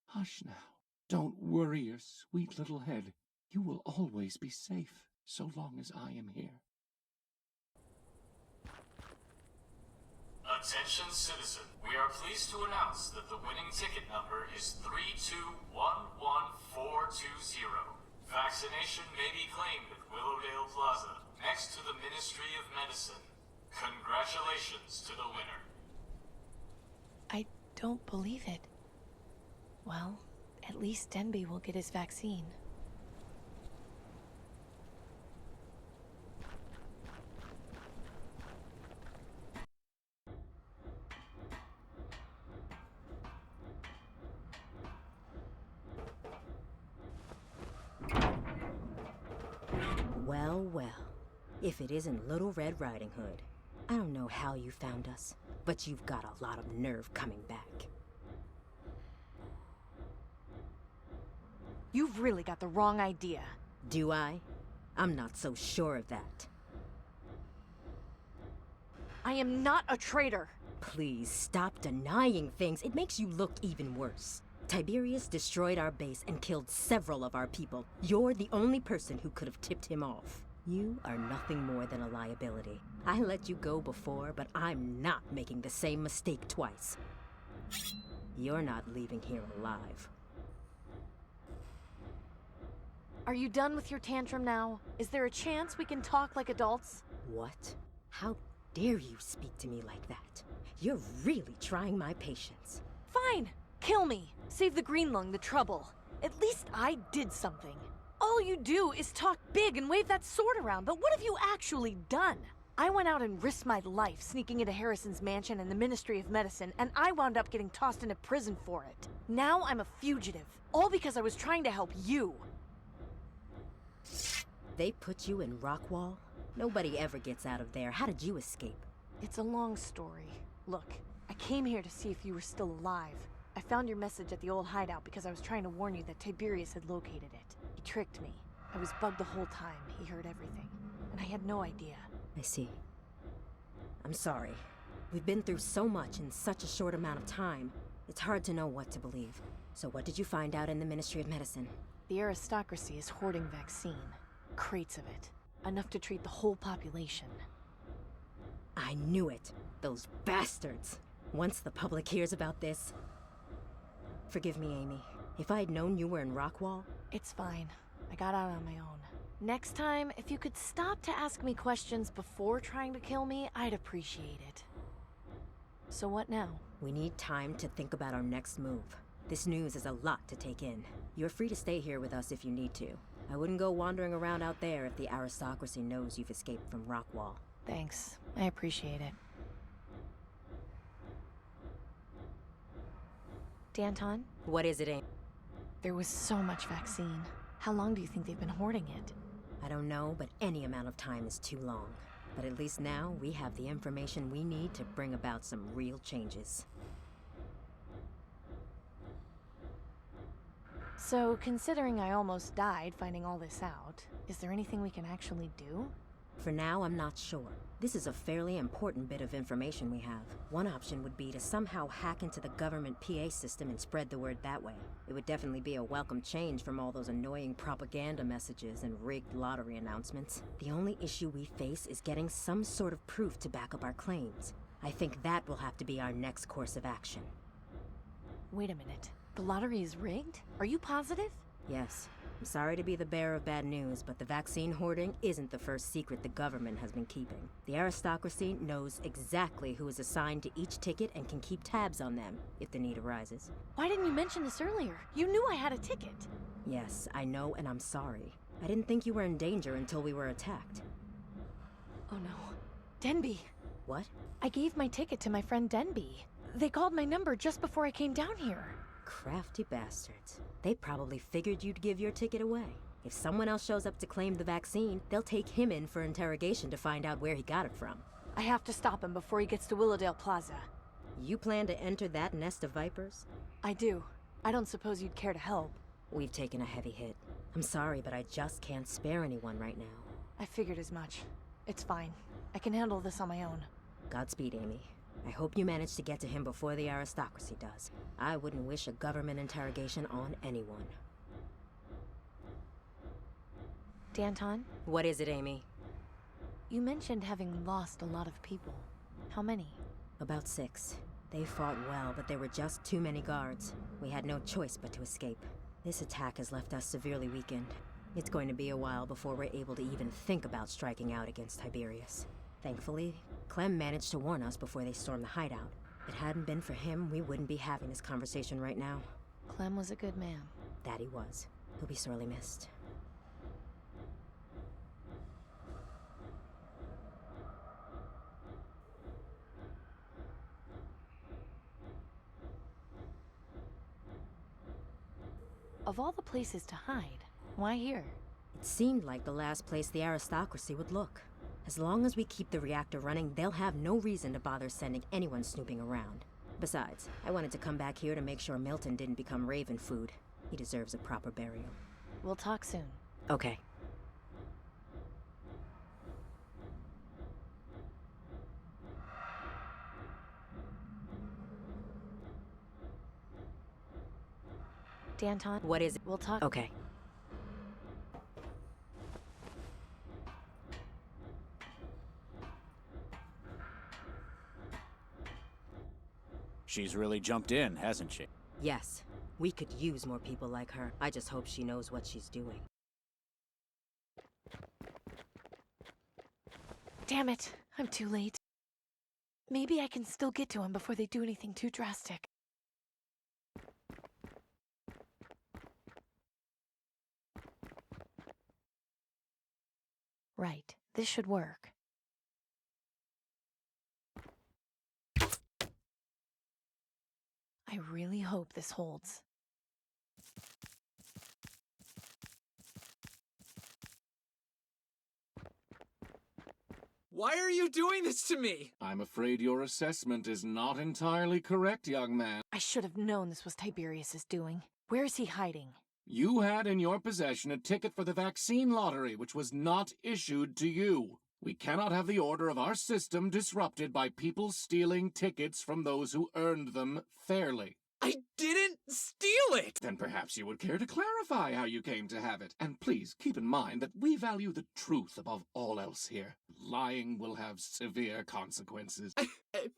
Hush now. Don't worry your sweet little head. You will always be safe, so long as I am here. Attention citizen, we are pleased to announce that the winning ticket number is 3211420. Vaccination may be claimed at Willowdale Plaza, next to the Ministry of Medicine. Congratulations to the winner. I don't believe it. Well, at least Denby will get his vaccine. Well, well. If it isn't Little Red Riding Hood. I don't know how you found us, but you've got a lot of nerve coming back. You've really got the wrong idea. Do I? I'm not so sure of that. I am not a traitor. Please stop denying things. It makes you look even worse. Tiberius destroyed our base and killed several of our people. You're the only person who could have tipped him off. You are nothing more than a liability. I let you go before, but I'm not making the same mistake twice. You're not leaving here alive. Are you done with your tantrum now? Is there a chance we can talk like adults? What? How dare you speak to me like that? You're really trying my patience. Fine! Kill me! Save the green lung the trouble. At least I did something. All you do is talk big and wave that sword around, but what have you actually done? I went out and risked my life sneaking into Harrison's mansion and the Ministry of Medicine, and I wound up getting tossed into prison for it. Now I'm a fugitive, all because I was trying to help you. They put you in Rockwall? Nobody ever gets out of there. How did you escape? It's a long story. Look, I came here to see if you were still alive. I found your message at the old hideout because I was trying to warn you that Tiberius had located it. He tricked me. I was bugged the whole time. He heard everything. And I had no idea. I see. I'm sorry. We've been through so much in such a short amount of time. It's hard to know what to believe. So what did you find out in the Ministry of Medicine? The aristocracy is hoarding vaccine. Crates of it. Enough to treat the whole population. I knew it. Those bastards. Once the public hears about this... Forgive me, Amy. If I had known you were in Rockwall... It's fine. I got out on my own. Next time, if you could stop to ask me questions before trying to kill me, I'd appreciate it. So what now? We need time to think about our next move. This news is a lot to take in. You're free to stay here with us if you need to. I wouldn't go wandering around out there if the aristocracy knows you've escaped from Rockwall. Thanks. I appreciate it. Danton? What is it, Amy? There was so much vaccine. How long do you think they've been hoarding it? I don't know, but any amount of time is too long. But at least now, we have the information we need to bring about some real changes. So, considering I almost died finding all this out, is there anything we can actually do? For now, I'm not sure. This is a fairly important bit of information we have. One option would be to somehow hack into the government PA system and spread the word that way. It would definitely be a welcome change from all those annoying propaganda messages and rigged lottery announcements. The only issue we face is getting some sort of proof to back up our claims. I think that will have to be our next course of action. Wait a minute. The lottery is rigged? Are you positive? Yes. I'm sorry to be the bearer of bad news, but the vaccine hoarding isn't the first secret the government has been keeping. The aristocracy knows exactly who is assigned to each ticket and can keep tabs on them, if the need arises. Why didn't you mention this earlier? You knew I had a ticket. Yes, I know, and I'm sorry. I didn't think you were in danger until we were attacked. Oh no. Denby! What? I gave my ticket to my friend Denby. They called my number just before I came down here. Crafty bastards. They probably figured you'd give your ticket away. If someone else shows up to claim the vaccine, they'll take him in for interrogation to find out where he got it from. I have to stop him before he gets to Willowdale Plaza. You plan to enter that nest of vipers? I do. I don't suppose you'd care to help. We've taken a heavy hit. I'm sorry, but I just can't spare anyone right now. I figured as much. It's fine. I can handle this on my own. Godspeed, Amy. I hope you manage to get to him before the aristocracy does. I wouldn't wish a government interrogation on anyone. Danton? What is it, Amy? You mentioned having lost a lot of people. How many? About 6. They fought well, but there were just too many guards. We had no choice but to escape. This attack has left us severely weakened. It's going to be a while before we're able to even think about striking out against Tiberius. Thankfully, Clem managed to warn us before they stormed the hideout. If it hadn't been for him, we wouldn't be having this conversation right now. Clem was a good man. That he was. He'll be sorely missed. Of all the places to hide, why here? It seemed like the last place the aristocracy would look. As long as we keep the reactor running, they'll have no reason to bother sending anyone snooping around. Besides, I wanted to come back here to make sure Milton didn't become Raven food. He deserves a proper burial. We'll talk soon. Okay. Danton? What is it? We'll talk. Okay. She's really jumped in, hasn't she? Yes. We could use more people like her. I just hope she knows what she's doing. Damn it, I'm too late. Maybe I can still get to him before they do anything too drastic. Right, this should work. I really hope this holds. Why are you doing this to me? I'm afraid your assessment is not entirely correct, young man. I should have known this was Tiberius's doing. Where is he hiding? You had in your possession a ticket for the vaccine lottery, which was not issued to you. We cannot have the order of our system disrupted by people stealing tickets from those who earned them fairly. I didn't steal it! Then perhaps you would care to clarify how you came to have it. And please keep in mind that we value the truth above all else here. Lying will have severe consequences. I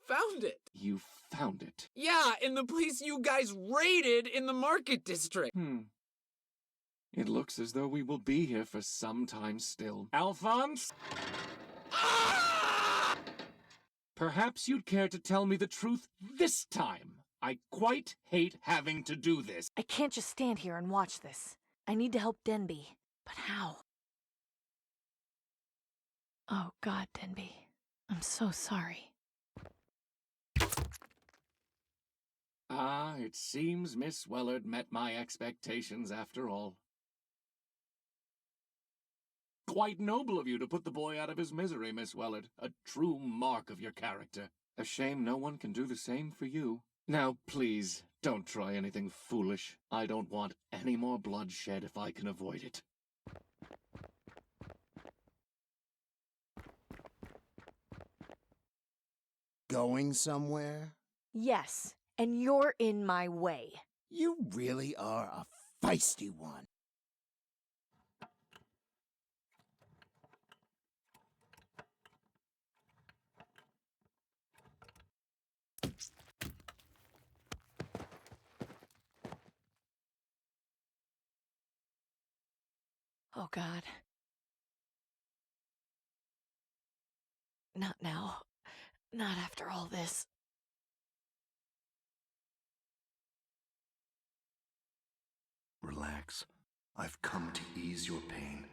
found it. You found it. Yeah, in the place you guys raided in the market district. It looks as though we will be here for some time still. Alphonse? Perhaps you'd care to tell me the truth this time. I quite hate having to do this. I can't just stand here and watch this. I need to help Denby. But how? Oh God, Denby. I'm so sorry. Ah, it seems Miss Wellard met my expectations after all. Quite noble of you to put the boy out of his misery, Miss Wellard. A true mark of your character. A shame no one can do the same for you. Now, please, don't try anything foolish. I don't want any more bloodshed if I can avoid it. Going somewhere? Yes, and you're in my way. You really are a feisty one. Oh God. Not now. Not after all this. Relax. I've come to ease your pain.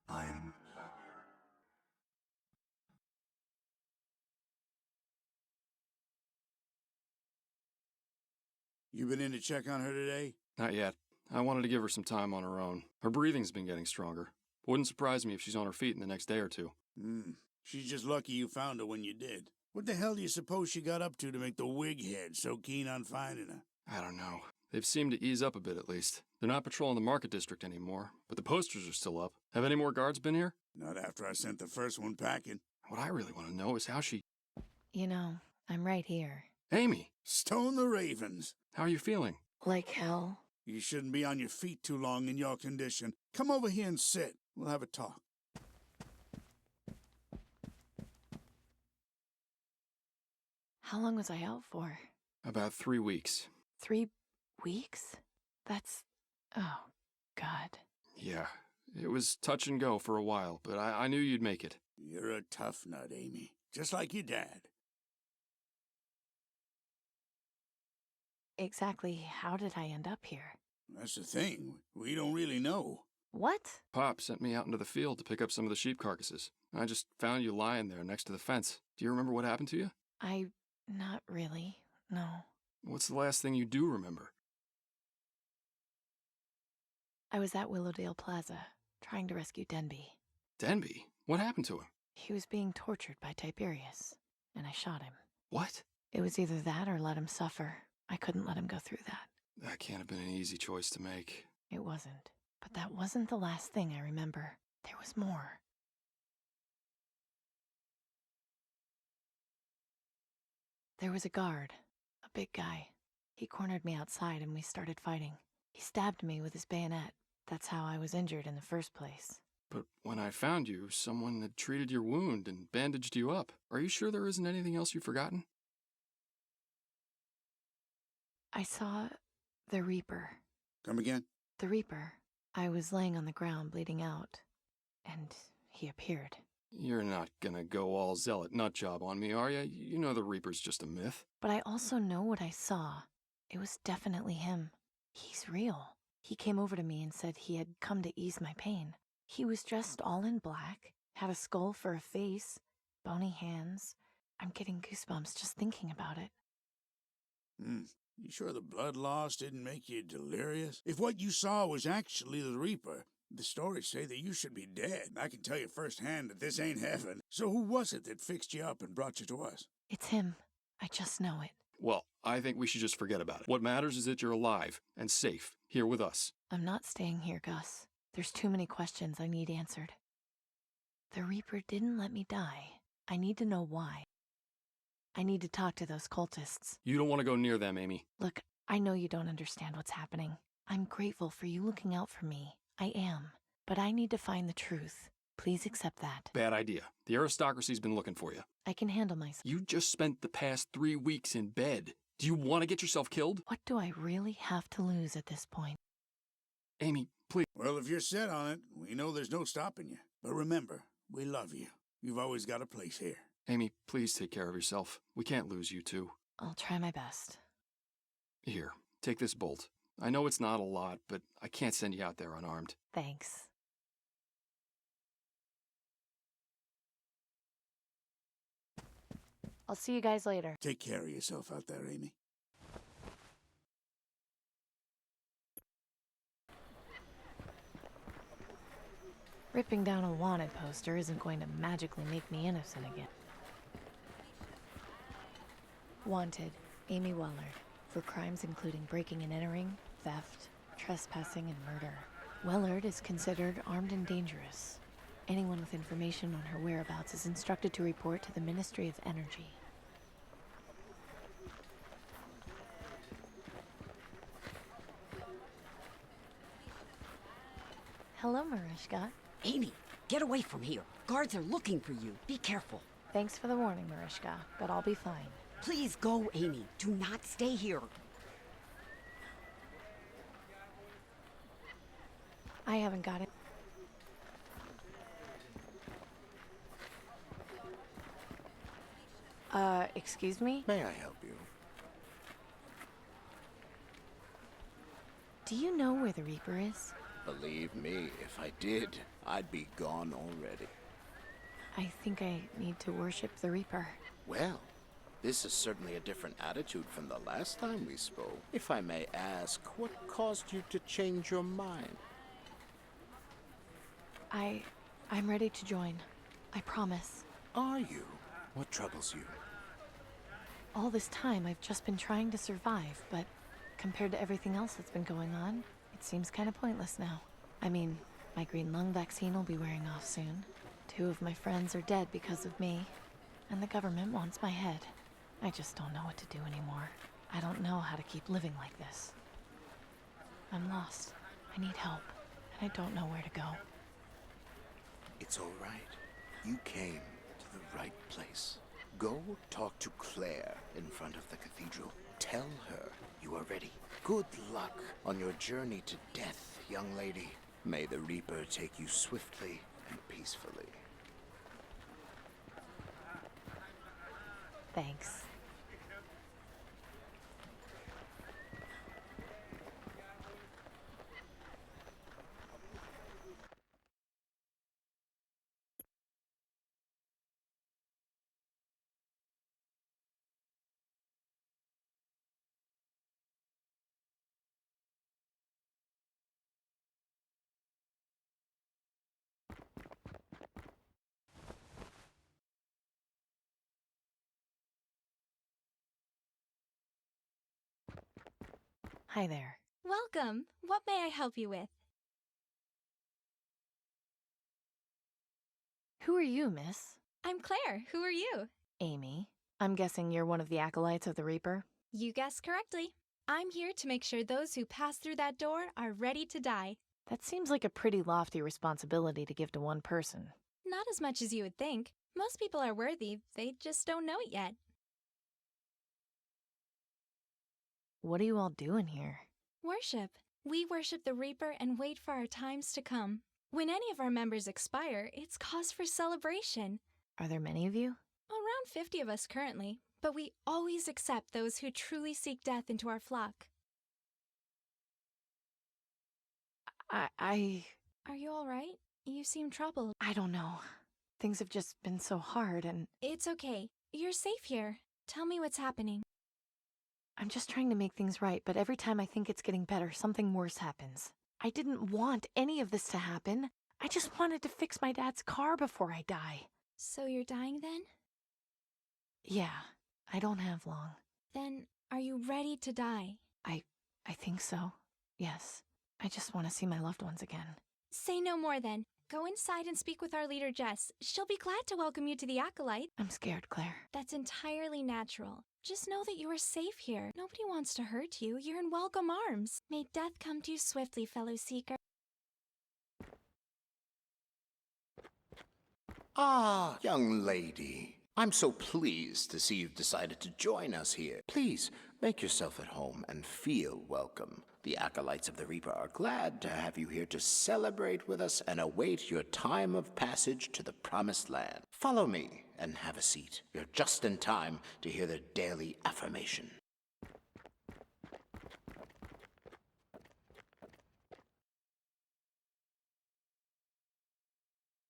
I'm... You been in to check on her today? Not yet. I wanted to give her some time on her own. Her breathing's been getting stronger. Wouldn't surprise me if she's on her feet in the next day or two. She's just lucky you found her when you did. What the hell do you suppose she got up to make the wig head so keen on finding her? I don't know. They've seemed to ease up a bit at least. They're not patrolling the market district anymore, but the posters are still up. Have any more guards been here? Not after I sent the first one packing. What I really want to know is how she... You know, I'm right here. Amy! Stone the Ravens. How are you feeling? Like hell. You shouldn't be on your feet too long in your condition. Come over here and sit. We'll have a talk. How long was I out for? About 3 weeks. 3 weeks? That's... Oh, God. Yeah, it was touch and go for a while, but I knew you'd make it. You're a tough nut, Amy. Just like your dad. Exactly how did I end up here? That's the thing. We don't really know. What? Pop sent me out into the field to pick up some of the sheep carcasses. I just found you lying there next to the fence. Do you remember what happened to you? Not really, no. What's the last thing you do remember? I was at Willowdale Plaza, trying to rescue Denby. Denby? What happened to him? He was being tortured by Tiberius, and I shot him. What? It was either that or let him suffer. I couldn't let him go through that. That can't have been an easy choice to make. It wasn't. But that wasn't the last thing I remember. There was more. There was a guard, a big guy. He cornered me outside and we started fighting. He stabbed me with his bayonet. That's how I was injured in the first place. But when I found you, someone had treated your wound and bandaged you up. Are you sure there isn't anything else you've forgotten? I saw the Reaper. Come again? The Reaper. I was laying on the ground bleeding out, and he appeared. You're not gonna go all zealot nutjob on me, are you? You know the Reaper's just a myth. But I also know what I saw. It was definitely him. He's real. He came over to me and said he had come to ease my pain. He was dressed all in black, had a skull for a face, bony hands. I'm getting goosebumps just thinking about it. You sure the blood loss didn't make you delirious? If what you saw was actually the Reaper, the stories say that you should be dead. I can tell you firsthand that this ain't heaven. So who was it that fixed you up and brought you to us? It's him. I just know it. Well, I think we should just forget about it. What matters is that you're alive and safe here with us. I'm not staying here, Gus. There's too many questions I need answered. The Reaper didn't let me die. I need to know why. I need to talk to those cultists. You don't want to go near them, Amy. Look, I know you don't understand what's happening. I'm grateful for you looking out for me. I am. But I need to find the truth. Please accept that. Bad idea. The aristocracy's been looking for you. I can handle myself. You just spent the past 3 weeks in bed. Do you want to get yourself killed? What do I really have to lose at this point? Amy, please. Well, if you're set on it, we know there's no stopping you. But remember, we love you. You've always got a place here. Amy, please take care of yourself. We can't lose you two. I'll try my best. Here, take this bolt. I know it's not a lot, but I can't send you out there unarmed. Thanks. I'll see you guys later. Take care of yourself out there, Amy. Ripping down a wanted poster isn't going to magically make me innocent again. Wanted, Amy Wellard, for crimes including breaking and entering, theft, trespassing, and murder. Wellard is considered armed and dangerous. Anyone with information on her whereabouts is instructed to report to the Ministry of Energy. Hello, Marishka. Amy, get away from here. Guards are looking for you. Be careful. Thanks for the warning, Marishka, but I'll be fine. Please go, Amy. Do not stay here. I haven't got it. Excuse me? May I help you? Do you know where the Reaper is? Believe me, if I did, I'd be gone already. I think I need to worship the Reaper. Well, this is certainly a different attitude from the last time we spoke. If I may ask, what caused you to change your mind? I'm ready to join. I promise. Are you? What troubles you? All this time, I've just been trying to survive, but compared to everything else that's been going on, it seems kind of pointless now. I mean, my green lung vaccine will be wearing off soon. 2 of my friends are dead because of me, and the government wants my head. I just don't know what to do anymore. I don't know how to keep living like this. I'm lost. I need help, and I don't know where to go. It's all right. You came to the right place. Go talk to Claire in front of the cathedral. Tell her you are ready. Good luck on your journey to death, young lady. May the Reaper take you swiftly and peacefully. Thanks. Hi there. Welcome. What may I help you with? Who are you, miss? I'm Claire. Who are you? Amy. I'm guessing you're one of the acolytes of the Reaper? You guessed correctly. I'm here to make sure those who pass through that door are ready to die. That seems like a pretty lofty responsibility to give to one person. Not as much as you would think. Most people are worthy, they just don't know it yet. What are you all doing here? Worship. We worship the Reaper and wait for our times to come. When any of our members expire, it's cause for celebration. Are there many of you? Around 50 of us currently, but we always accept those who truly seek death into our flock. Are you all right? You seem troubled. I don't know. Things have just been so hard and... It's okay. You're safe here. Tell me what's happening. I'm just trying to make things right, but every time I think it's getting better, something worse happens. I didn't want any of this to happen. I just wanted to fix my dad's car before I die. So you're dying then? Yeah, I don't have long. Then, are you ready to die? I think so. Yes. I just want to see my loved ones again. Say no more then. Go inside and speak with our leader, Jess. She'll be glad to welcome you to the Acolyte. I'm scared, Claire. That's entirely natural. Just know that you are safe here. Nobody wants to hurt you. You're in welcome arms. May death come to you swiftly, fellow seeker. Ah, young lady. I'm so pleased to see you've decided to join us here. Please, make yourself at home and feel welcome. The Acolytes of the Reaper are glad to have you here to celebrate with us and await your time of passage to the Promised Land. Follow me and have a seat. You're just in time to hear the daily affirmation.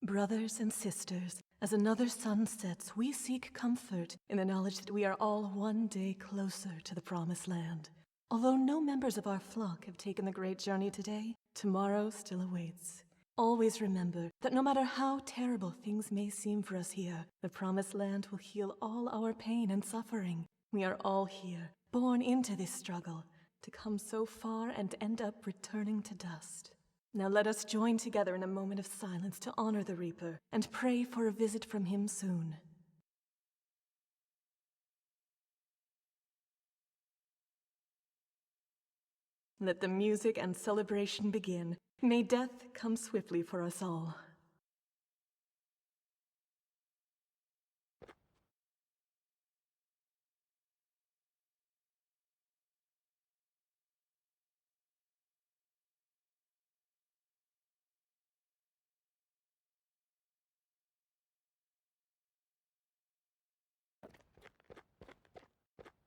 Brothers and sisters, as another sun sets, we seek comfort in the knowledge that we are all one day closer to the Promised Land. Although no members of our flock have taken the great journey today, tomorrow still awaits. Always remember that no matter how terrible things may seem for us here, the Promised Land will heal all our pain and suffering. We are all here, born into this struggle, to come so far and end up returning to dust. Now let us join together in a moment of silence to honor the Reaper and pray for a visit from him soon. Let the music and celebration begin. May death come swiftly for us all.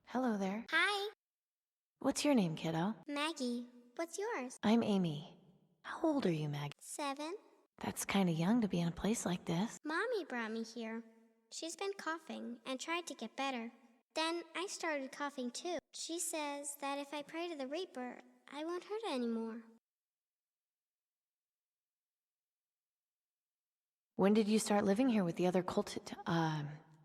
Hello there. Hi. What's your name, kiddo? Maggie. What's yours? I'm Amy. How old are you, Meg? 7. That's kind of young to be in a place like this. Mommy brought me here. She's been coughing and tried to get better. Then I started coughing too. She says that if I pray to the Reaper, I won't hurt anymore. When did you start living here with the other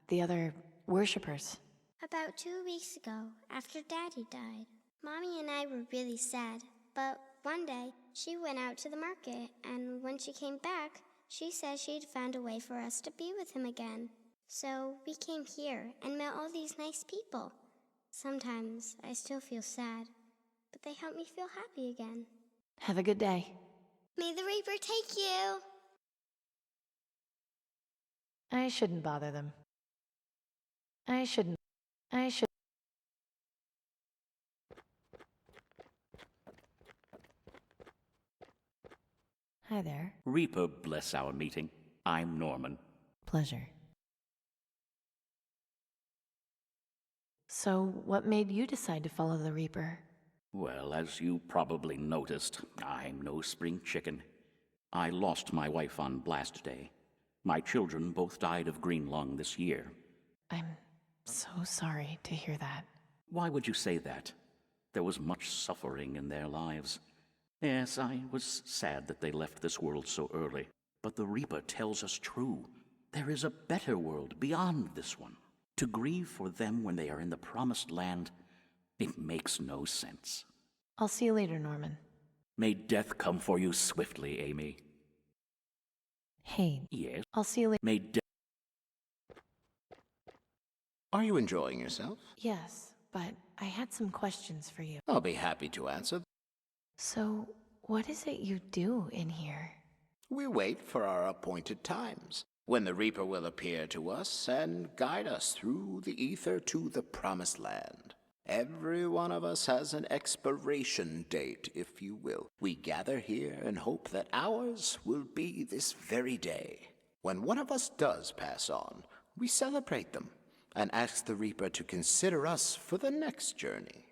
the other worshippers? About 2 weeks ago, after Daddy died. Mommy and I were really sad, but one day she went out to the market, and when she came back, she said she'd found a way for us to be with him again. So we came here and met all these nice people. Sometimes I still feel sad, but they help me feel happy again. Have a good day. May the Reaper take you! I shouldn't bother them. I should. Hi there. Reaper bless our meeting. I'm Norman. Pleasure. So, what made you decide to follow the Reaper? Well, as you probably noticed, I'm no spring chicken. I lost my wife on Blast Day. My children both died of green lung this year. I'm so sorry to hear that. Why would you say that? There was much suffering in their lives. Yes, I was sad that they left this world so early. But the Reaper tells us true. There is a better world beyond this one. To grieve for them when they are in the Promised Land, it makes no sense. I'll see you later, Norman. May death come for you swiftly, Amy. Hey. Yes? I'll see you later. May death... Are you enjoying yourself? Yes, but I had some questions for you. I'll be happy to answer. So, what is it you do in here? We wait for our appointed times, when the Reaper will appear to us and guide us through the ether to the Promised Land. Every one of us has an expiration date, if you will. We gather here and hope that ours will be this very day. When one of us does pass on, we celebrate them and ask the Reaper to consider us for the next journey.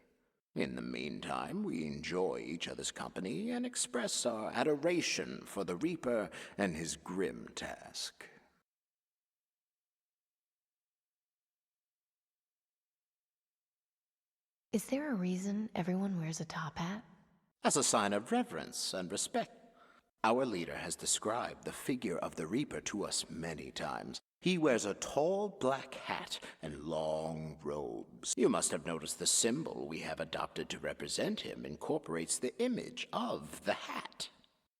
In the meantime, we enjoy each other's company and express our adoration for the Reaper and his grim task. Is there a reason everyone wears a top hat? As a sign of reverence and respect. Our leader has described the figure of the Reaper to us many times. He wears a tall black hat and long robes. You must have noticed the symbol we have adopted to represent him incorporates the image of the hat.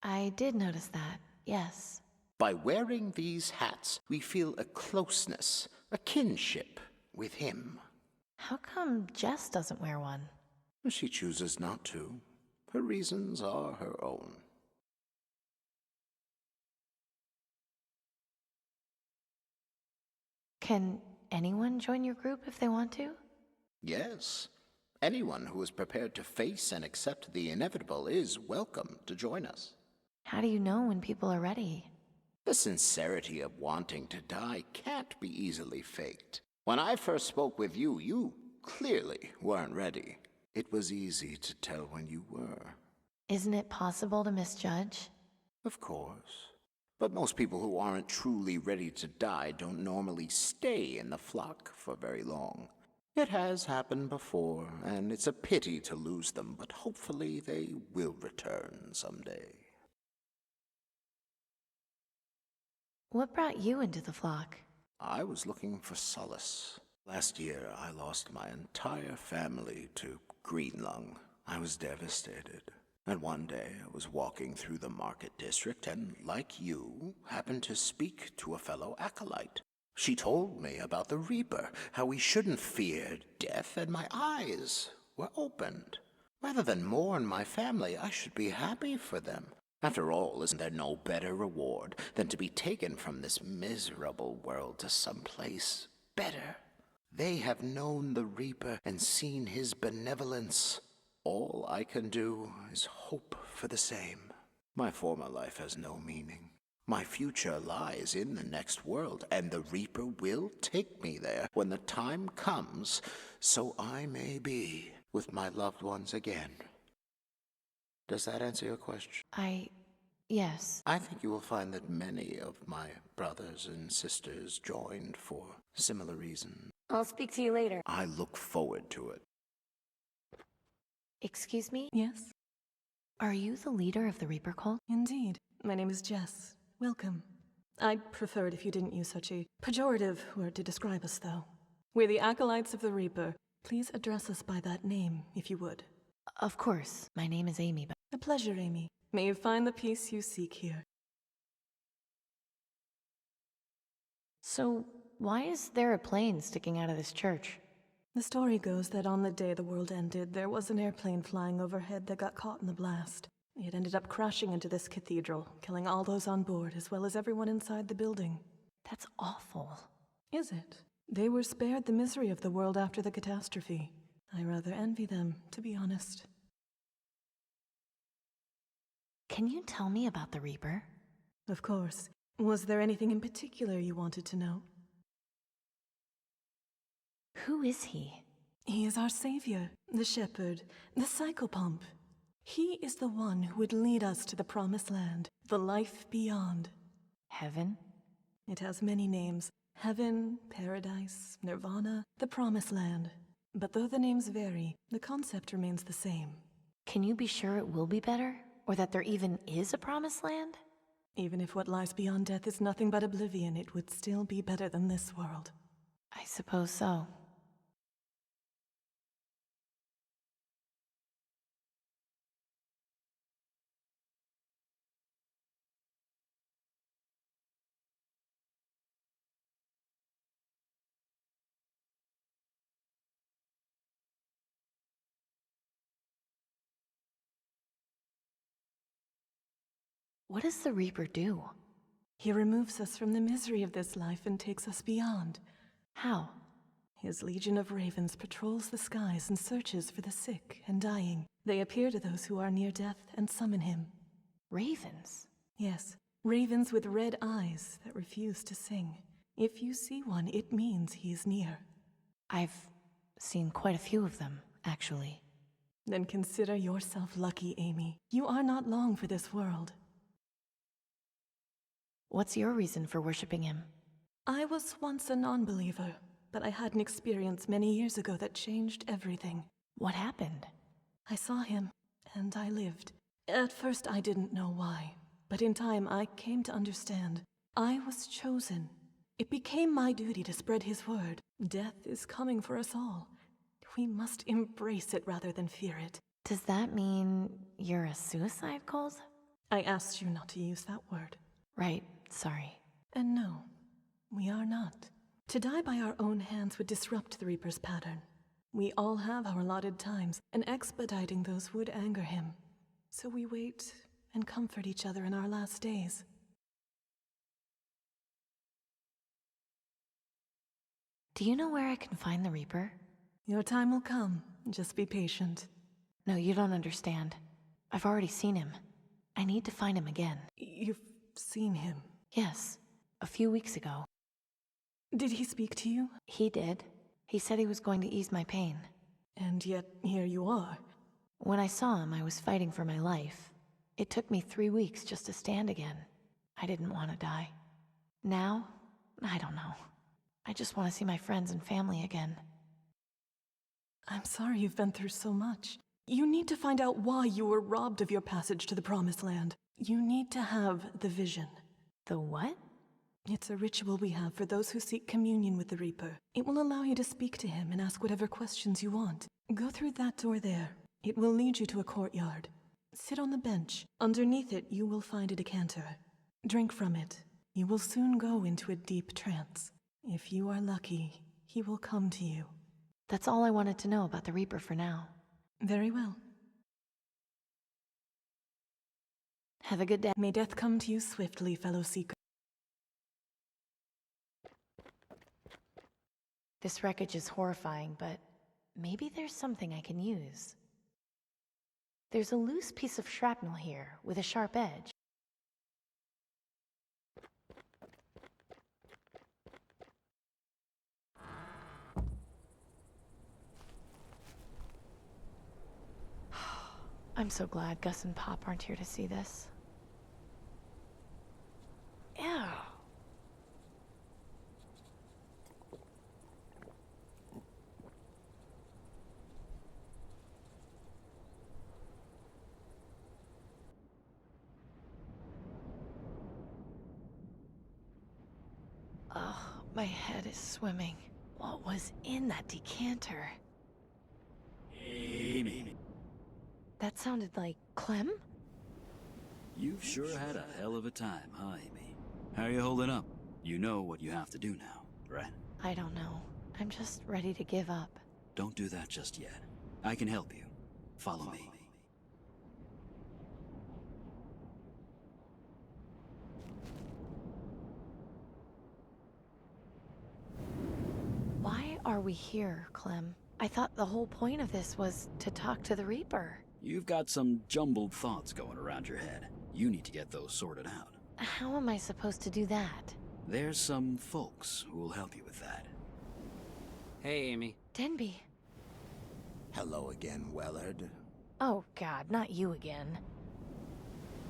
I did notice that, yes. By wearing these hats, we feel a closeness, a kinship with him. How come Jess doesn't wear one? She chooses not to. Her reasons are her own. Can anyone join your group if they want to? Yes. Anyone who is prepared to face and accept the inevitable is welcome to join us. How do you know when people are ready? The sincerity of wanting to die can't be easily faked. When I first spoke with you, you clearly weren't ready. It was easy to tell when you were. Isn't it possible to misjudge? Of course. But most people who aren't truly ready to die don't normally stay in the flock for very long. It has happened before, and it's a pity to lose them, but hopefully they will return someday. What brought you into the flock? I was looking for solace. Last year, I lost my entire family to green lung. I was devastated. And one day, I was walking through the market district and, like you, happened to speak to a fellow acolyte. She told me about the Reaper, how we shouldn't fear death, and my eyes were opened. Rather than mourn my family, I should be happy for them. After all, isn't there no better reward than to be taken from this miserable world to some place better? They have known the Reaper and seen his benevolence. All I can do is hope for the same. My former life has no meaning. My future lies in the next world, and the Reaper will take me there when the time comes, so I may be with my loved ones again. Does that answer your question? Yes. I think you will find that many of my brothers and sisters joined for similar reasons. I'll speak to you later. I look forward to it. Excuse me? Yes? Are you the leader of the Reaper cult? Indeed. My name is Jess. Welcome. I'd prefer it if you didn't use such a pejorative word to describe us, though. We're the Acolytes of the Reaper. Please address us by that name, if you would. Of course. My name is Amy, but... A pleasure, Amy. May you find the peace you seek here. So, why is there a plane sticking out of this church? The story goes that on the day the world ended, there was an airplane flying overhead that got caught in the blast. It ended up crashing into this cathedral, killing all those on board, as well as everyone inside the building. That's awful. Is it? They were spared the misery of the world after the catastrophe. I rather envy them, to be honest. Can you tell me about the Reaper? Of course. Was there anything in particular you wanted to know? Who is he? He is our savior, the shepherd, the psychopomp. He is the one who would lead us to the promised land, the life beyond. Heaven? It has many names. Heaven, paradise, nirvana, the promised land. But though the names vary, the concept remains the same. Can you be sure it will be better? Or that there even is a promised land? Even if what lies beyond death is nothing but oblivion, it would still be better than this world. I suppose so. What does the Reaper do? He removes us from the misery of this life and takes us beyond. How? His legion of ravens patrols the skies and searches for the sick and dying. They appear to those who are near death and summon him. Ravens? Yes, ravens with red eyes that refuse to sing. If you see one, it means he is near. I've seen quite a few of them, actually. Then consider yourself lucky, Amy. You are not long for this world. What's your reason for worshipping him? I was once a non-believer, but I had an experience many years ago that changed everything. What happened? I saw him, and I lived. At first I didn't know why, but in time I came to understand. I was chosen. It became my duty to spread his word. Death is coming for us all. We must embrace it rather than fear it. Does that mean you're a suicide cult? I asked you not to use that word. Right, sorry. And no, we are not. To die by our own hands would disrupt the Reaper's pattern. We all have our allotted times, and expediting those would anger him. So we wait and comfort each other in our last days. Do you know where I can find the Reaper? Your time will come. Just be patient. No, you don't understand. I've already seen him. I need to find him again. You've seen him? Yes, a few weeks ago. Did he speak to you? He did. He said he was going to ease my pain. And yet, here you are. When I saw him, I was fighting for my life. It took me 3 weeks just to stand again. I didn't want to die. Now, I don't know. I just want to see my friends and family again. I'm sorry you've been through so much. You need to find out why you were robbed of your passage to the Promised Land. You need to have the vision. The what? It's a ritual we have for those who seek communion with the Reaper. It will allow you to speak to him and ask whatever questions you want. Go through that door there. It will lead you to a courtyard. Sit on the bench. Underneath it, you will find a decanter. Drink from it. You will soon go into a deep trance. If you are lucky, he will come to you. That's all I wanted to know about the Reaper for now. Very well. Have a good day. May death come to you swiftly, fellow seeker. This wreckage is horrifying, but maybe there's something I can use. There's a loose piece of shrapnel here with a sharp edge. I'm so glad Gus and Pop aren't here to see this. Ew. Oh, my head is swimming. What was in that decanter? Amy. That sounded like Clem? You've sure had a hell of a time, huh, Amy? How are you holding up? You know what you have to do now, right? I don't know. I'm just ready to give up. Don't do that just yet. I can help you. Follow me. Why are we here, Clem? I thought the whole point of this was to talk to the Reaper. You've got some jumbled thoughts going around your head. You need to get those sorted out. How am I supposed to do that? There's some folks who will help you with that. Hey, Amy. Denby. Hello again, Wellard. Oh, God, not you again.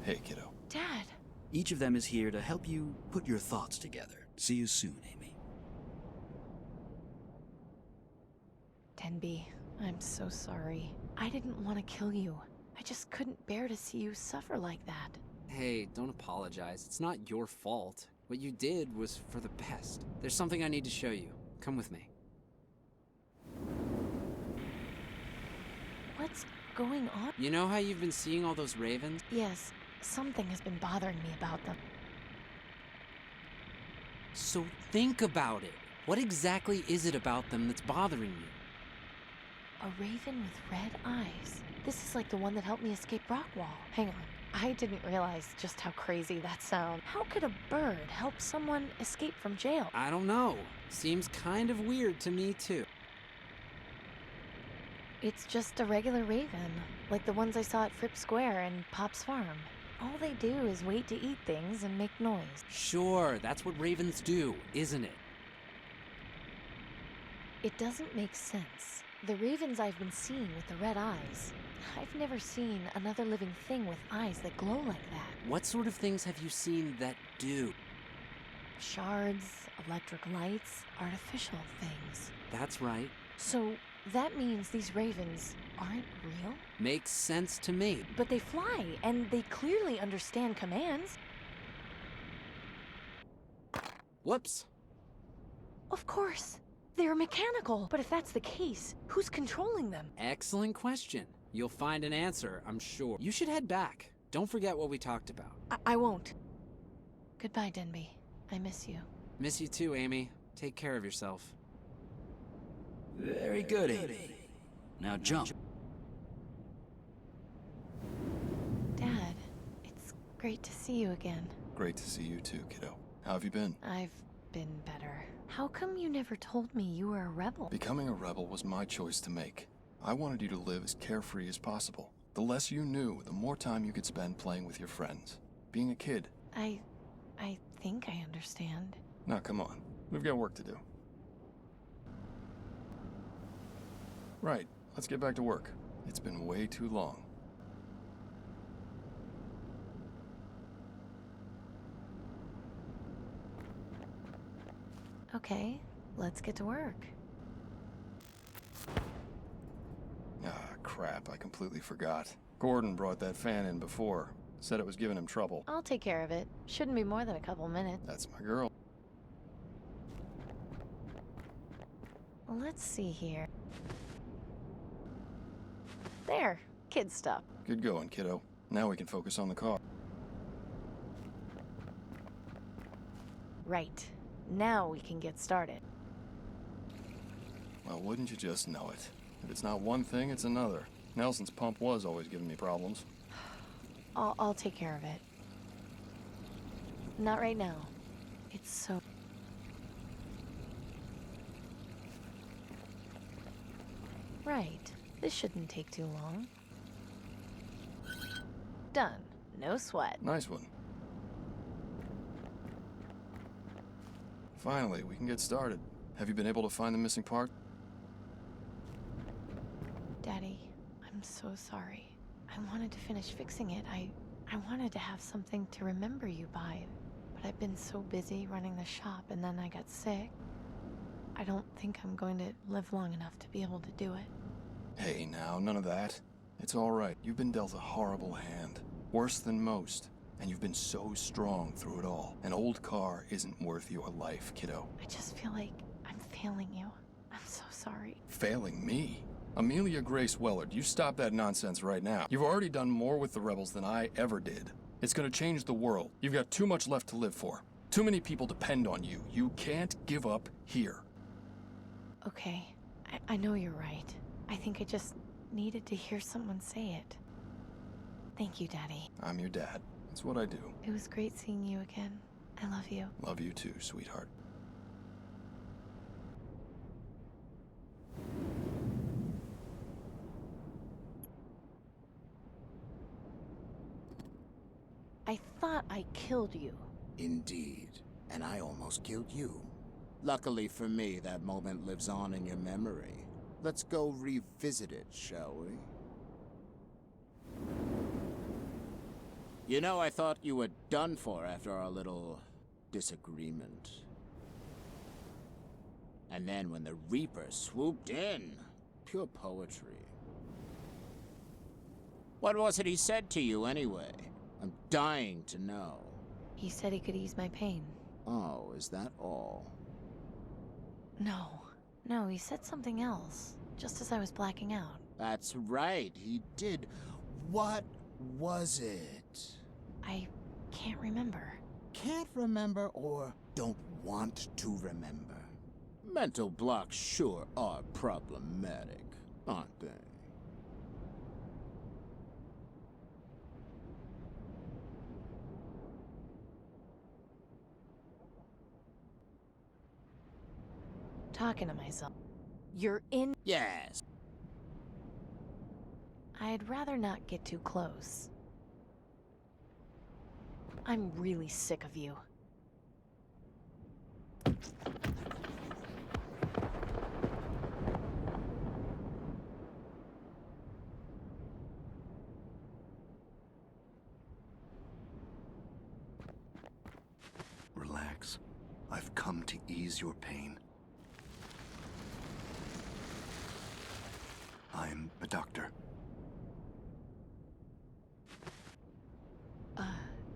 Hey, kiddo. Dad. Each of them is here to help you put your thoughts together. See you soon, Amy. Denby, I'm so sorry. I didn't want to kill you. I just couldn't bear to see you suffer like that. Hey, don't apologize. It's not your fault. What you did was for the best. There's something I need to show you. Come with me. What's going on? You know how you've been seeing all those ravens? Yes, something has been bothering me about them. So think about it. What exactly is it about them that's bothering you? A raven with red eyes. This is like the one that helped me escape Rockwall. Hang on, I didn't realize just how crazy that sounds. How could a bird help someone escape from jail? I don't know. Seems kind of weird to me, too. It's just a regular raven, like the ones I saw at Fripp Square and Pop's farm. All they do is wait to eat things and make noise. Sure, that's what ravens do, isn't it? It doesn't make sense. The ravens I've been seeing with the red eyes, I've never seen another living thing with eyes that glow like that. What sort of things have you seen that do? Shards, electric lights, artificial things. That's right. So that means these ravens aren't real? Makes sense to me. But they fly, and they clearly understand commands. Whoops. Of course. They're mechanical. But if that's the case, who's controlling them? Excellent question. You'll find an answer, I'm sure. You should head back. Don't forget what we talked about. I won't. Goodbye, Denby. I miss you. Miss you too, Amy. Take care of yourself. Very good, Amy. Now jump. Dad, it's great to see you again. Great to see you too, kiddo. How have you been? I've been better. How come you never told me you were a rebel? Becoming a rebel was my choice to make. I wanted you to live as carefree as possible. The less you knew, the more time you could spend playing with your friends. Being a kid. I think I understand. Now, come on. We've got work to do. Right. Let's get back to work. It's been way too long. Okay, let's get to work. Ah, crap. I completely forgot. Gordon brought that fan in before. Said it was giving him trouble. I'll take care of it. Shouldn't be more than a couple minutes. That's my girl. Let's see here. There, kid stuff. Good going, kiddo. Now we can focus on the car. Right. Now we can get started. Well, wouldn't you just know it? If it's not one thing, it's another. Nelson's pump was always giving me problems. I'll take care of it. Not right now. It's so... Right. This shouldn't take too long. Done. No sweat. Nice one. Finally, we can get started. Have you been able to find the missing part? Daddy, I'm so sorry. I wanted to finish fixing it. I wanted to have something to remember you by. But I've been so busy running the shop, and then I got sick. I don't think I'm going to live long enough to be able to do it. Hey, now, none of that. It's all right. You've been dealt a horrible hand. Worse than most. And you've been so strong through it all. An old car isn't worth your life, kiddo. I just feel like I'm failing you. I'm so sorry. Failing me? Amelia Grace Wellard, you stop that nonsense right now. You've already done more with the rebels than I ever did. It's gonna change the world. You've got too much left to live for. Too many people depend on you. You can't give up here. Okay, I know you're right. I think I just needed to hear someone say it. Thank you, Daddy. I'm your dad. That's what I do. It was great seeing you again. I love you. Love you too, sweetheart. I thought I killed you. Indeed. And I almost killed you. Luckily for me, that moment lives on in your memory. Let's go revisit it, shall we? You know, I thought you were done for after our little disagreement. And then when the Reaper swooped in, pure poetry. What was it he said to you, anyway? I'm dying to know. He said he could ease my pain. Oh, is that all? No, he said something else, just as I was blacking out. That's right, he did. What was it? I can't remember. Can't remember or don't want to remember? Mental blocks sure are problematic, aren't they? talking to myself. You're in. Yes. I'd rather not get too close. I'm really sick of you. Relax. I've come to ease your pain. I'm a doctor.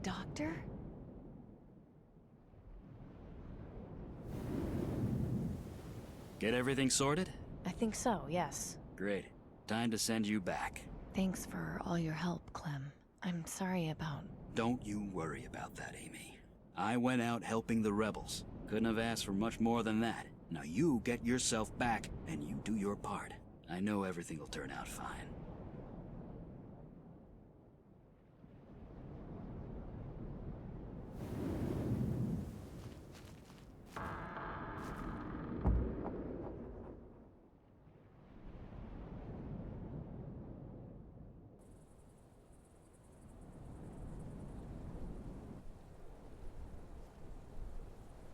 Doctor? Get everything sorted? I think so, yes. Great. Time to send you back. Thanks for all your help, Clem. I'm sorry about... Don't you worry about that, Amy. I went out helping the rebels. Couldn't have asked for much more than that. Now you get yourself back, and you do your part. I know everything will turn out fine.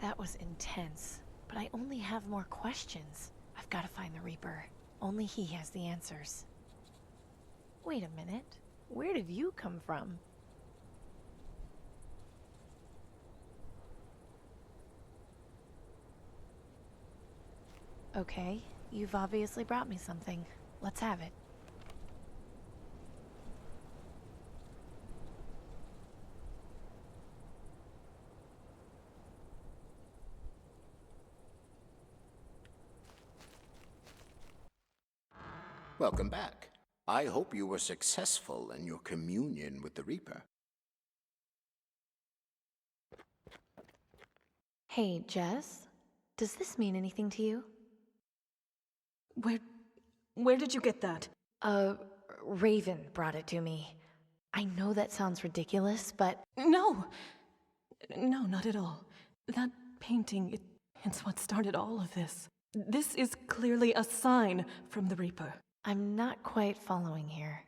That was intense, but I only have more questions. I've got to find the Reaper. Only he has the answers. Wait a minute. Where did you come from? Okay, you've obviously brought me something. Let's have it. Welcome back. I hope you were successful in your communion with the Reaper. Hey, Jess? Does this mean anything to you? Where did you get that? Raven brought it to me. I know that sounds ridiculous, but... No, not at all. That painting, it's what started all of this. This is clearly a sign from the Reaper. I'm not quite following here.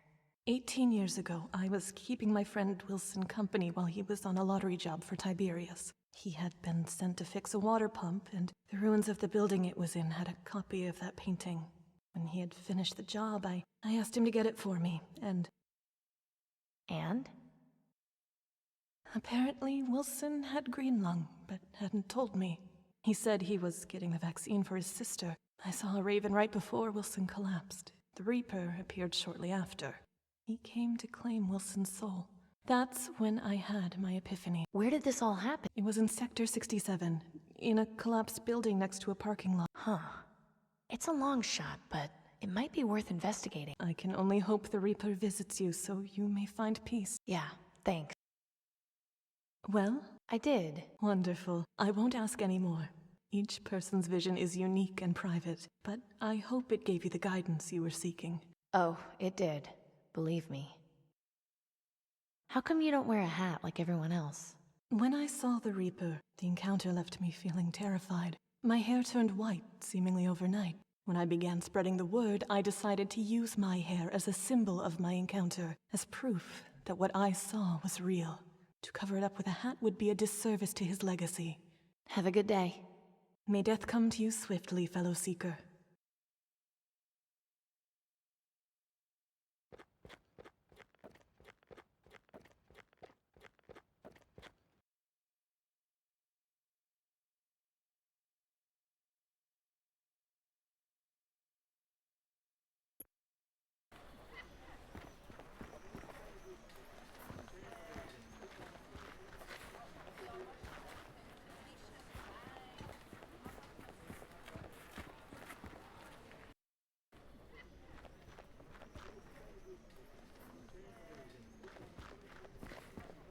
18 years ago, I was keeping my friend Wilson company while he was on a lottery job for Tiberius. He had been sent to fix a water pump, and the ruins of the building it was in had a copy of that painting. When he had finished the job, I asked him to get it for me, and... And? Apparently, Wilson had green lung, but hadn't told me. He said he was getting the vaccine for his sister. I saw a Raven right before Wilson collapsed. The Reaper appeared shortly after. He came to claim Wilson's soul. That's when I had my epiphany. Where did this all happen? It was in Sector 67, in a collapsed building next to a parking lot. Huh. It's a long shot, but it might be worth investigating. I can only hope the Reaper visits you so you may find peace. Yeah, thanks. Well? I did. Wonderful. I won't ask any more. Each person's vision is unique and private, but I hope it gave you the guidance you were seeking. Oh, it did. Believe me. How come you don't wear a hat like everyone else? When I saw the Reaper, the encounter left me feeling terrified. My hair turned white, seemingly overnight. When I began spreading the word, I decided to use my hair as a symbol of my encounter, as proof that what I saw was real. To cover it up with a hat would be a disservice to his legacy. Have a good day. May death come to you swiftly, fellow seeker.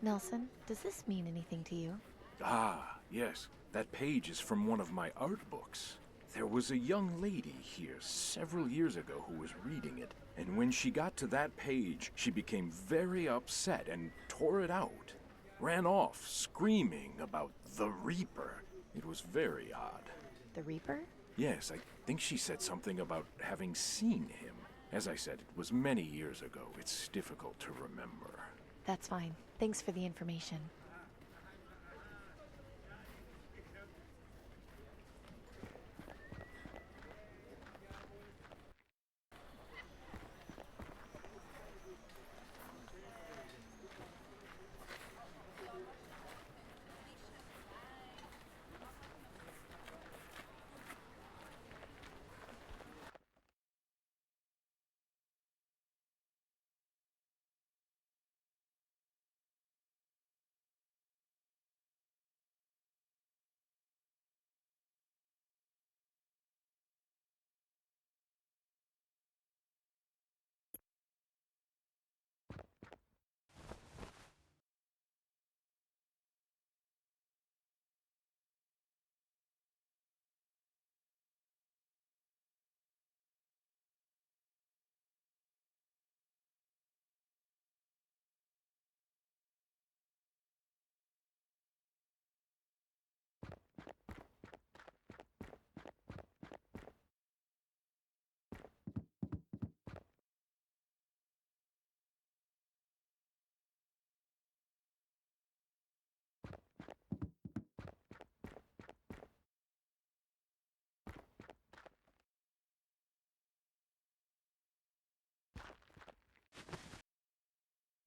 Nelson, does this mean anything to you? Ah, yes. That page is from one of my art books. There was a young lady here several years ago who was reading it, and when she got to that page, she became very upset and tore it out. Ran off, screaming about the Reaper. It was very odd. The Reaper? Yes, I think she said something about having seen him. As I said, it was many years ago. It's difficult to remember. That's fine. Thanks for the information.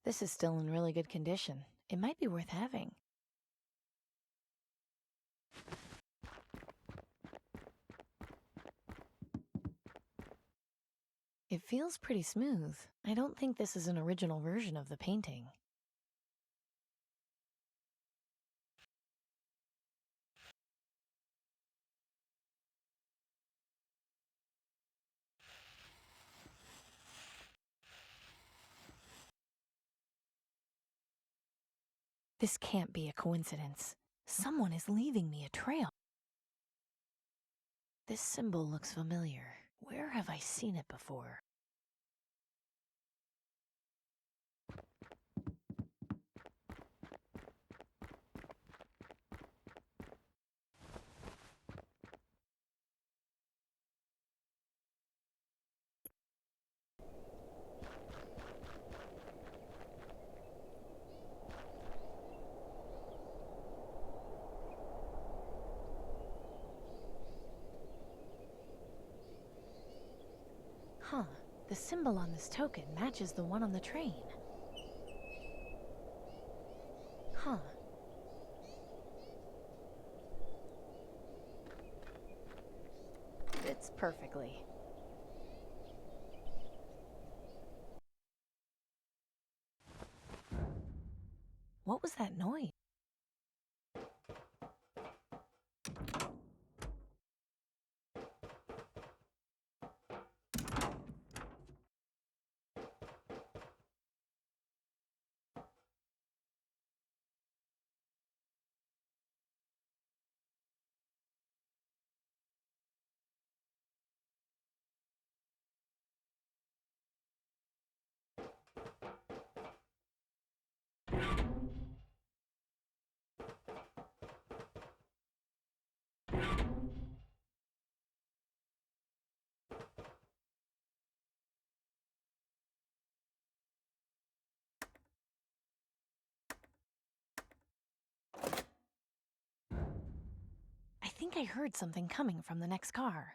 This is still in really good condition. It might be worth having. It feels pretty smooth. I don't think this is an original version of the painting. This can't be a coincidence. Someone is leaving me a trail. This symbol looks familiar. Where have I seen it before? Huh, the symbol on this token matches the one on the train. Huh. Fits perfectly. What was that noise? I think I heard something coming from the next car.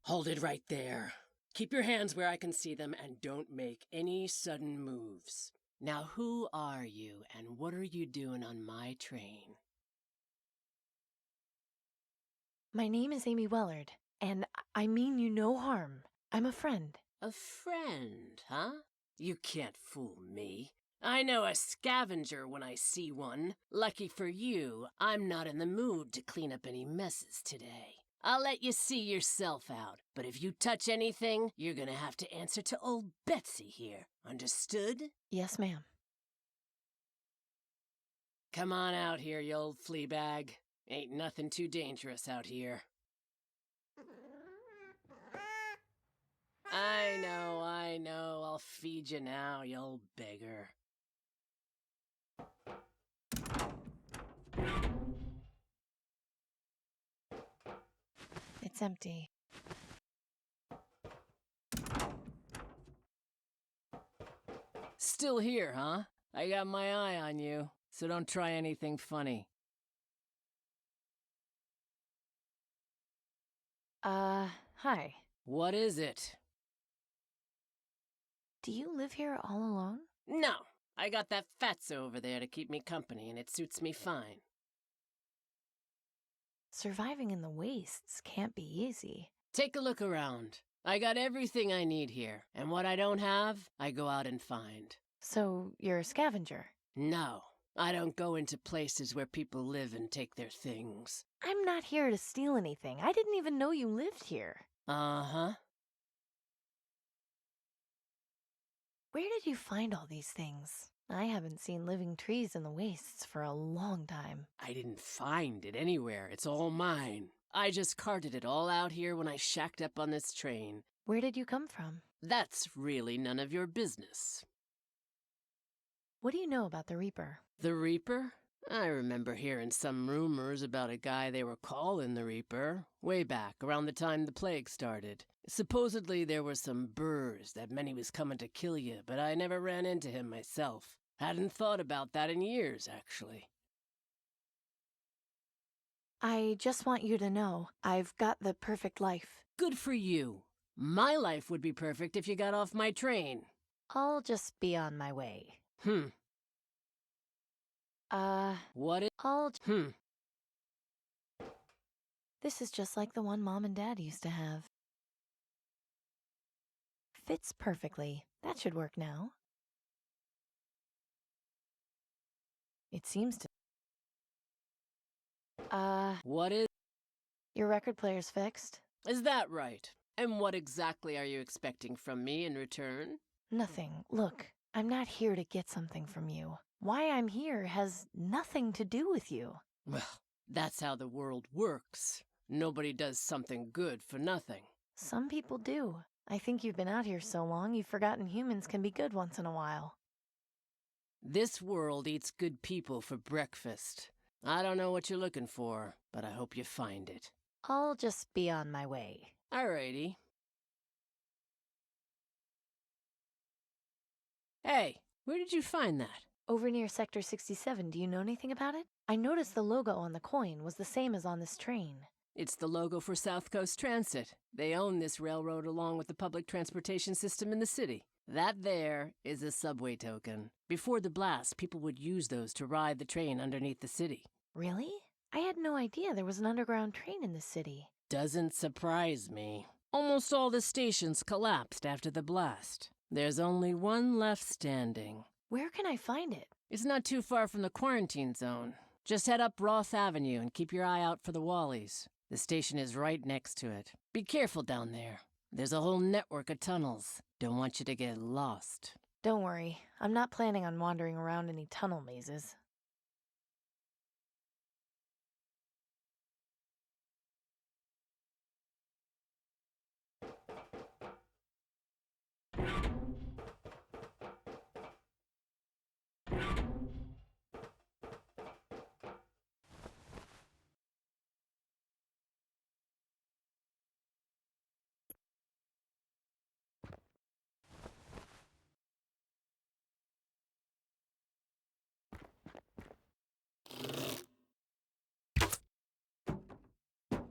Hold it right there. Keep your hands where I can see them and don't make any sudden moves. Now, who are you and what are you doing on my train? My name is Amy Wellard, and I mean you no harm. I'm a friend. A friend, huh? You can't fool me. I know a scavenger when I see one. Lucky for you, I'm not in the mood to clean up any messes today. I'll let you see yourself out, but if you touch anything, you're gonna have to answer to old Betsy here. Understood? Yes, ma'am. Come on out here, you old flea bag. Ain't nothing too dangerous out here. I know. I'll feed you now, you old beggar. It's empty. Still here, huh? I got my eye on you, so don't try anything funny. Hi. What is it? Do you live here all alone? No, I got that fatso over there to keep me company, and it suits me fine. Surviving in the wastes can't be easy. Take a look around. I got everything I need here, and what I don't have, I go out and find. So, you're a scavenger? No, I don't go into places where people live and take their things. I'm not here to steal anything. I didn't even know you lived here. Uh-huh. Where did you find all these things? I haven't seen living trees in the wastes for a long time. I didn't find it anywhere. It's all mine. I just carted it all out here when I shacked up on this train. Where did you come from? That's really none of your business. What do you know about the Reaper? The Reaper? I remember hearing some rumors about a guy they were calling the Reaper, way back, around the time the plague started. Supposedly there were some burrs that meant he was coming to kill you, but I never ran into him myself. Hadn't thought about that in years, actually. I just want you to know, I've got the perfect life. Good for you. My life would be perfect if you got off my train. I'll just be on my way. What is... This is just like the one Mom and Dad used to have. Fits perfectly. That should work now. It seems to... What is... Your record player's fixed? Is that right? And what exactly are you expecting from me in return? Nothing. Look, I'm not here to get something from you. Why I'm here has nothing to do with you. Well, that's how the world works. Nobody does something good for nothing. Some people do. I think you've been out here so long you've forgotten humans can be good once in a while. This world eats good people for breakfast. I don't know what you're looking for, but I hope you find it. I'll just be on my way. Alrighty. Hey, where did you find that? Over near Sector 67, do you know anything about it? I noticed the logo on the coin was the same as on this train. It's the logo for South Coast Transit. They own this railroad along with the public transportation system in the city. That there is a subway token. Before the blast, people would use those to ride the train underneath the city. Really? I had no idea there was an underground train in the city. Doesn't surprise me. Almost all the stations collapsed after the blast. There's only one left standing. Where can I find it? It's not too far from the quarantine zone. Just head up Roth Avenue and keep your eye out for the Wallies. The station is right next to it. Be careful down there. There's a whole network of tunnels. Don't want you to get lost. Don't worry. I'm not planning on wandering around any tunnel mazes.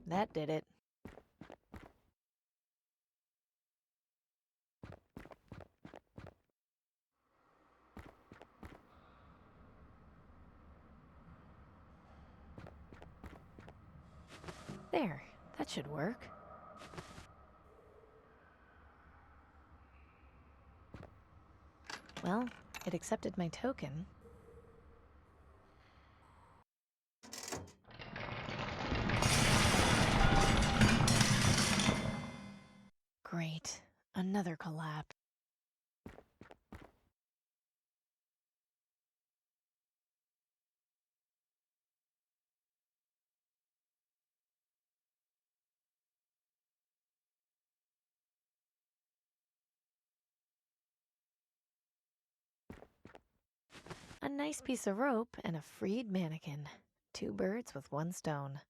That did it. There, that should work. Well, it accepted my token. Great. Another collapse. A nice piece of rope and a freed mannequin. 2 birds with 1 stone.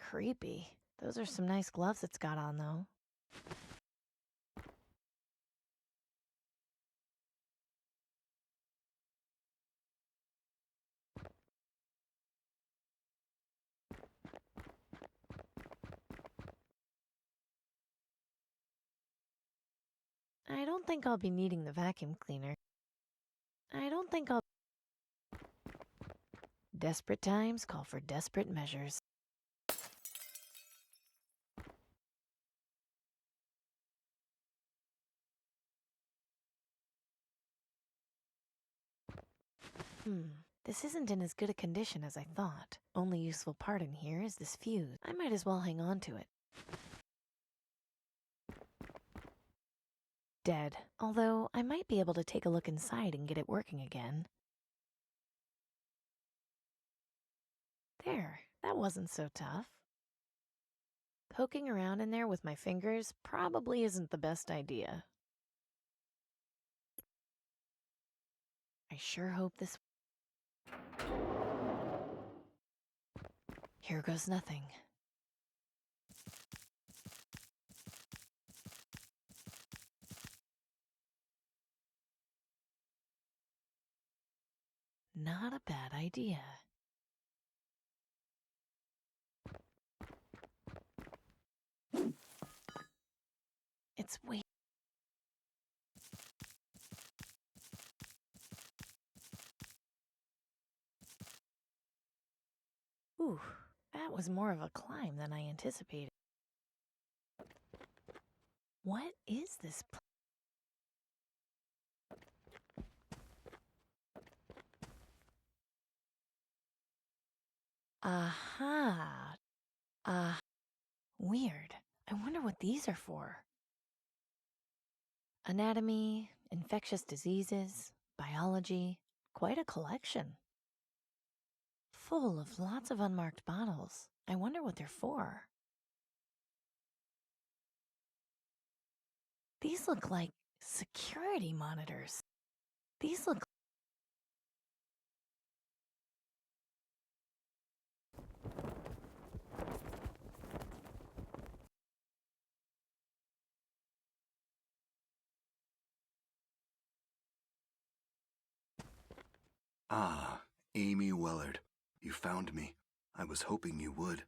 Creepy. Those are some nice gloves it's got on, though. I don't think I'll be needing the vacuum cleaner. Desperate times call for desperate measures. This isn't in as good a condition as I thought. Only useful part in here is this fuse. I might as well hang on to it. Dead. Although, I might be able to take a look inside and get it working again. There. That wasn't so tough. Poking around in there with my fingers probably isn't the best idea. I sure hope this... Here goes nothing. Not a bad idea. It's way... Ooh, that was more of a climb than I anticipated. What is this place? Aha. Weird. I wonder what these are for. Anatomy, infectious diseases, biology. Quite a collection. Full of lots of unmarked bottles. I wonder what they're for. These look like security monitors. These look... Ah, Amy Wellard. You found me. I was hoping you would.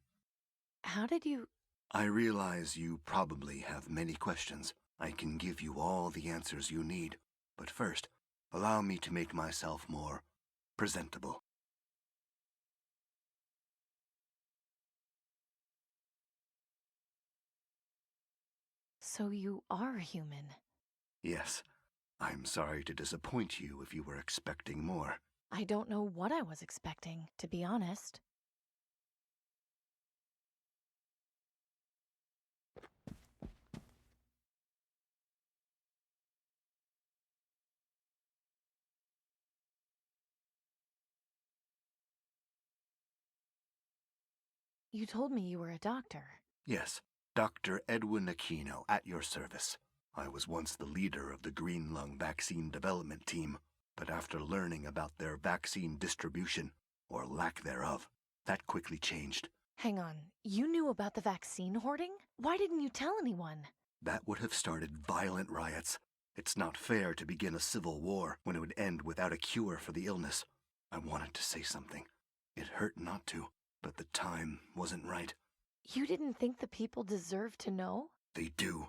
How did you... I realize you probably have many questions. I can give you all the answers you need. But first, allow me to make myself more presentable. So you are human? Yes. I'm sorry to disappoint you if you were expecting more. I don't know what I was expecting, to be honest. You told me you were a doctor. Yes, Dr. Edwin Aquino, at your service. I was once the leader of the Green Lung vaccine development team, but after learning about their vaccine distribution, or lack thereof, that quickly changed. Hang on, you knew about the vaccine hoarding? Why didn't you tell anyone? That would have started violent riots. It's not fair to begin a civil war when it would end without a cure for the illness. I wanted to say something. It hurt not to, but the time wasn't right. You didn't think the people deserved to know? They do,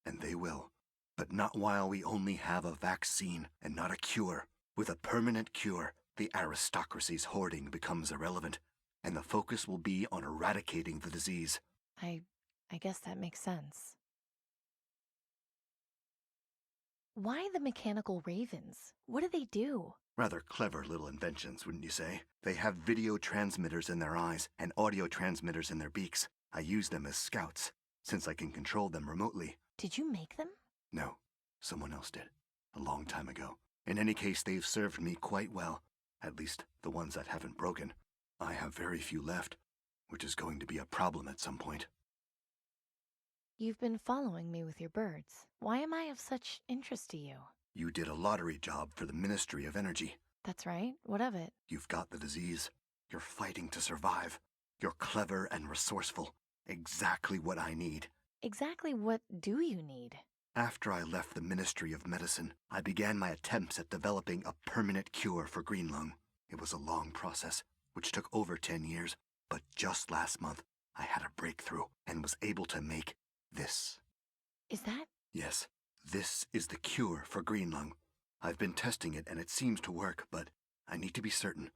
and they will. But not while we only have a vaccine and not a cure. With a permanent cure, the aristocracy's hoarding becomes irrelevant, and the focus will be on eradicating the disease. I guess that makes sense. Why the mechanical ravens? What do they do? Rather clever little inventions, wouldn't you say? They have video transmitters in their eyes and audio transmitters in their beaks. I use them as scouts, since I can control them remotely. Did you make them? No, someone else did. A long time ago. In any case, they've served me quite well. At least, the ones that haven't broken. I have very few left. which is going to be a problem at some point. You've been following me with your birds. Why am I of such interest to you? You did a lottery job for the Ministry of Energy. That's right. What of it? You've got the disease. You're fighting to survive. You're clever and resourceful. Exactly what I need. Exactly what do you need? After I left the Ministry of Medicine, I began my attempts at developing a permanent cure for green lung. It was a long process, which took over 10 years, but just last month, I had a breakthrough and was able to make this. Is that? Yes, this is the cure for green lung. I've been testing it and it seems to work, but I need to be certain.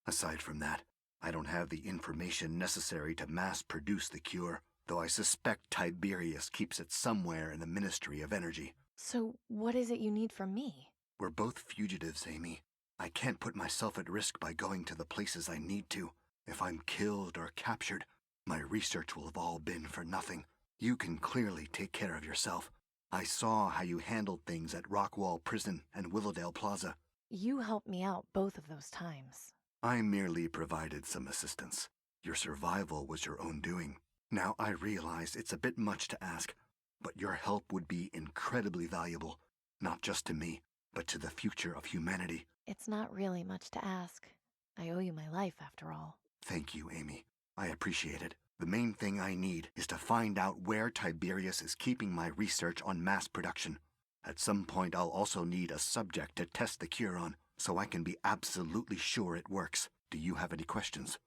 Aside from that, I don't have the information necessary to mass produce the cure, though I suspect Tiberius keeps it somewhere in the Ministry of Energy. So what is it you need from me? We're both fugitives, Amy. I can't put myself at risk by going to the places I need to. If I'm killed or captured, my research will have all been for nothing. You can clearly take care of yourself. I saw how you handled things at Rockwall Prison and Willowdale Plaza. You helped me out both of those times. I merely provided some assistance. Your survival was your own doing. Now I realize it's a bit much to ask, but your help would be incredibly valuable, not just to me, but to the future of humanity. It's not really much to ask. I owe you my life, after all. Thank you, Amy. I appreciate it. The main thing I need is to find out where Tiberius is keeping my research on mass production. At some point, I'll also need a subject to test the cure on, so I can be absolutely sure it works. Do you have any questions?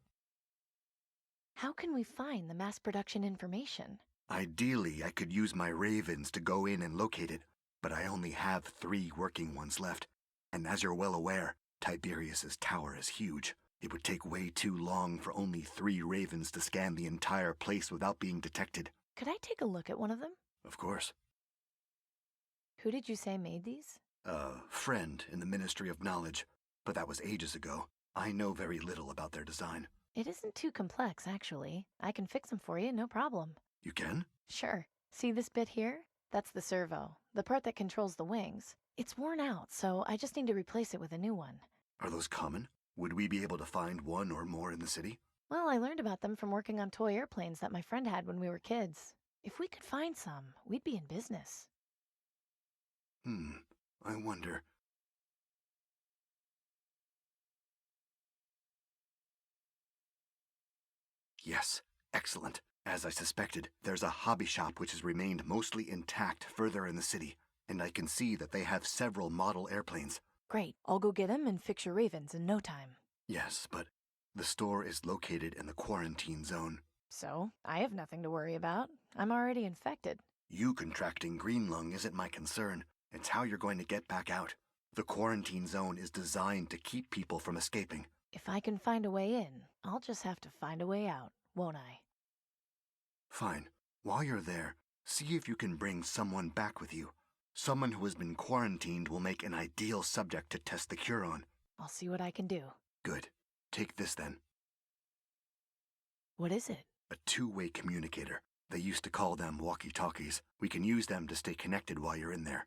How can we find the mass production information? Ideally, I could use my ravens to go in and locate it, but I only have 3 working ones left. And as you're well aware, Tiberius's tower is huge. It would take way too long for only 3 ravens to scan the entire place without being detected. Could I take a look at one of them? Of course. Who did you say made these? A friend in the Ministry of Knowledge, but that was ages ago. I know very little about their design. It isn't too complex, actually. I can fix them for you, no problem. You can? Sure. See this bit here? That's the servo, the part that controls the wings. It's worn out, so I just need to replace it with a new one. Are those common? Would we be able to find one or more in the city? Well, I learned about them from working on toy airplanes that my friend had when we were kids. If we could find some, we'd be in business. I wonder. Yes, excellent. As I suspected, there's a hobby shop which has remained mostly intact further in the city, and I can see that they have several model airplanes. Great. I'll go get them and fix your ravens in no time. Yes, but the store is located in the quarantine zone. So, I have nothing to worry about. I'm already infected. You contracting green lung isn't my concern. It's how you're going to get back out. The quarantine zone is designed to keep people from escaping. If I can find a way in, I'll just have to find a way out, won't I? Fine. While you're there, see if you can bring someone back with you. Someone who has been quarantined will make an ideal subject to test the cure on. I'll see what I can do. Good. Take this then. What is it? A 2-way communicator. They used to call them walkie-talkies. We can use them to stay connected while you're in there.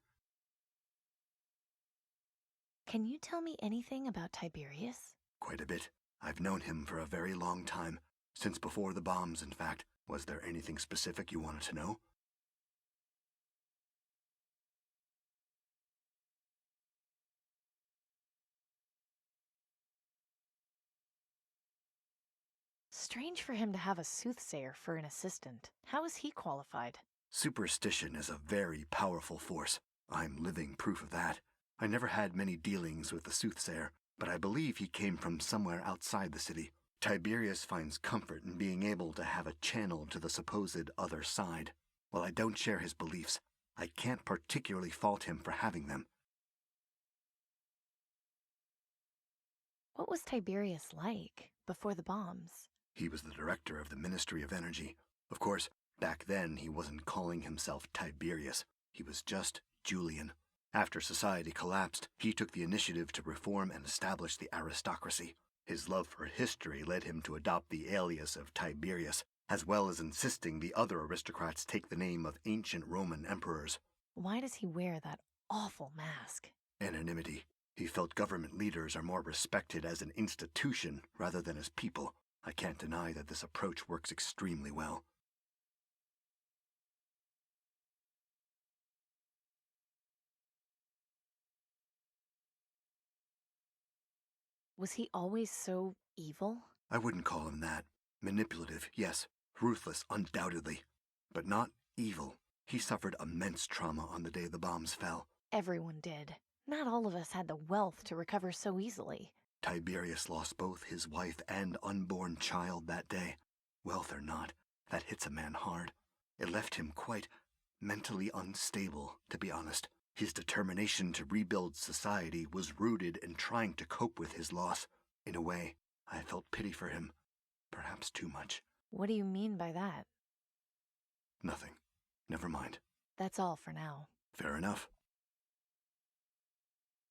Can you tell me anything about Tiberius? Quite a bit. I've known him for a very long time. Since before the bombs, in fact. Was there anything specific you wanted to know? Strange for him to have a soothsayer for an assistant. How is he qualified? Superstition is a very powerful force. I'm living proof of that. I never had many dealings with the soothsayer, but I believe he came from somewhere outside the city. Tiberius finds comfort in being able to have a channel to the supposed other side. While I don't share his beliefs, I can't particularly fault him for having them. What was Tiberius like before the bombs? He was the director of the Ministry of Energy. Of course, back then he wasn't calling himself Tiberius. He was just Julian. After society collapsed, he took the initiative to reform and establish the aristocracy. His love for history led him to adopt the alias of Tiberius, as well as insisting the other aristocrats take the name of ancient Roman emperors. Why does he wear that awful mask? Anonymity. He felt government leaders are more respected as an institution rather than as people. I can't deny that this approach works extremely well. Was he always so evil? I wouldn't call him that. Manipulative, yes. Ruthless, undoubtedly. But not evil. He suffered immense trauma on the day the bombs fell. Everyone did. Not all of us had the wealth to recover so easily. Tiberius lost both his wife and unborn child that day. Wealth or not, that hits a man hard. It left him quite mentally unstable, to be honest. His determination to rebuild society was rooted in trying to cope with his loss. In a way, I felt pity for him. Perhaps too much. What do you mean by that? Nothing. Never mind. That's all for now. Fair enough.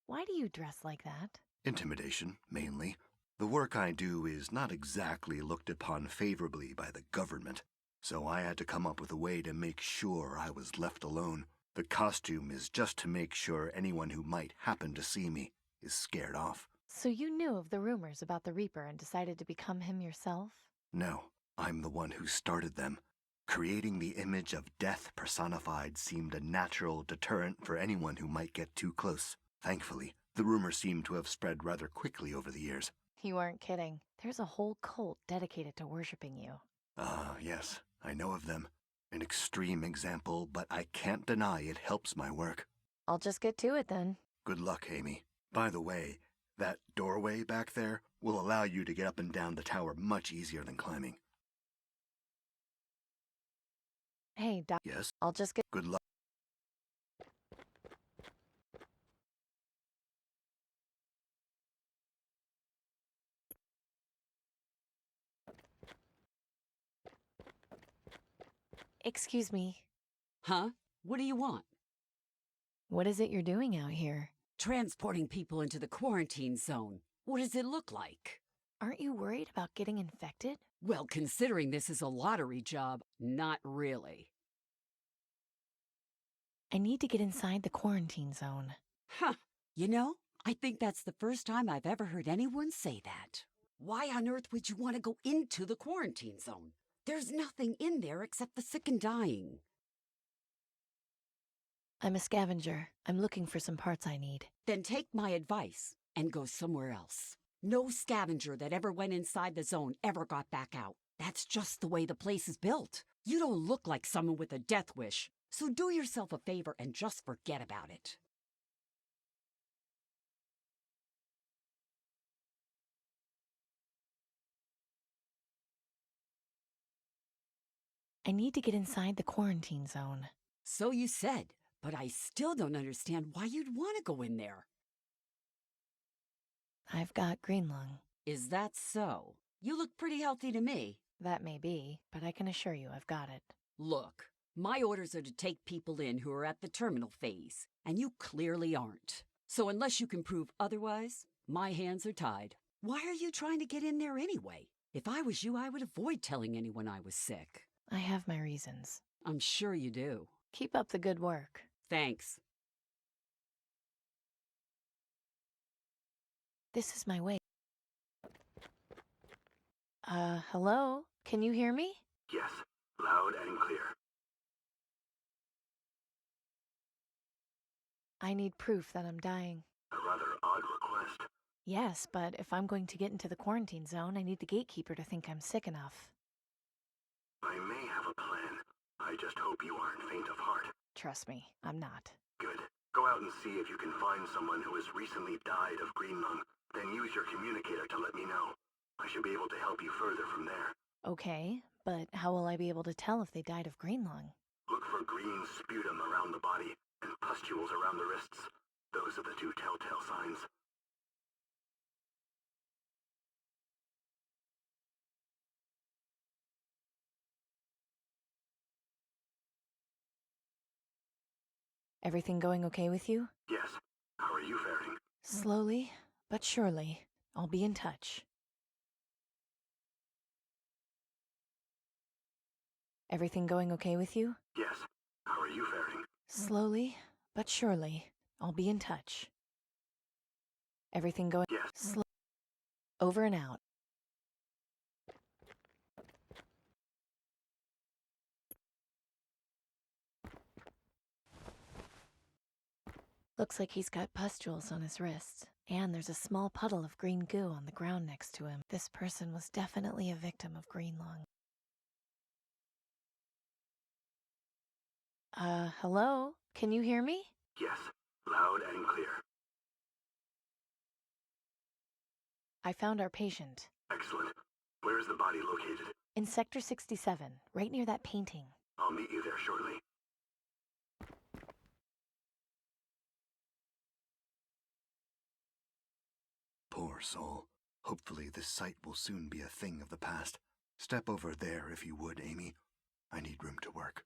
Why do you dress like that? Intimidation, mainly. The work I do is not exactly looked upon favorably by the government, so I had to come up with a way to make sure I was left alone. The costume is just to make sure anyone who might happen to see me is scared off. So you knew of the rumors about the Reaper and decided to become him yourself? No, I'm the one who started them. Creating the image of death personified seemed a natural deterrent for anyone who might get too close. Thankfully, the rumors seem to have spread rather quickly over the years. You aren't kidding. There's a whole cult dedicated to worshipping you. Yes, I know of them. An extreme example, but I can't deny it helps my work. I'll just get to it then. Good luck, Amy. By the way, that doorway back there will allow you to get up and down the tower much easier than climbing. Hey, Doc. Yes? I'll just get... Good luck. Excuse me. Huh? What do you want? What is it you're doing out here? Transporting people into the quarantine zone. What does it look like? Aren't you worried about getting infected? Well, considering this is a lottery job, not really. I need to get inside the quarantine zone. Huh. You know, I think that's the first time I've ever heard anyone say that. Why on earth would you want to go into the quarantine zone? There's nothing in there except the sick and dying. I'm a scavenger. I'm looking for some parts I need. Then take my advice and go somewhere else. No scavenger that ever went inside the zone ever got back out. That's just the way the place is built. You don't look like someone with a death wish, so do yourself a favor and just forget about it. I need to get inside the quarantine zone. So you said, but I still don't understand why you'd want to go in there. I've got green lung. Is that so? You look pretty healthy to me. That may be, but I can assure you I've got it. Look, my orders are to take people in who are at the terminal phase, and you clearly aren't. So unless you can prove otherwise, my hands are tied. Why are you trying to get in there anyway? If I was you, I would avoid telling anyone I was sick. I have my reasons. I'm sure you do. Keep up the good work. Thanks. This is my way. Hello? Can you hear me? Yes, loud and clear. I need proof that I'm dying. A rather odd request. Yes, but if I'm going to get into the quarantine zone, I need the gatekeeper to think I'm sick enough. I may have a plan. I just hope you aren't faint of heart. Trust me, I'm not. Good. Go out and see if you can find someone who has recently died of green lung. Then use your communicator to let me know. I should be able to help you further from there. Okay, but how will I be able to tell if they died of green lung? Look for green sputum around the body and pustules around the wrists. Those are the two telltale signs. Everything going okay with you? Yes. How are you faring? Slowly, but surely. I'll be in touch. Everything going okay with you? Yes. How are you faring? Slowly, but surely. I'll be in touch. Everything going... Yes. Over and out. Looks like he's got pustules on his wrists, and there's a small puddle of green goo on the ground next to him. This person was definitely a victim of green lung. Hello? Can you hear me? Yes, loud and clear. I found our patient. Excellent. Where is the body located? In Sector 67, right near that painting. I'll meet you there shortly. Poor soul. Hopefully this site will soon be a thing of the past. Step over there if you would, Amy. I need room to work.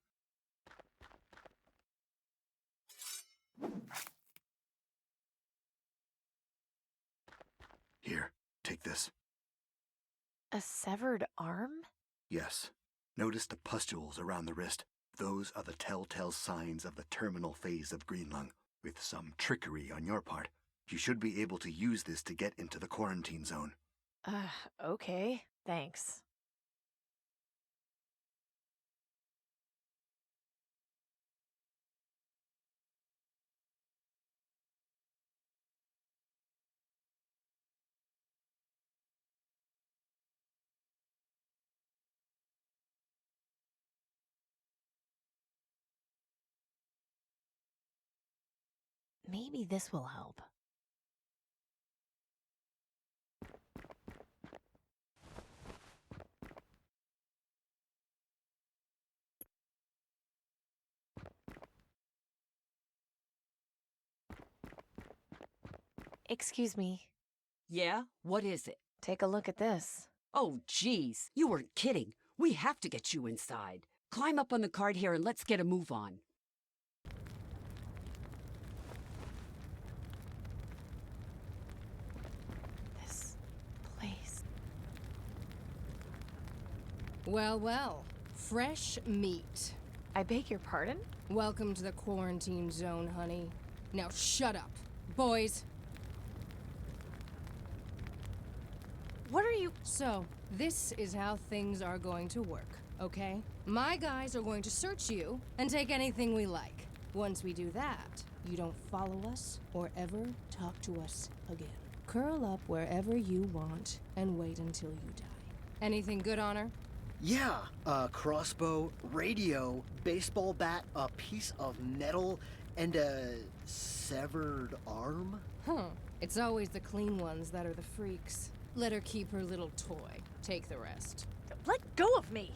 Here, take this. A severed arm? Yes. Notice the pustules around the wrist. Those are the telltale signs of the terminal phase of green lung. With some trickery on your part, you should be able to use this to get into the quarantine zone. Okay. Thanks. Maybe this will help. Excuse me. Yeah? What is it? Take a look at this. Oh, geez. You weren't kidding. We have to get you inside. Climb up on the cart here and let's get a move on. This place. Well, well. Fresh meat. I beg your pardon? Welcome to the quarantine zone, honey. Now shut up. Boys. What are you... So, this is how things are going to work, okay? My guys are going to search you and take anything we like. Once we do that, you don't follow us or ever talk to us again. Curl up wherever you want and wait until you die. Anything good, Honor? Yeah, a crossbow, radio, baseball bat, a piece of metal, and a severed arm? Huh. It's always the clean ones that are the freaks. Let her keep her little toy. Take the rest. Let go of me!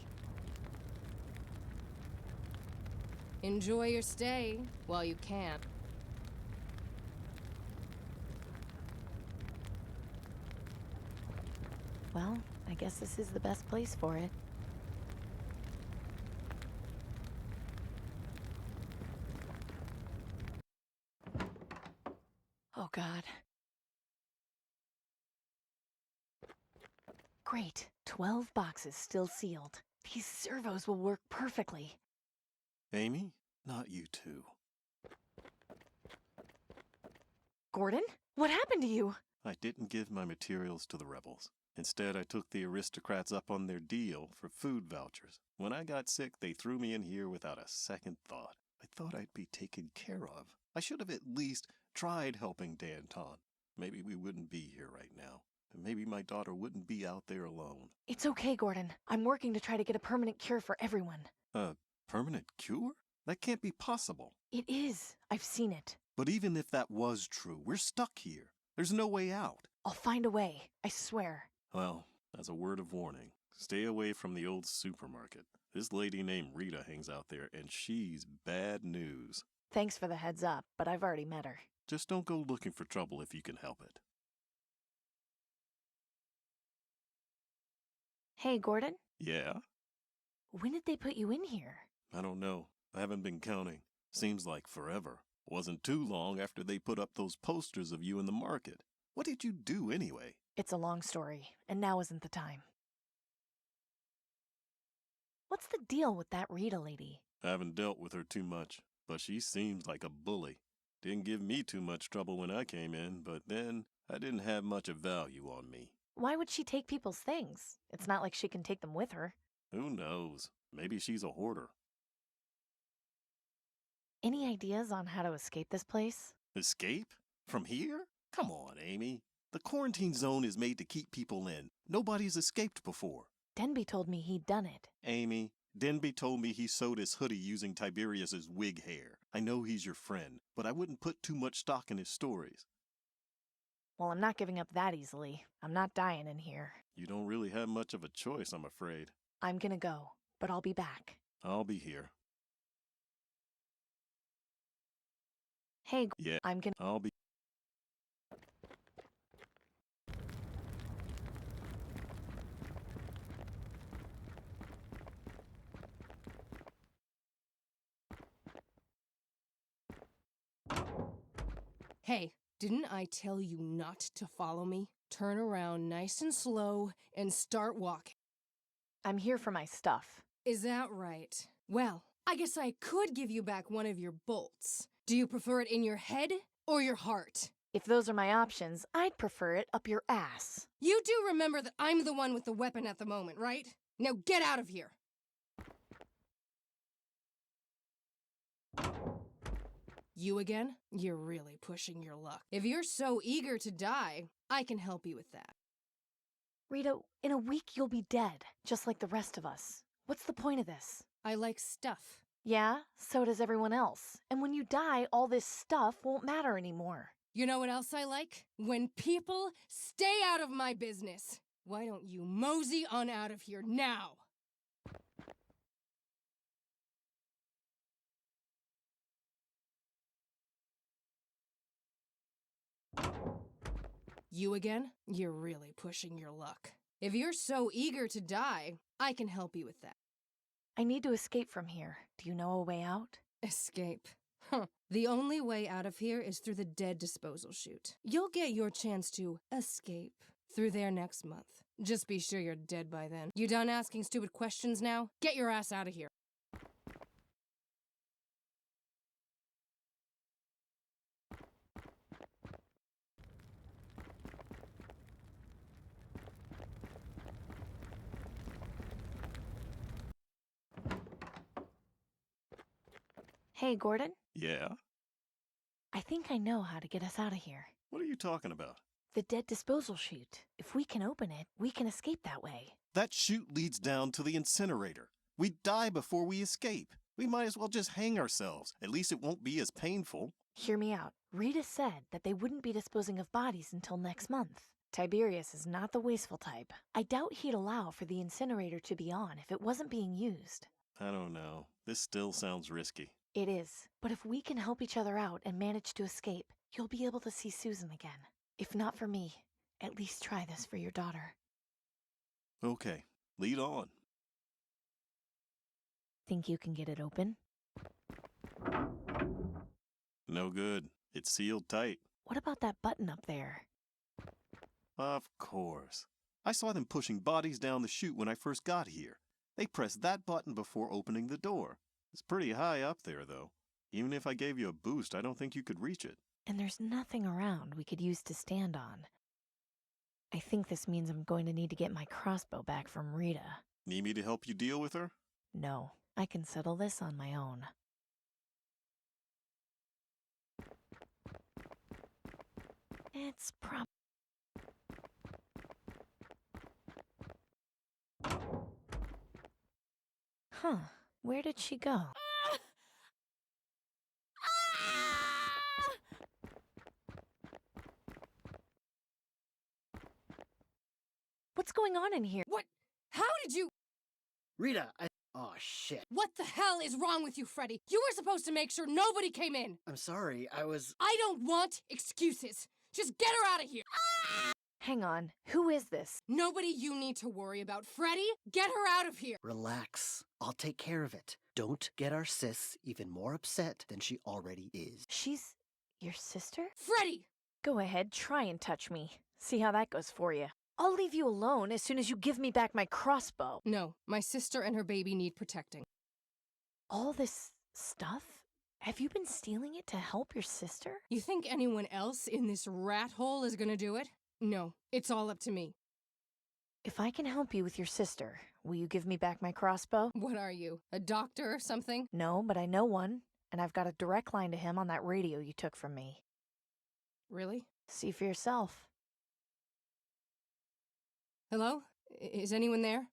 Enjoy your stay while you can. Well, I guess this is the best place for it. Oh, God. Great. 12 boxes still sealed. These servos will work perfectly. Amy, not you too. Gordon? What happened to you? I didn't give my materials to the rebels. Instead, I took the Aristocrats up on their deal for food vouchers. When I got sick, they threw me in here without a second thought. I thought I'd be taken care of. I should have at least tried helping Danton. Maybe we wouldn't be here right now. And maybe my daughter wouldn't be out there alone. It's okay, Gordon. I'm working to try to get a permanent cure for everyone. A permanent cure? That can't be possible. It is. I've seen it. But even if that was true, we're stuck here. There's no way out. I'll find a way. I swear. Well, as a word of warning, stay away from the old supermarket. This lady named Rita hangs out there, and she's bad news. Thanks for the heads up, but I've already met her. Just don't go looking for trouble if you can help it. Hey, Gordon? Yeah? When did they put you in here? I don't know. I haven't been counting. Seems like forever. Wasn't too long after they put up those posters of you in the market. What did you do anyway? It's a long story, and now isn't the time. What's the deal with that Rita lady? I haven't dealt with her too much, but she seems like a bully. Didn't give me too much trouble when I came in, but then I didn't have much of value on me. Why would she take people's things? It's not like she can take them with her. Who knows? Maybe she's a hoarder. Any ideas on how to escape this place? Escape? From here? Come on, Amy. The quarantine zone is made to keep people in. Nobody's escaped before. Denby told me he'd done it. Amy, Denby told me he sewed his hoodie using Tiberius's wig hair. I know he's your friend, but I wouldn't put too much stock in his stories. Well, I'm not giving up that easily. I'm not dying in here. You don't really have much of a choice, I'm afraid. I'm gonna go, but I'll be back. I'll be here. Hey, yeah, I'll be. Hey, didn't I tell you not to follow me? Turn around nice and slow and start walking. I'm here for my stuff. Is that right? Well, I guess I could give you back one of your bolts. Do you prefer it in your head or your heart? If those are my options, I'd prefer it up your ass. You do remember that I'm the one with the weapon at the moment, right? Now get out of here! You again? You're really pushing your luck. If you're so eager to die, I can help you with that. Rita, in a week you'll be dead, just like the rest of us. What's the point of this? I like stuff. Yeah, so does everyone else. And when you die, all this stuff won't matter anymore. You know what else I like? When people stay out of my business. Why don't you mosey on out of here now? You again? You're really pushing your luck. If you're so eager to die, I can help you with that. I need to escape from here. Do you know a way out? Escape? Huh. The only way out of here is through the dead disposal chute. You'll get your chance to escape through there next month. Just be sure you're dead by then. You done asking stupid questions now? Get your ass out of here. Hey, Gordon? Yeah? I think I know how to get us out of here. What are you talking about? The dead disposal chute. If we can open it, we can escape that way. That chute leads down to the incinerator. We'd die before we escape. We might as well just hang ourselves. At least it won't be as painful. Hear me out. Rita said that they wouldn't be disposing of bodies until next month. Tiberius is not the wasteful type. I doubt he'd allow for the incinerator to be on if it wasn't being used. I don't know. This still sounds risky. It is. But if we can help each other out and manage to escape, you'll be able to see Susan again. If not for me, at least try this for your daughter. Okay, lead on. Think you can get it open? No good. It's sealed tight. What about that button up there? Of course. I saw them pushing bodies down the chute when I first got here. They pressed that button before opening the door. It's pretty high up there, though. Even if I gave you a boost, I don't think you could reach it. And there's nothing around we could use to stand on. I think this means I'm going to need to get my crossbow back from Rita. Need me to help you deal with her? No, I can settle this on my own. It's Huh, where did she go? What's going on in here? What? How did you... Rita, oh, shit. What the hell is wrong with you, Freddy? You were supposed to make sure nobody came in. I'm sorry, I don't want excuses. Just get her out of here. Hang on, who is this? Nobody you need to worry about. Freddy, get her out of here. Relax. I'll take care of it. Don't get our sis even more upset than she already is. She's your sister? Freddy! Go ahead, try and touch me. See how that goes for you. I'll leave you alone as soon as you give me back my crossbow. No, my sister and her baby need protecting. All this stuff? Have you been stealing it to help your sister? You think anyone else in this rat hole is gonna do it? No, it's all up to me. If I can help you with your sister, will you give me back my crossbow? What are you, a doctor or something? No, but I know one, and I've got a direct line to him on that radio you took from me. Really? See for yourself. Hello? Is anyone there?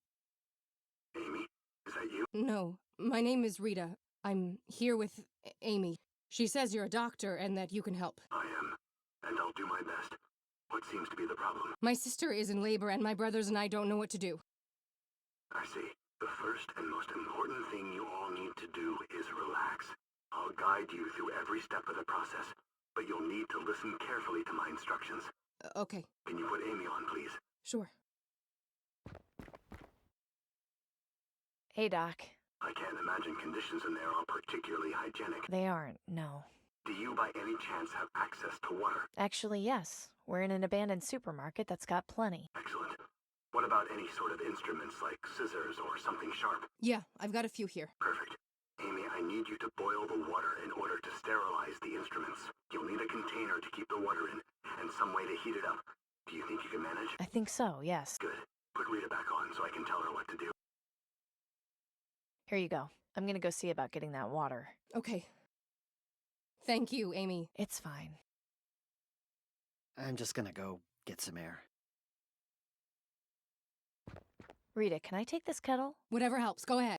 Amy, is that you? No, my name is Rita. I'm here with Amy. She says you're a doctor and that you can help. I am, and I'll do my best. What seems to be the problem? My sister is in labor and my brothers and I don't know what to do. I see. The first and most important thing you all need to do is relax. I'll guide you through every step of the process, but you'll need to listen carefully to my instructions. Okay. Can you put Amy on, please? Sure. Hey, Doc. I can't imagine conditions in there are particularly hygienic. They aren't, no. Do you by any chance have access to water? Actually, yes. We're in an abandoned supermarket that's got plenty. Excellent. What about any sort of instruments like scissors or something sharp? Yeah, I've got a few here. Perfect. Amy, I need you to boil the water in order to sterilize the instruments. You'll need a container to keep the water in, and some way to heat it up. Do you think you can manage? I think so, yes. Good. Put Rita back on so I can tell her what to do. Here you go. I'm gonna go see about getting that water. Okay. Thank you, Amy. It's fine. I'm just gonna go get some air. Rita, can I take this kettle? Whatever helps. Go ahead.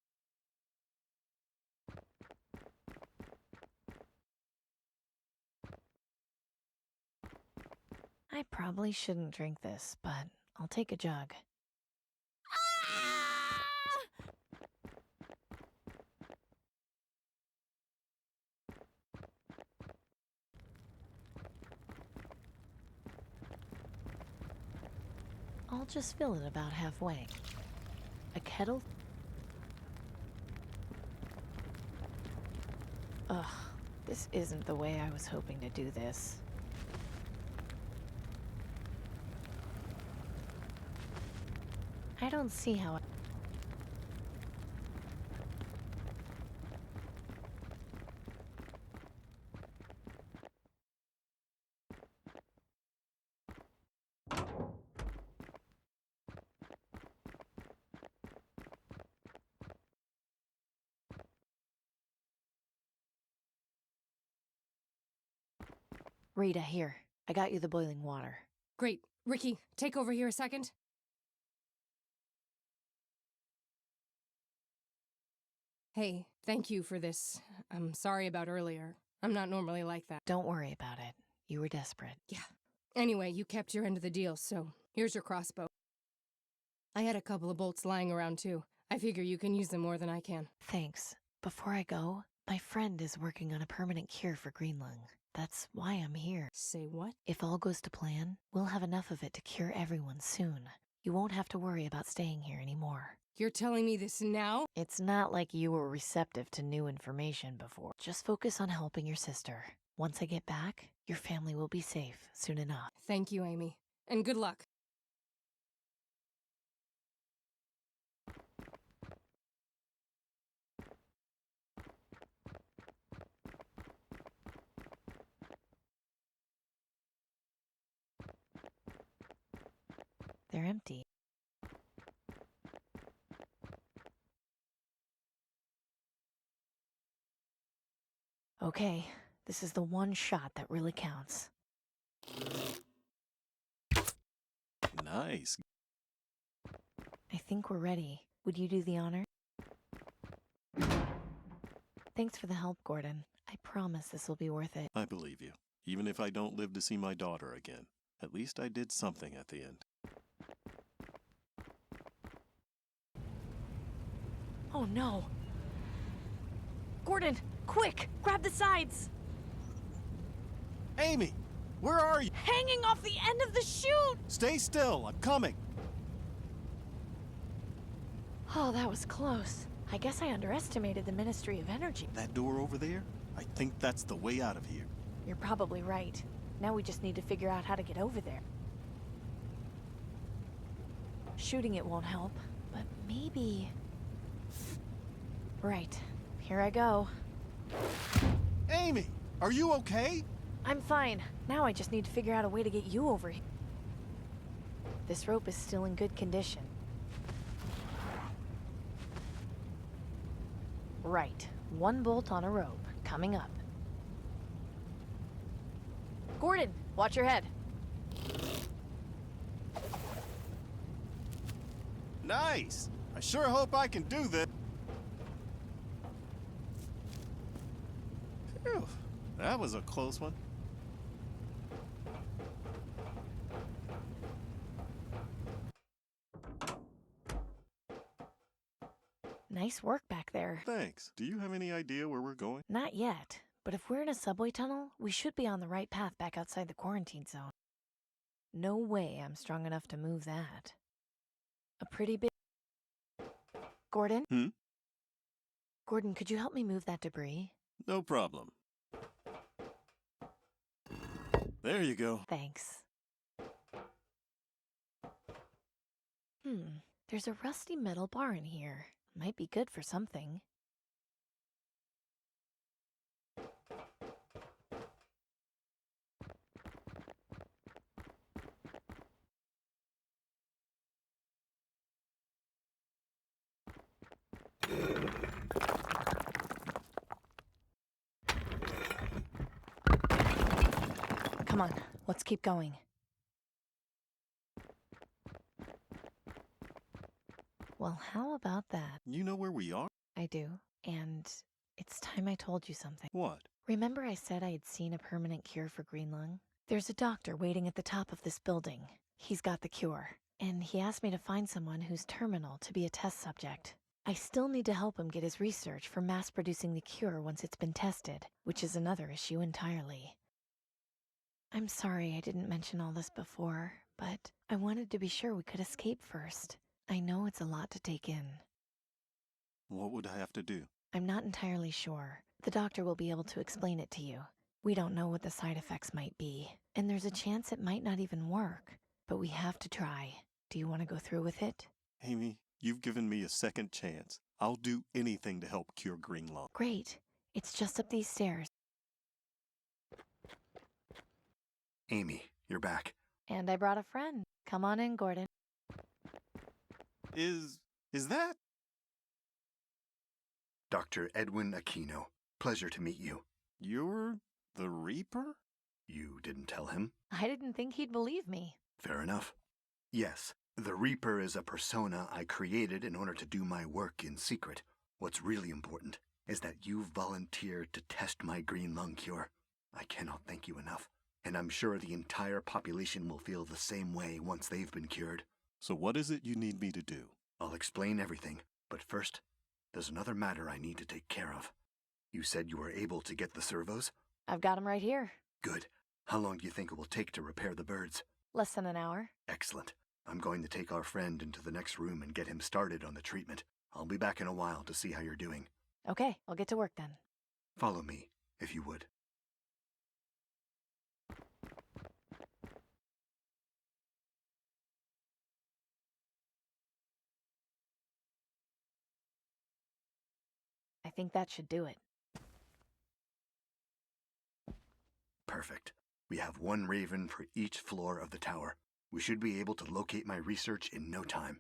I probably shouldn't drink this, but I'll take a jug. I'll just fill it about halfway. A kettle? Ugh, this isn't the way I was hoping to do this. I don't see how Rita, here. I got you the boiling water. Great. Ricky, take over here a second. Hey, thank you for this. I'm sorry about earlier. I'm not normally like that. Don't worry about it. You were desperate. Yeah. Anyway, you kept your end of the deal, so here's your crossbow. I had a couple of bolts lying around too. I figure you can use them more than I can. Thanks. Before I go, my friend is working on a permanent cure for green lung. That's why I'm here. Say what? If all goes to plan, we'll have enough of it to cure everyone soon. You won't have to worry about staying here anymore. You're telling me this now? It's not like you were receptive to new information before. Just focus on helping your sister. Once I get back, your family will be safe soon enough. Thank you, Amy. And good luck. They're empty. Okay, this is the one shot that really counts. Nice. I think we're ready. Would you do the honor? Thanks for the help, Gordon. I promise this will be worth it. I believe you. Even if I don't live to see my daughter again. At least I did something at the end. Oh no! Gordon, quick! Grab the sides! Amy! Where are you? Hanging off the end of the chute! Stay still, I'm coming! Oh, that was close. I guess I underestimated the Ministry of Energy. That door over there? I think that's the way out of here. You're probably right. Now we just need to figure out how to get over there. Shooting it won't help, but maybe... Right. Here I go. Amy! Are you okay? I'm fine. Now I just need to figure out a way to get you over here. This rope is still in good condition. Right. One bolt on a rope. Coming up. Gordon, watch your head. Nice! I sure hope I can do this. Phew, that was a close one. Nice work back there. Thanks. Do you have any idea where we're going? Not yet, but if we're in a subway tunnel, we should be on the right path back outside the quarantine zone. No way I'm strong enough to move that. A pretty big... Gordon? Gordon, could you help me move that debris? No problem. There you go. Thanks. There's a rusty metal bar in here. Might be good for something. Come on, let's keep going. Well, how about that? You know where we are? I do, and it's time I told you something. What? Remember I said I had seen a permanent cure for green lung? There's a doctor waiting at the top of this building. He's got the cure, and he asked me to find someone who's terminal to be a test subject. I still need to help him get his research for mass-producing the cure once it's been tested, which is another issue entirely. I'm sorry I didn't mention all this before, but I wanted to be sure we could escape first. I know it's a lot to take in. What would I have to do? I'm not entirely sure. The doctor will be able to explain it to you. We don't know what the side effects might be, and there's a chance it might not even work, but we have to try. Do you want to go through with it? Amy, you've given me a second chance. I'll do anything to help cure green lung. Great. It's just up these stairs. Amy, you're back. And I brought a friend. Come on in, Gordon. Is that? Dr. Edwin Aquino. Pleasure to meet you. You're the Reaper? You didn't tell him? I didn't think he'd believe me. Fair enough. Yes, the Reaper is a persona I created in order to do my work in secret. What's really important is that you volunteered to test my green lung cure. I cannot thank you enough, and I'm sure the entire population will feel the same way once they've been cured. So what is it you need me to do? I'll explain everything, but first, there's another matter I need to take care of. You said you were able to get the servos? I've got them right here. Good. How long do you think it will take to repair the birds? Less than an hour. Excellent. I'm going to take our friend into the next room and get him started on the treatment. I'll be back in a while to see how you're doing. Okay, I'll get to work then. Follow me, if you would. I think that should do it. Perfect. We have one raven for each floor of the tower. We should be able to locate my research in no time.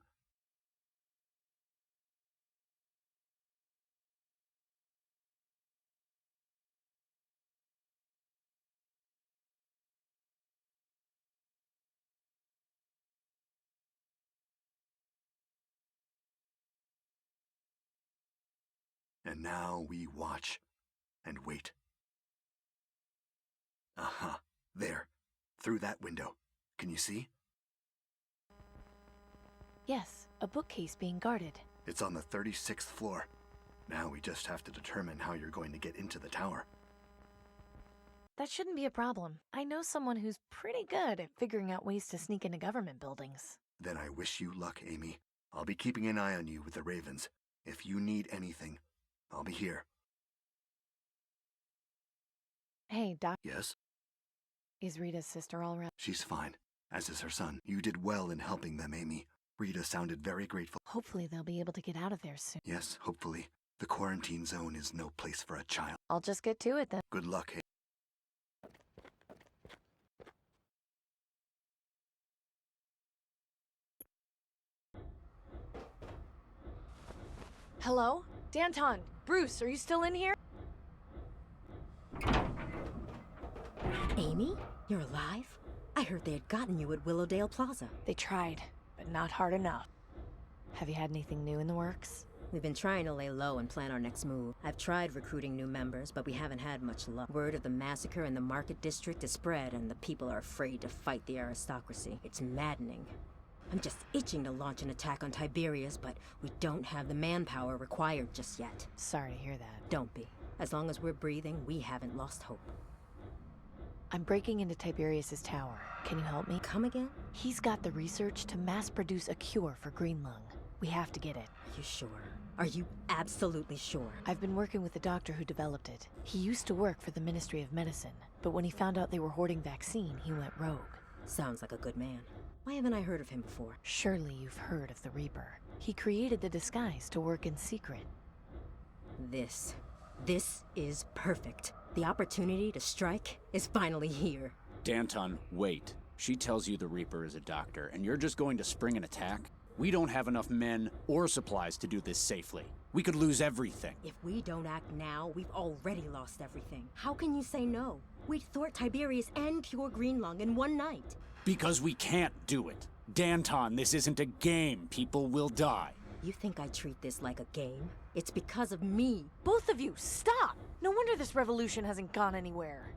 And now we watch and wait. Aha, there, through that window. Can you see? Yes, a bookcase being guarded. It's on the 36th floor. Now we just have to determine how you're going to get into the tower. That shouldn't be a problem. I know someone who's pretty good at figuring out ways to sneak into government buildings. Then I wish you luck, Amy. I'll be keeping an eye on you with the ravens. If you need anything, I'll be here. Hey, Doc. Yes? Is Rita's sister all right? She's fine, as is her son. You did well in helping them, Amy. Rita sounded very grateful. Hopefully they'll be able to get out of there soon. Yes, hopefully. The quarantine zone is no place for a child. I'll just get to it then. Good luck, Amy. Hello? Danton! Bruce, are you still in here? Amy? You're alive? I heard they had gotten you at Willowdale Plaza. They tried, but not hard enough. Have you had anything new in the works? We've been trying to lay low and plan our next move. I've tried recruiting new members, but we haven't had much luck. Word of the massacre in the Market District has spread, and the people are afraid to fight the aristocracy. It's maddening. I'm just itching to launch an attack on Tiberius, but we don't have the manpower required just yet. Sorry to hear that. Don't be. As long as we're breathing, we haven't lost hope. I'm breaking into Tiberius's tower. Can you help me? Come again? He's got the research to mass-produce a cure for green lung. We have to get it. Are you sure? Are you absolutely sure? I've been working with the doctor who developed it. He used to work for the Ministry of Medicine, but when he found out they were hoarding vaccine, he went rogue. Sounds like a good man. Why haven't I heard of him before? Surely you've heard of the Reaper. He created the disguise to work in secret. This is perfect. The opportunity to strike is finally here. Danton, wait. She tells you the Reaper is a doctor, and you're just going to spring an attack? We don't have enough men or supplies to do this safely. We could lose everything. If we don't act now, we've already lost everything. How can you say no? We'd thwart Tiberius and cure green lung in one night. Because we can't do it. Danton, this isn't a game. People will die. You think I treat this like a game? It's because of me. Both of you, stop! No wonder this revolution hasn't gone anywhere.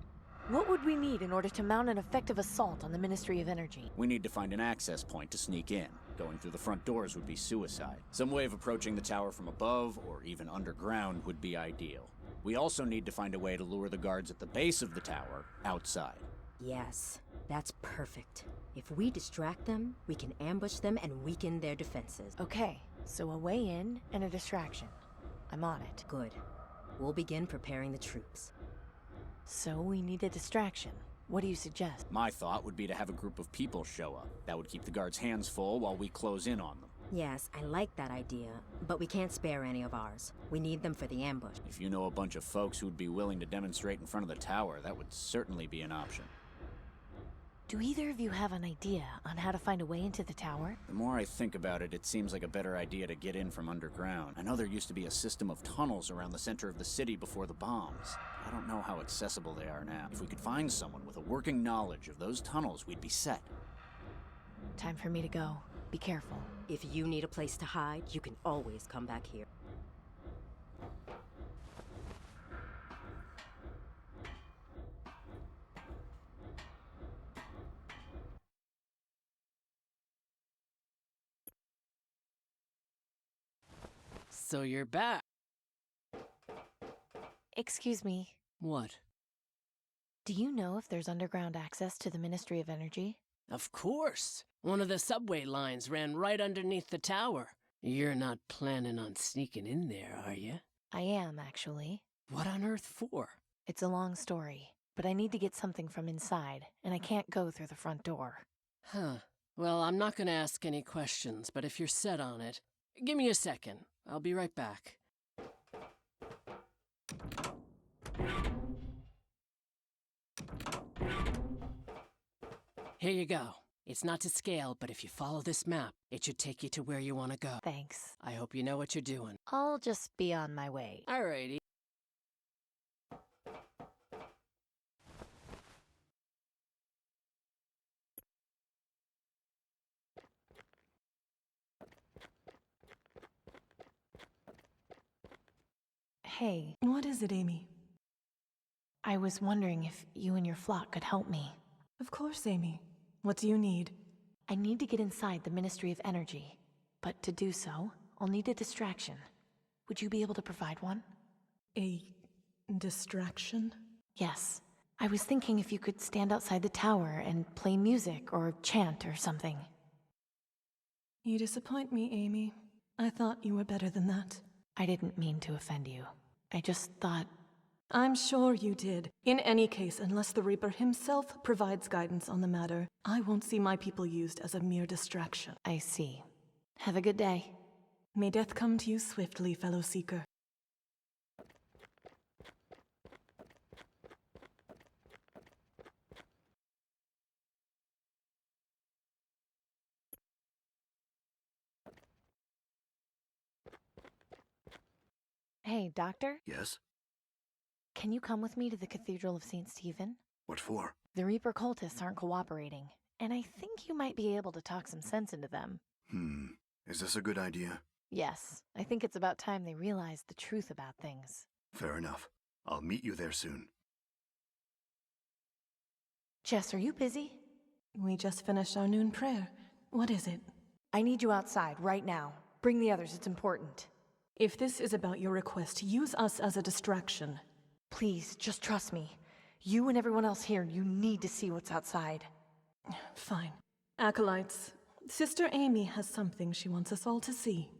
What would we need in order to mount an effective assault on the Ministry of Energy? We need to find an access point to sneak in. Going through the front doors would be suicide. Some way of approaching the tower from above, or even underground, would be ideal. We also need to find a way to lure the guards at the base of the tower outside. Yes, that's perfect. If we distract them, we can ambush them and weaken their defenses. Okay, so a way in and a distraction. I'm on it. Good. We'll begin preparing the troops. So we need a distraction. What do you suggest? My thought would be to have a group of people show up. That would keep the guards' hands full while we close in on them. Yes, I like that idea, but we can't spare any of ours. We need them for the ambush. If you know a bunch of folks who'd be willing to demonstrate in front of the tower, that would certainly be an option. Do either of you have an idea on how to find a way into the tower? The more I think about it, it seems like a better idea to get in from underground. I know there used to be a system of tunnels around the center of the city before the bombs. I don't know how accessible they are now. If we could find someone with a working knowledge of those tunnels, we'd be set. Time for me to go. Be careful. If you need a place to hide, you can always come back here. So you're back. Excuse me. What? Do you know if there's underground access to the Ministry of Energy? Of course. One of the subway lines ran right underneath the tower. You're not planning on sneaking in there, are you? I am, actually. What on earth for? It's a long story, but I need to get something from inside, and I can't go through the front door. Huh. Well, I'm not gonna ask any questions, but if you're set on it, give me a second. I'll be right back. Here you go. It's not to scale, but if you follow this map, it should take you to where you want to go. Thanks. I hope you know what you're doing. I'll just be on my way. Alrighty. Hey. What is it, Amy? I was wondering if you and your flock could help me. Of course, Amy. What do you need? I need to get inside the Ministry of Energy, but to do so, I'll need a distraction. Would you be able to provide one? A distraction? Yes. I was thinking if you could stand outside the tower and play music or chant or something. You disappoint me, Amy. I thought you were better than that. I didn't mean to offend you. I just thought... I'm sure you did. In any case, unless the Reaper himself provides guidance on the matter, I won't see my people used as a mere distraction. I see. Have a good day. May death come to you swiftly, fellow seeker. Hey, Doctor? Yes? Can you come with me to the Cathedral of St. Stephen? What for? The Reaper cultists aren't cooperating, and I think you might be able to talk some sense into them. Is this a good idea? Yes, I think it's about time they realized the truth about things. Fair enough. I'll meet you there soon. Jess, are you busy? We just finished our noon prayer. What is it? I need you outside right now. Bring the others, it's important. If this is about your request, use us as a distraction. Please, just trust me. You and everyone else here, you need to see what's outside. Fine. Acolytes, Sister Amy has something she wants us all to see.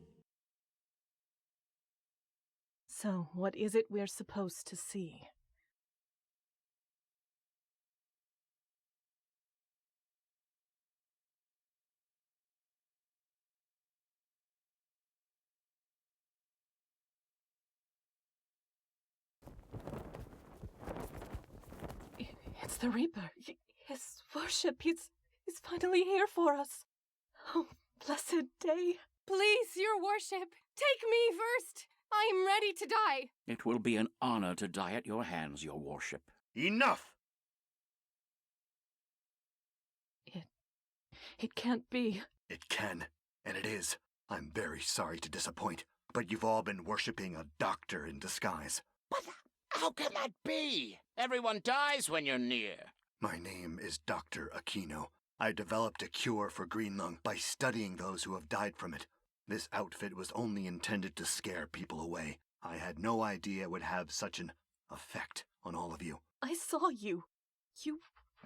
So, what is it we're supposed to see? It's the Reaper. His worship. He's finally here for us. Oh, blessed day. Please, your worship, take me first. I am ready to die. It will be an honor to die at your hands, your worship. Enough! It can't be. It can, and it is. I'm very sorry to disappoint, but you've all been worshipping a doctor in disguise. But how can that be? Everyone dies when you're near. My name is Dr. Aquino. I developed a cure for green lung by studying those who have died from it. This outfit was only intended to scare people away. I had no idea it would have such an effect on all of you. I saw you. You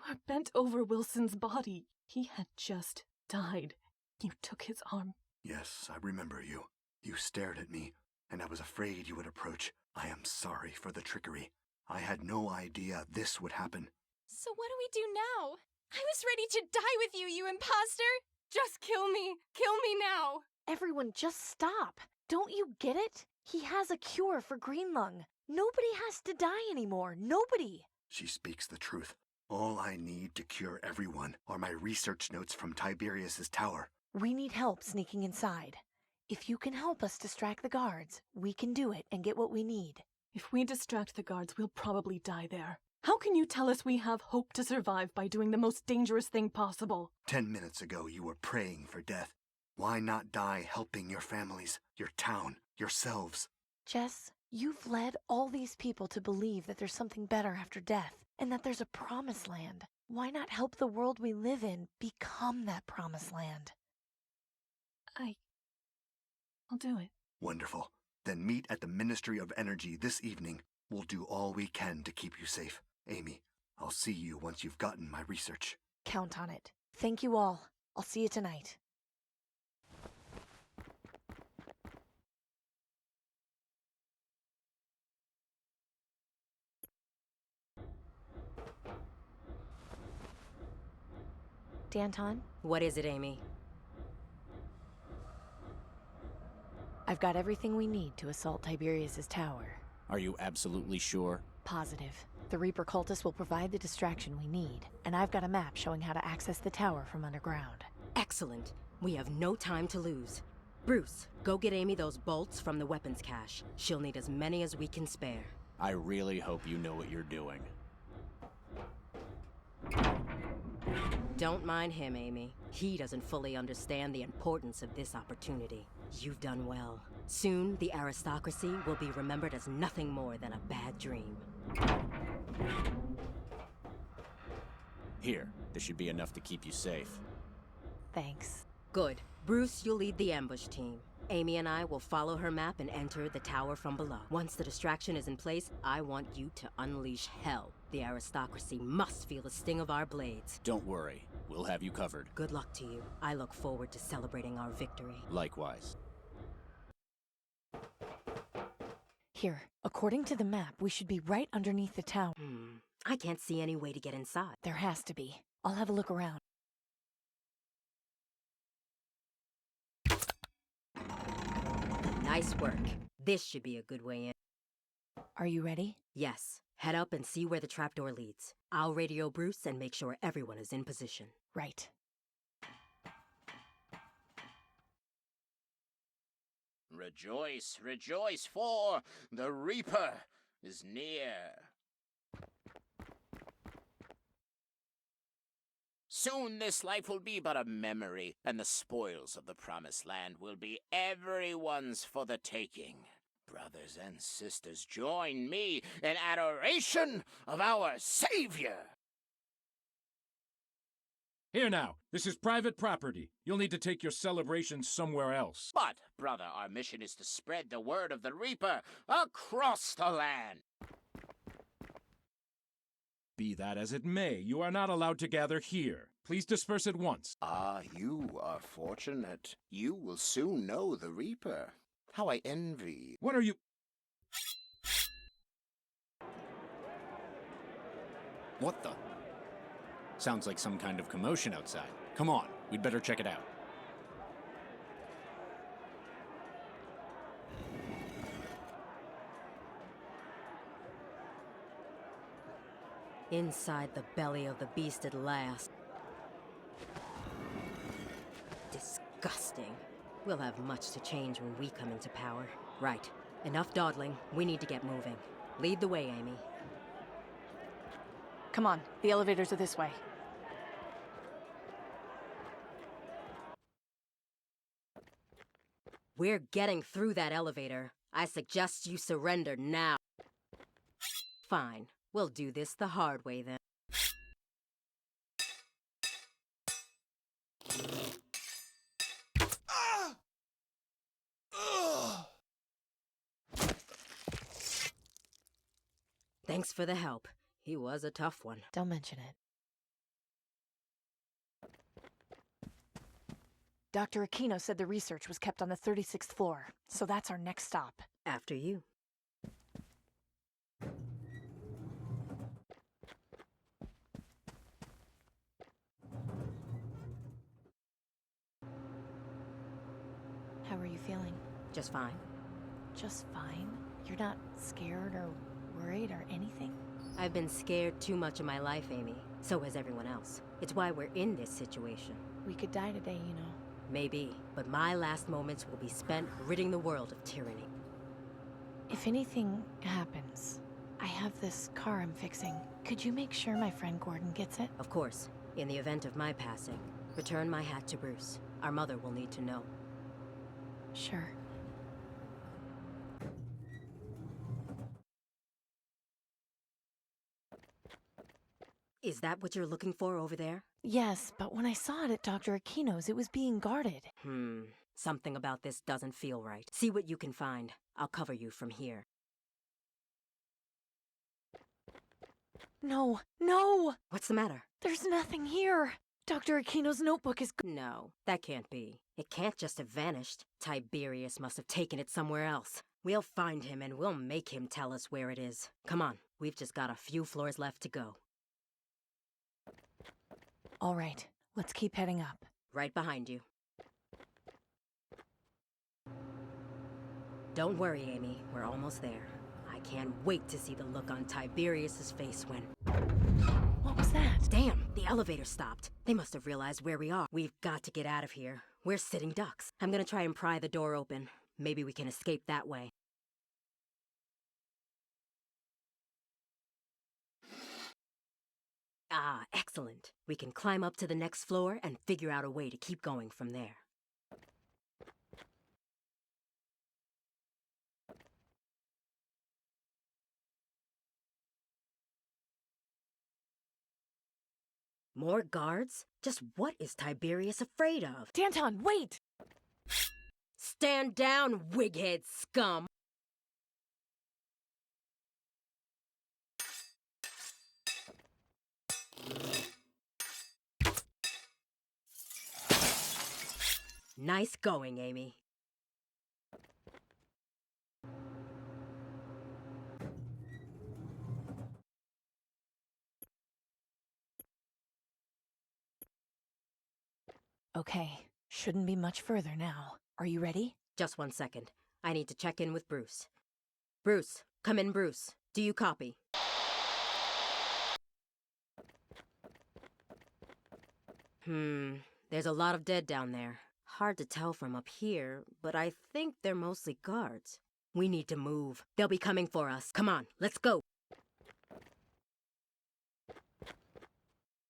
were bent over Wilson's body. He had just died. You took his arm. Yes, I remember you. You stared at me, and I was afraid you would approach. I am sorry for the trickery. I had no idea this would happen. So what do we do now? I was ready to die with you, you imposter! Just kill me! Kill me now! Everyone, just stop. Don't you get it? He has a cure for green lung. Nobody has to die anymore. Nobody. She speaks the truth. All I need to cure everyone are my research notes from Tiberius's tower. We need help sneaking inside. If you can help us distract the guards, we can do it and get what we need. If we distract the guards, we'll probably die there. How can you tell us we have hope to survive by doing the most dangerous thing possible? 10 minutes ago, you were praying for death. Why not die helping your families, your town, yourselves? Jess, you've led all these people to believe that there's something better after death, and that there's a promised land. Why not help the world we live in become that promised land? I'll do it. Wonderful. Then meet at the Ministry of Energy this evening. We'll do all we can to keep you safe. Amy, I'll see you once you've gotten my research. Count on it. Thank you all. I'll see you tonight. Danton? What is it, Amy? I've got everything we need to assault Tiberius's tower. Are you absolutely sure? Positive. The Reaper cultists will provide the distraction we need, and I've got a map showing how to access the tower from underground. Excellent. We have no time to lose. Bruce, go get Amy those bolts from the weapons cache. She'll need as many as we can spare. I really hope you know what you're doing. Don't mind him, Amy. He doesn't fully understand the importance of this opportunity. You've done well. Soon, the aristocracy will be remembered as nothing more than a bad dream. Here, this should be enough to keep you safe. Thanks. Good. Bruce, you'll lead the ambush team. Amy and I will follow her map and enter the tower from below. Once the distraction is in place, I want you to unleash hell. The aristocracy must feel the sting of our blades. Don't worry. We'll have you covered. Good luck to you. I look forward to celebrating our victory. Likewise. Here, according to the map, we should be right underneath the tower. I can't see any way to get inside. There has to be. I'll have a look around. Nice work. This should be a good way in. Are you ready? Yes. Head up and see where the trapdoor leads. I'll radio Bruce and make sure everyone is in position. Right. Rejoice, rejoice, for the Reaper is near. Soon this life will be but a memory, and the spoils of the promised land will be everyone's for the taking. Brothers and sisters, join me in adoration of our Savior. Here now, this is private property. You'll need to take your celebrations somewhere else. But, brother, our mission is to spread the word of the Reaper across the land. Be that as it may, you are not allowed to gather here. Please disperse at once. Ah, you are fortunate. You will soon know the Reaper. How I envy. What are you... What the? Sounds like some kind of commotion outside. Come on, we'd better check it out. Inside the belly of the beast at last. Disgusting. We'll have much to change when we come into power. Right. Enough dawdling. We need to get moving. Lead the way, Amy. Come on, the elevators are this way. We're getting through that elevator. I suggest you surrender now. Fine. We'll do this the hard way then. Thanks for the help. He was a tough one. Don't mention it. Dr. Aquino said the research was kept on the 36th floor, so that's our next stop. After you. How are you feeling? Just fine. Just fine? You're not scared or worried or anything? I've been scared too much in my life, Amy. So has everyone else. It's why we're in this situation. We could die today, you know. Maybe, but my last moments will be spent ridding the world of tyranny. If anything happens, I have this car I'm fixing. Could you make sure my friend Gordon gets it? Of course. In the event of my passing, return my hat to Bruce. Our mother will need to know. Sure. Is that what you're looking for over there? Yes, but when I saw it at Dr. Aquino's, it was being guarded. Something about this doesn't feel right. See what you can find. I'll cover you from here. No, no! What's the matter? There's nothing here. Dr. Aquino's notebook is... No, that can't be. It can't just have vanished. Tiberius must have taken it somewhere else. We'll find him and we'll make him tell us where it is. Come on, we've just got a few floors left to go. All right, let's keep heading up. Right behind you. Don't worry, Amy. We're almost there. I can't wait to see the look on Tiberius's face when... What was that? Damn, the elevator stopped. They must have realized where we are. We've got to get out of here. We're sitting ducks. I'm gonna try and pry the door open. Maybe we can escape that way. Ah, excellent. We can climb up to the next floor and figure out a way to keep going from there. More guards? Just what is Tiberius afraid of? Danton, wait! Stand down, wighead scum! Nice going, Amy. Okay, shouldn't be much further now. Are you ready? Just 1 second. I need to check in with Bruce. Bruce, come in, Bruce. Do you copy? There's a lot of dead down there. Hard to tell from up here, but I think they're mostly guards. We need to move. They'll be coming for us. Come on, let's go.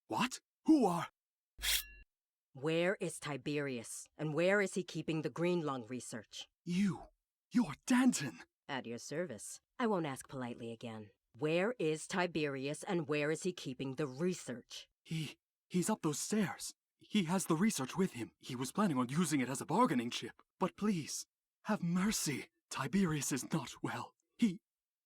What? Who are... Where is Tiberius? And where is he keeping the green lung research? You're Danton! At your service. I won't ask politely again. Where is Tiberius and where is he keeping the research? He's up those stairs. He has the research with him. He was planning on using it as a bargaining chip. But please, have mercy. Tiberius is not well. He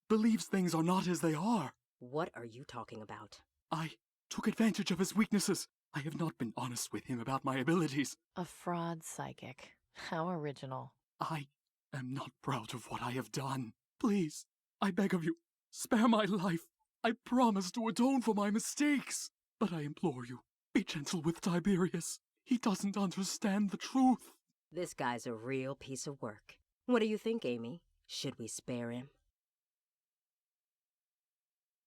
believes things are not as they are. What are you talking about? I took advantage of his weaknesses. I have not been honest with him about my abilities. A fraud psychic. How original. I am not proud of what I have done. Please, I beg of you, spare my life. I promise to atone for my mistakes. But I implore you, be gentle with Tiberius. He doesn't understand the truth. This guy's a real piece of work. What do you think, Amy? Should we spare him?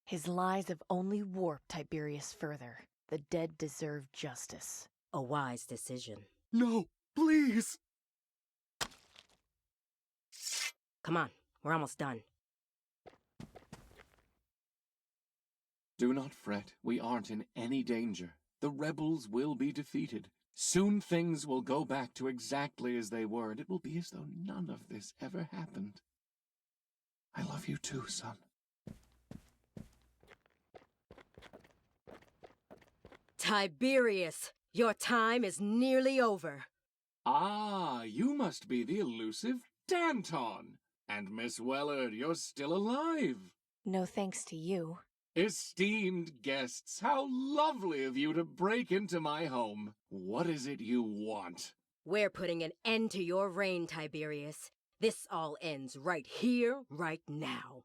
His lies have only warped Tiberius further. The dead deserve justice. A wise decision. No, please! Come on, we're almost done. Do not fret. We aren't in any danger. The rebels will be defeated. Soon things will go back to exactly as they were, and it will be as though none of this ever happened. I love you too, son. Tiberius, your time is nearly over. Ah, you must be the elusive Danton. And Miss Wellard, you're still alive. No thanks to you. Esteemed guests, how lovely of you to break into my home. What is it you want? We're putting an end to your reign, Tiberius. This all ends right here, right now.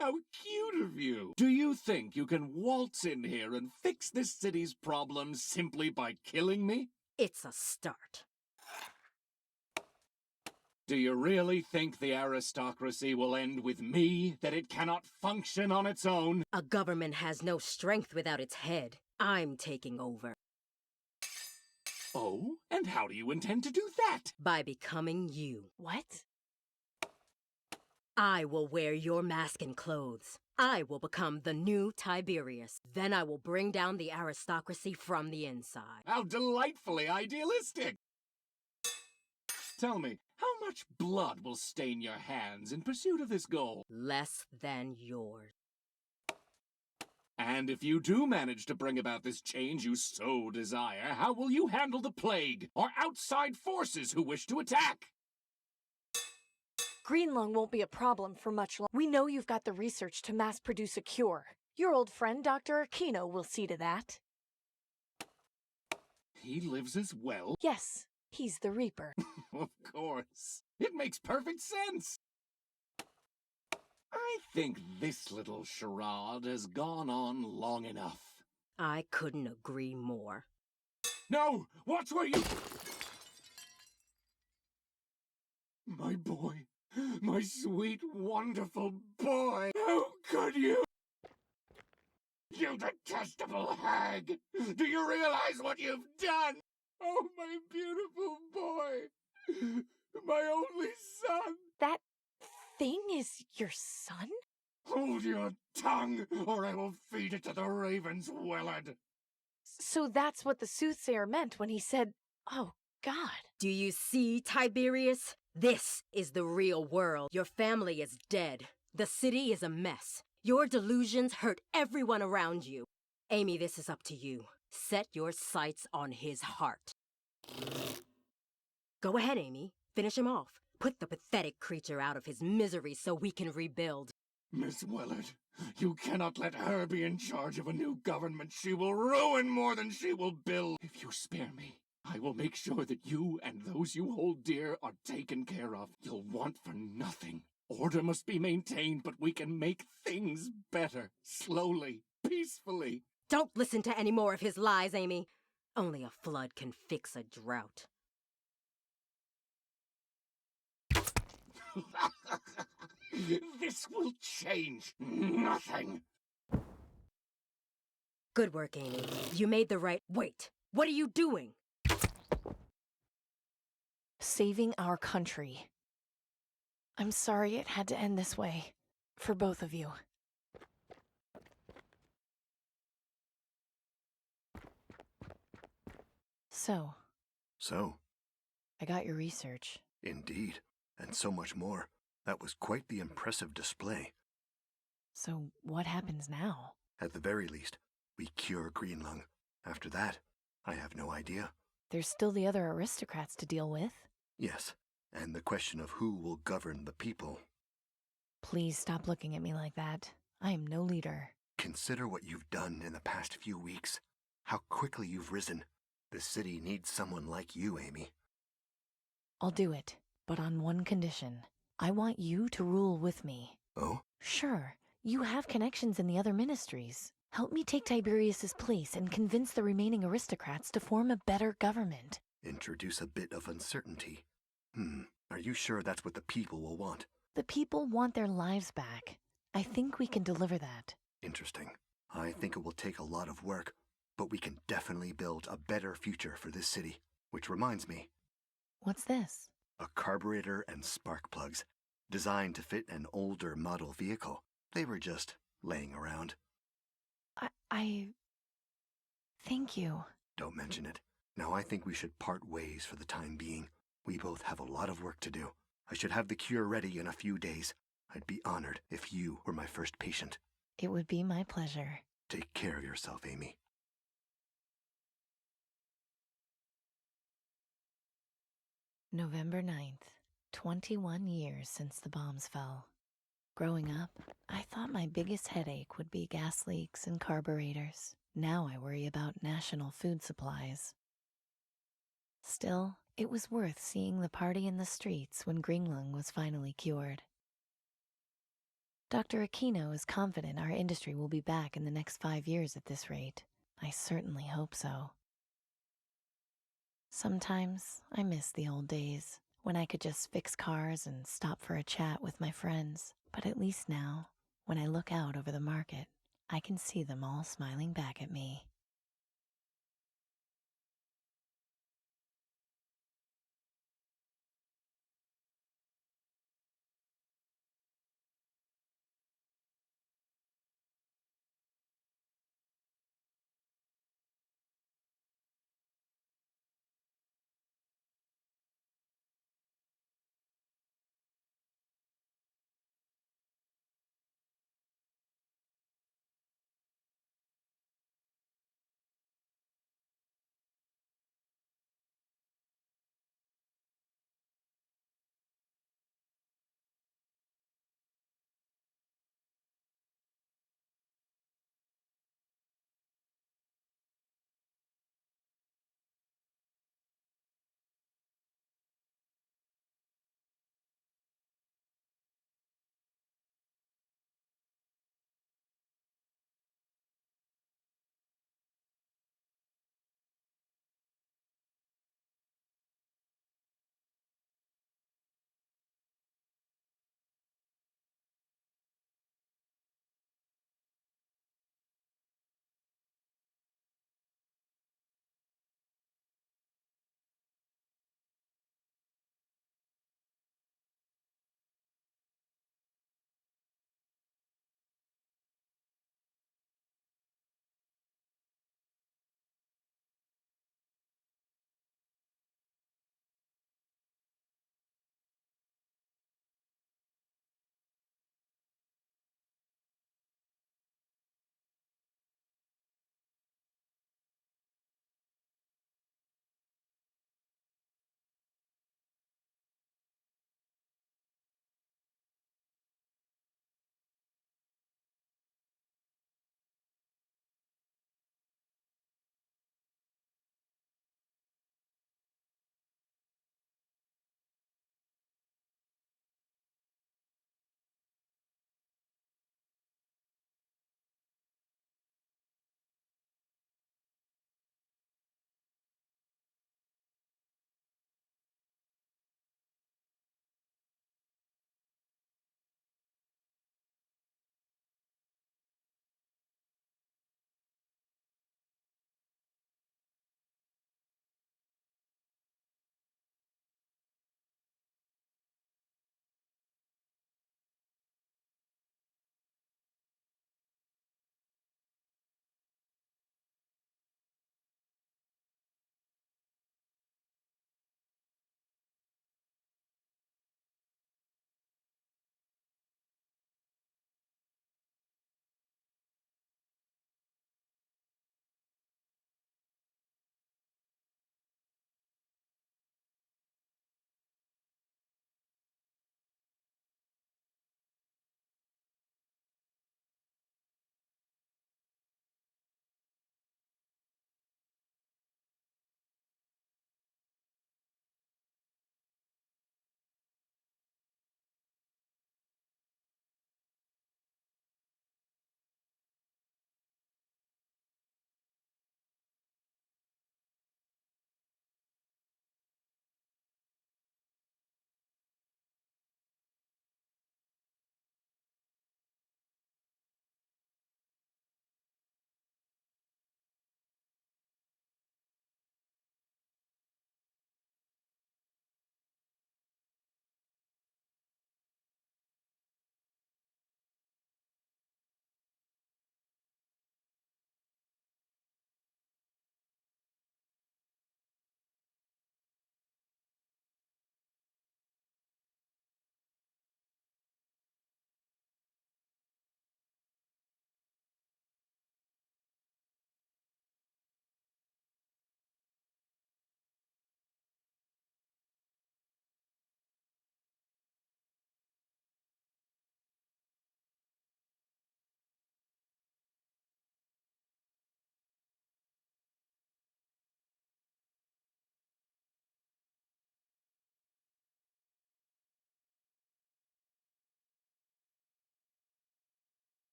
How cute of you! Do you think you can waltz in here and fix this city's problems simply by killing me? It's a start. Do you really think the aristocracy will end with me, that it cannot function on its own? A government has no strength without its head. I'm taking over. Oh? And how do you intend to do that? By becoming you. What? I will wear your mask and clothes. I will become the new Tiberius. Then I will bring down the aristocracy from the inside. How delightfully idealistic! Tell me, how much blood will stain your hands in pursuit of this goal? Less than yours. And if you do manage to bring about this change you so desire, how will you handle the plague, or outside forces who wish to attack? Green lung won't be a problem for much longer. We know you've got the research to mass-produce a cure. Your old friend, Dr. Aquino, will see to that. He lives as well? Yes, he's the Reaper. Of course. It makes perfect sense. I think this little charade has gone on long enough. I couldn't agree more. No! Watch where you... My boy. My sweet, wonderful boy. How could you? You detestable hag! Do you realize what you've done? Oh, my beautiful boy! My only son! That thing is your son? Hold your tongue, or I will feed it to the ravens, Wellard! So that's what the soothsayer meant when he said, "Oh, God." Do you see, Tiberius? This is the real world. Your family is dead. The city is a mess. Your delusions hurt everyone around you. Amy, this is up to you. Set your sights on his heart. Go ahead, Amy. Finish him off. Put the pathetic creature out of his misery so we can rebuild. Miss Wellard, you cannot let her be in charge of a new government. She will ruin more than she will build. If you spare me, I will make sure that you and those you hold dear are taken care of. You'll want for nothing. Order must be maintained, but we can make things better. Slowly, peacefully. Don't listen to any more of his lies, Amy. Only a flood can fix a drought. This will change nothing. Good work, Amy. You made the right... Wait! What are you doing? Saving our country. I'm sorry it had to end this way. For both of you. So, So, I got your research. indeed, and so much more. That was quite the impressive display. So, what happens now? At the very least, we cure Greenlung. After that, I have no idea. There's still the other aristocrats to deal with. Yes, and the question of who will govern the people. Please stop looking at me like that. I am no leader. Consider what you've done in the past few weeks. How quickly you've risen. The city needs someone like you, Amy. I'll do it, but on one condition. I want you to rule with me. Oh? Sure, you have connections in the other ministries. Help me take Tiberius's place and convince the remaining aristocrats to form a better government. Introduce a bit of uncertainty. Are you sure that's what the people will want? The people want their lives back. I think we can deliver that. Interesting. I think it will take a lot of work, but we can definitely build a better future for this city. Which reminds me. What's this? A carburetor and spark plugs, designed to fit an older model vehicle. They were just laying around. Thank you. Don't mention it. Now I think we should part ways for the time being. We both have a lot of work to do. I should have the cure ready in a few days. I'd be honored if you were my first patient. It would be my pleasure. Take care of yourself, Amy. November 9th, 21 years since the bombs fell. Growing up, I thought my biggest headache would be gas leaks and carburetors. Now I worry about national food supplies. Still, it was worth seeing the party in the streets when Greenlung was finally cured. Dr. Aquino is confident our industry will be back in the next 5 years at this rate. I certainly hope so. Sometimes I miss the old days, when I could just fix cars and stop for a chat with my friends. But at least now, when I look out over the market, I can see them all smiling back at me.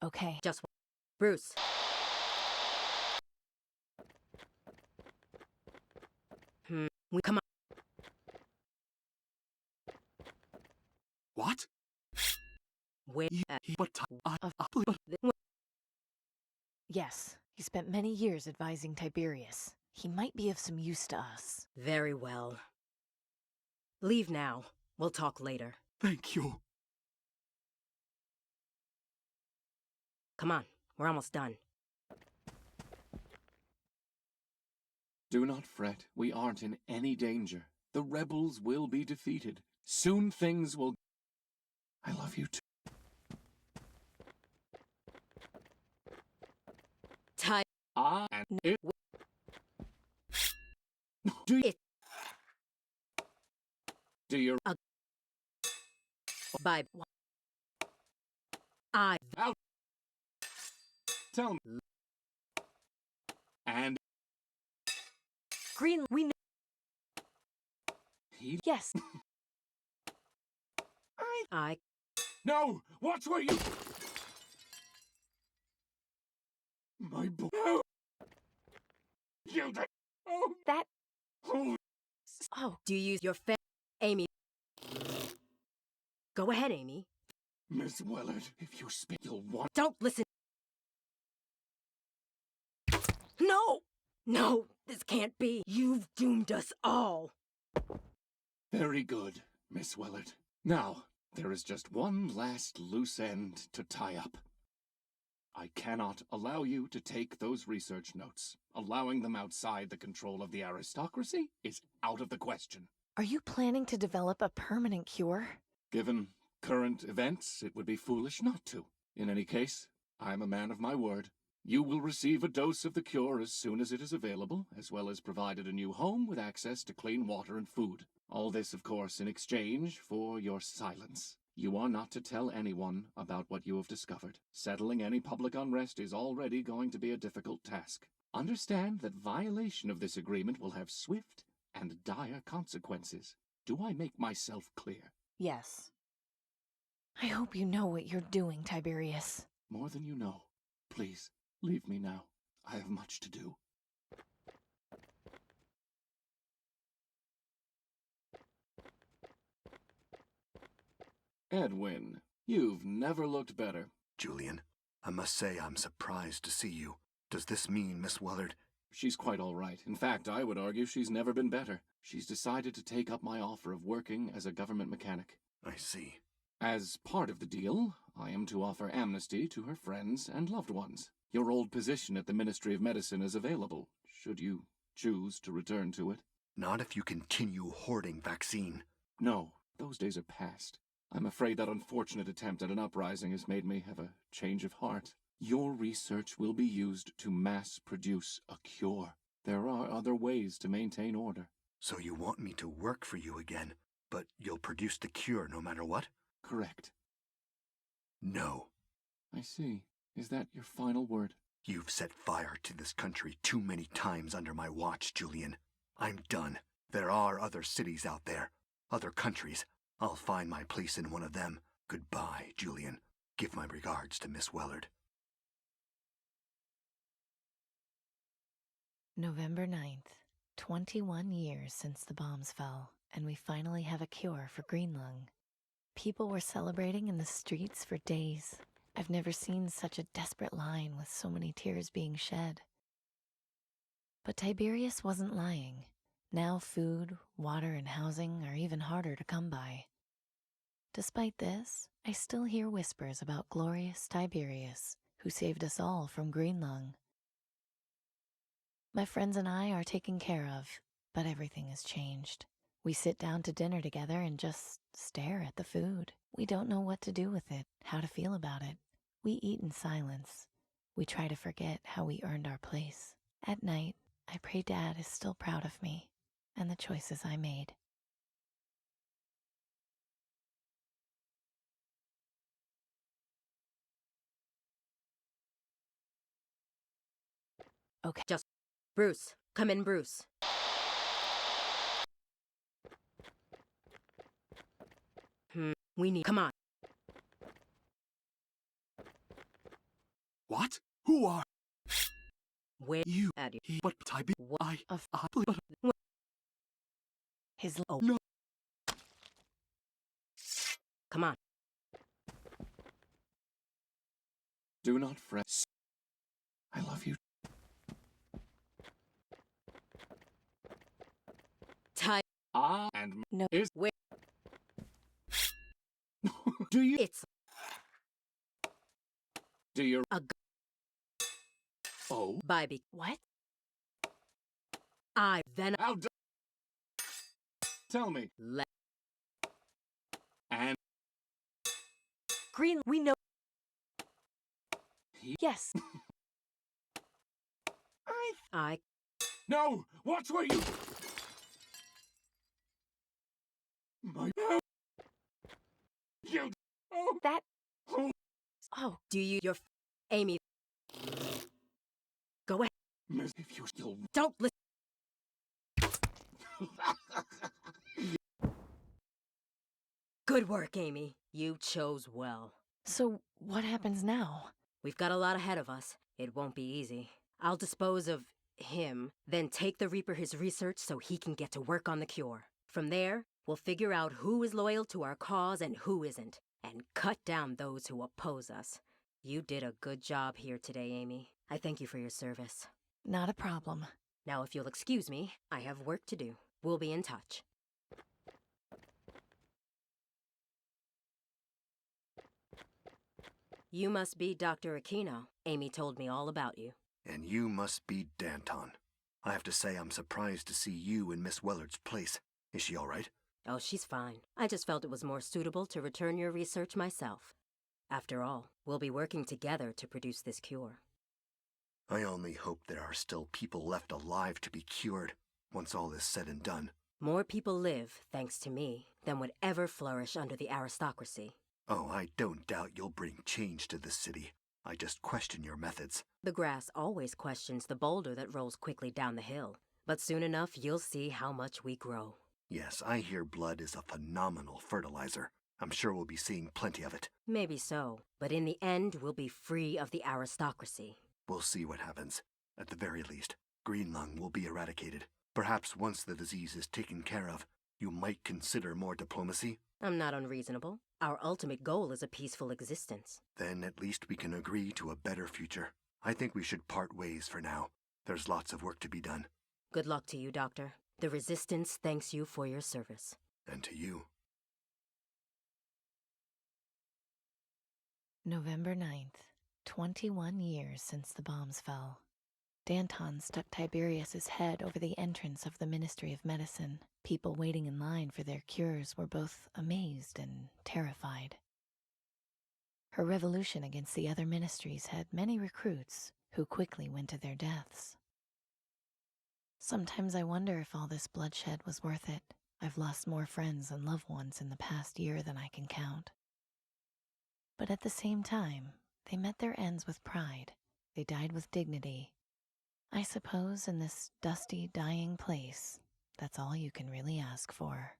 Okay, just Bruce. Come on. What? Wait. Yes, he spent many years advising Tiberius. He might be of some use to us. Very well. Leave now. We'll talk later. Thank you. Come on, we're almost done. Do not fret. We aren't in any danger. The rebels will be defeated. Soon things will... I love you too. And it... Do you... Do you... Bye. Out. Tell me. And... Green, we know. Yes. I... No! What were you... My boy... You... Oh... That... Oh... Oh. Do you use your Amy? Go ahead, Amy. Miss Wellard, if you speak, you'll want... Don't listen. No! No, this can't be. You've doomed us all. Very good, Miss Wellard. Now, there is just one last loose end to tie up. I cannot allow you to take those research notes. Allowing them outside the control of the aristocracy is out of the question. Are you planning to develop a permanent cure? Given current events, it would be foolish not to. In any case, I'm a man of my word. You will receive a dose of the cure as soon as it is available, as well as provided a new home with access to clean water and food. All this, of course, in exchange for your silence. You are not to tell anyone about what you have discovered. Settling any public unrest is already going to be a difficult task. Understand that violation of this agreement will have swift and dire consequences. Do I make myself clear? Yes. I hope you know what you're doing, Tiberius. More than you know. Please, leave me now. I have much to do. Edwin, you've never looked better. Julian, I must say I'm surprised to see you. Does this mean Miss Wellard... She's quite all right. In fact, I would argue she's never been better. She's decided to take up my offer of working as a government mechanic. I see. As part of the deal, I am to offer amnesty to her friends and loved ones. Your old position at the Ministry of Medicine is available, should you choose to return to it. Not if you continue hoarding vaccine. No, those days are past. I'm afraid that unfortunate attempt at an uprising has made me have a change of heart. Your research will be used to mass produce a cure. There are other ways to maintain order. So you want me to work for you again, but you'll produce the cure no matter what? Correct. No. I see. Is that your final word? You've set fire to this country too many times under my watch, Julian. I'm done. There are other cities out there, other countries. I'll find my place in one of them. Goodbye, Julian. Give my regards to Miss Wellard. November 9th. 21 years since the bombs fell, and we finally have a cure for green lung. People were celebrating in the streets for days. I've never seen such a desperate line with so many tears being shed. But Tiberius wasn't lying. Now food, water, and housing are even harder to come by. Despite this, I still hear whispers about glorious Tiberius, who saved us all from green lung. My friends and I are taken care of, but everything has changed. We sit down to dinner together and just stare at the food. We don't know what to do with it, how to feel about it. We eat in silence. We try to forget how we earned our place. At night, I pray Dad is still proud of me and the choices I made. Okay. Just... Bruce. Come in, Bruce. We need... Come on. What? Who are Where you? at you? But I His Oh no. Come on. Do not fret. I love you. Ty. And No. is Where? do you? It's Do you? Oh. Bybee. What? Then How tell me. And Green. We know. Yes. I. No. Watch where you. My. You. Oh. That. Oh. Oh. Do you? Your. Amy. Go ahead. Miss, if you still Don't listen. Good work, Amy. You chose well. So, what happens now? We've got a lot ahead of us. It won't be easy. I'll dispose of him, then take the Reaper his research so he can get to work on the cure. From there, we'll figure out who is loyal to our cause and who isn't, and cut down those who oppose us. You did a good job here today, Amy. I thank you for your service. Not a problem. Now, if you'll excuse me, I have work to do. We'll be in touch. You must be Dr. Aquino. Amy told me all about you. And you must be Danton. I have to say I'm surprised to see you in Miss Wellard's place. Is she all right? Oh, she's fine. I just felt it was more suitable to return your research myself. After all, we'll be working together to produce this cure. I only hope there are still people left alive to be cured once all is said and done. More people live, thanks to me, than would ever flourish under the aristocracy. Oh, I don't doubt you'll bring change to this city. I just question your methods. The grass always questions the boulder that rolls quickly down the hill. But soon enough, you'll see how much we grow. Yes, I hear blood is a phenomenal fertilizer. I'm sure we'll be seeing plenty of it. Maybe so, but in the end, we'll be free of the aristocracy. We'll see what happens. At the very least, green lung will be eradicated. Perhaps once the disease is taken care of, you might consider more diplomacy? I'm not unreasonable. Our ultimate goal is a peaceful existence. Then at least we can agree to a better future. I think we should part ways for now. There's lots of work to be done. Good luck to you, Doctor. The Resistance thanks you for your service. And to you. November 9th, 21 years since the bombs fell. Danton stuck Tiberius's head over the entrance of the Ministry of Medicine. People waiting in line for their cures were both amazed and terrified. Her revolution against the other ministries had many recruits who quickly went to their deaths. Sometimes I wonder if all this bloodshed was worth it. I've lost more friends and loved ones in the past year than I can count. But at the same time, they met their ends with pride. They died with dignity. I suppose in this dusty, dying place, that's all you can really ask for.